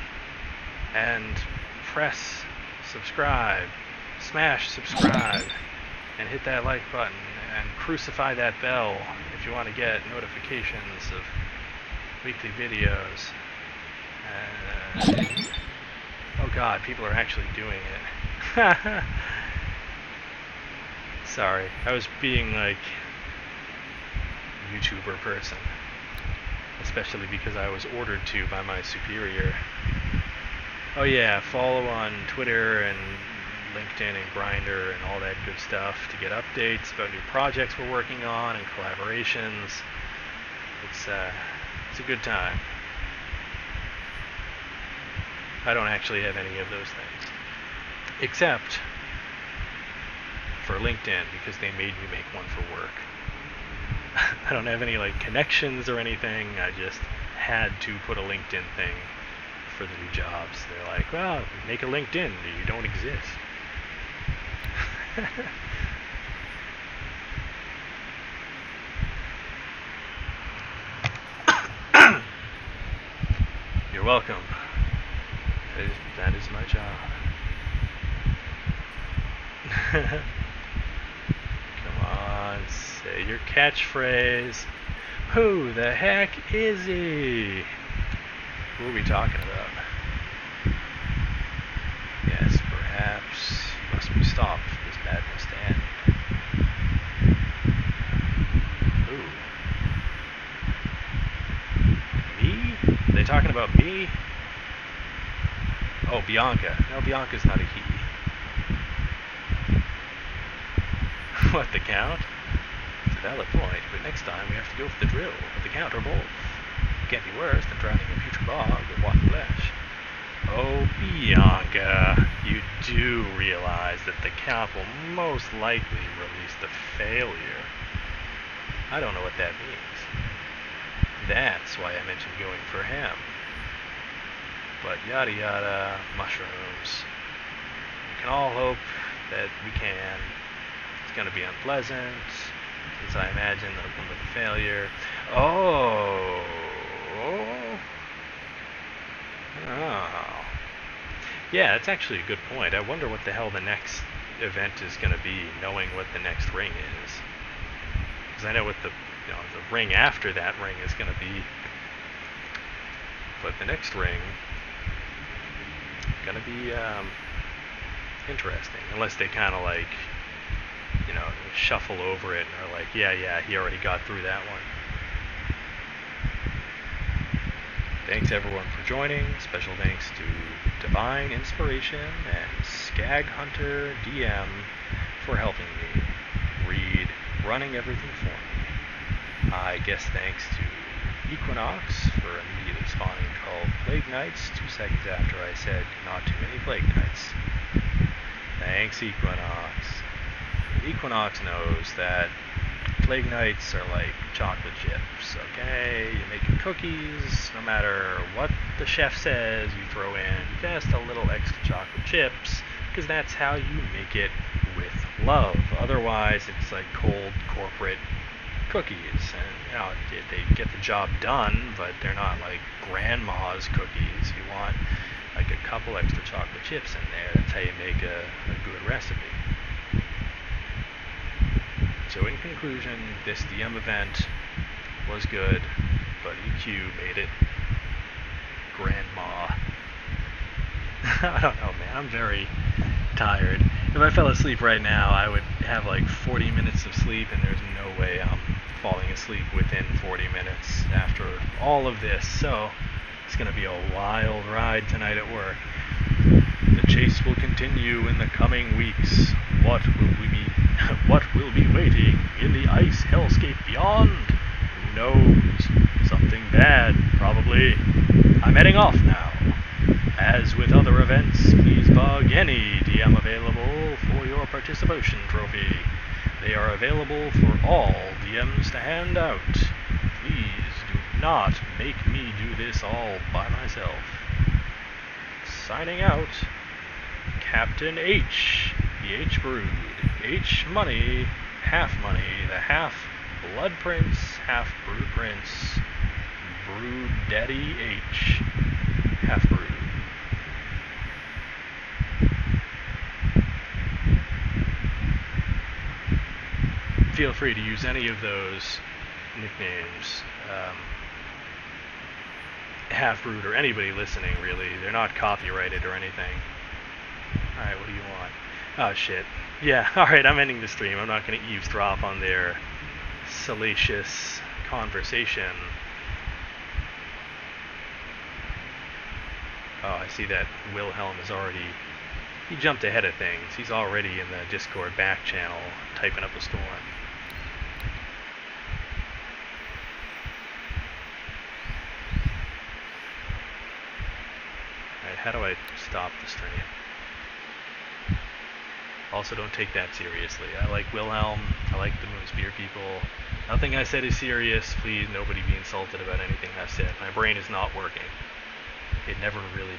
[SPEAKER 1] and press subscribe. Smash subscribe and hit that like button and crucify that bell if you want to get notifications of weekly videos. Oh god, people are actually doing it. Sorry, I was being like YouTuber person, especially because I was ordered to by my superior. Oh yeah, follow on Twitter and LinkedIn and Grindr and all that good stuff to get updates about new projects we're working on and collaborations. It's a good time. I don't actually have any of those things, except for LinkedIn, because they made me make one for work. I don't have any like connections or anything. I just had to put a LinkedIn thing for the new jobs. They're like, well, make a LinkedIn. You don't exist. You're welcome. That is my job. Come on, say your catchphrase. Who the heck is he? Who are we talking about? Yes, perhaps you must be stopped for this madness to end. Ooh. Me? Are they talking about me? Oh, Bianca. No, Bianca's not a he. What, the Count? It's a valid point, but next time we have to go for the drill, with the Count or both. It can't be worse than drowning in putrid bog with rotten flesh. Oh, Bianca, you do realize that the Count will most likely release the failure. I don't know what that means. That's why I mentioned going for him. But yada yada, mushrooms. We can all hope that we can. It's going to be unpleasant, since I imagine that'll come with a failure. Oh. Yeah, that's actually a good point. I wonder what the hell the next event is going to be, knowing what the next ring is. Because I know what the ring after that ring is going to be. But the next ring is going to be interesting. Unless they kind of like, shuffle over it and are like, yeah, he already got through that one. Thanks everyone for joining. Special thanks to Divine Inspiration and Skag Hunter DM for helping me read, running everything for me. I guess thanks to Equinox for immediately spawning called Plague Nights 2 seconds after I said not too many Plague Nights. Thanks Equinox. Equinox knows that Plague Nights are like chocolate chips, okay? You make your cookies, no matter what the chef says, you throw in just a little extra chocolate chips, because that's how you make it with love. Otherwise, it's like cold corporate cookies, and they get the job done, but they're not like grandma's cookies. You want like a couple extra chocolate chips in there. That's how you make a good recipe. So in conclusion, this DM event was good, but EQ made it grandma. I don't know, man. I'm very tired. If I fell asleep right now, I would have like 40 minutes of sleep, and there's no way I'm falling asleep within 40 minutes after all of this. So it's going to be a wild ride tonight at work. The chase will continue in the coming weeks. What will be waiting in the ice hellscape beyond? Who knows? Something bad, probably. I'm heading off now. As with other events, please bug any DM available for your participation trophy. They are available for all DMs to hand out. Please do not make me do this all by myself. Signing out, Captain H, the H Brood, H Money, Half Money, the Half Blood Prince, Half Brood Prince, Brood Daddy H, Half Brood. Feel free to use any of those nicknames. Half Brood or anybody listening, really. They're not copyrighted or anything. Alright, what do you want? Oh, shit. Yeah, alright, I'm ending the stream. I'm not going to eavesdrop on their salacious conversation. Oh, I see that Wilhelm is already... He jumped ahead of things. He's already in the Discord back channel typing up a storm. Alright, how do I stop the stream? Also, don't take that seriously. I like Wilhelm. I like the Moonspear people. Nothing I said is serious. Please, nobody be insulted about anything I said. My brain is not working. It never really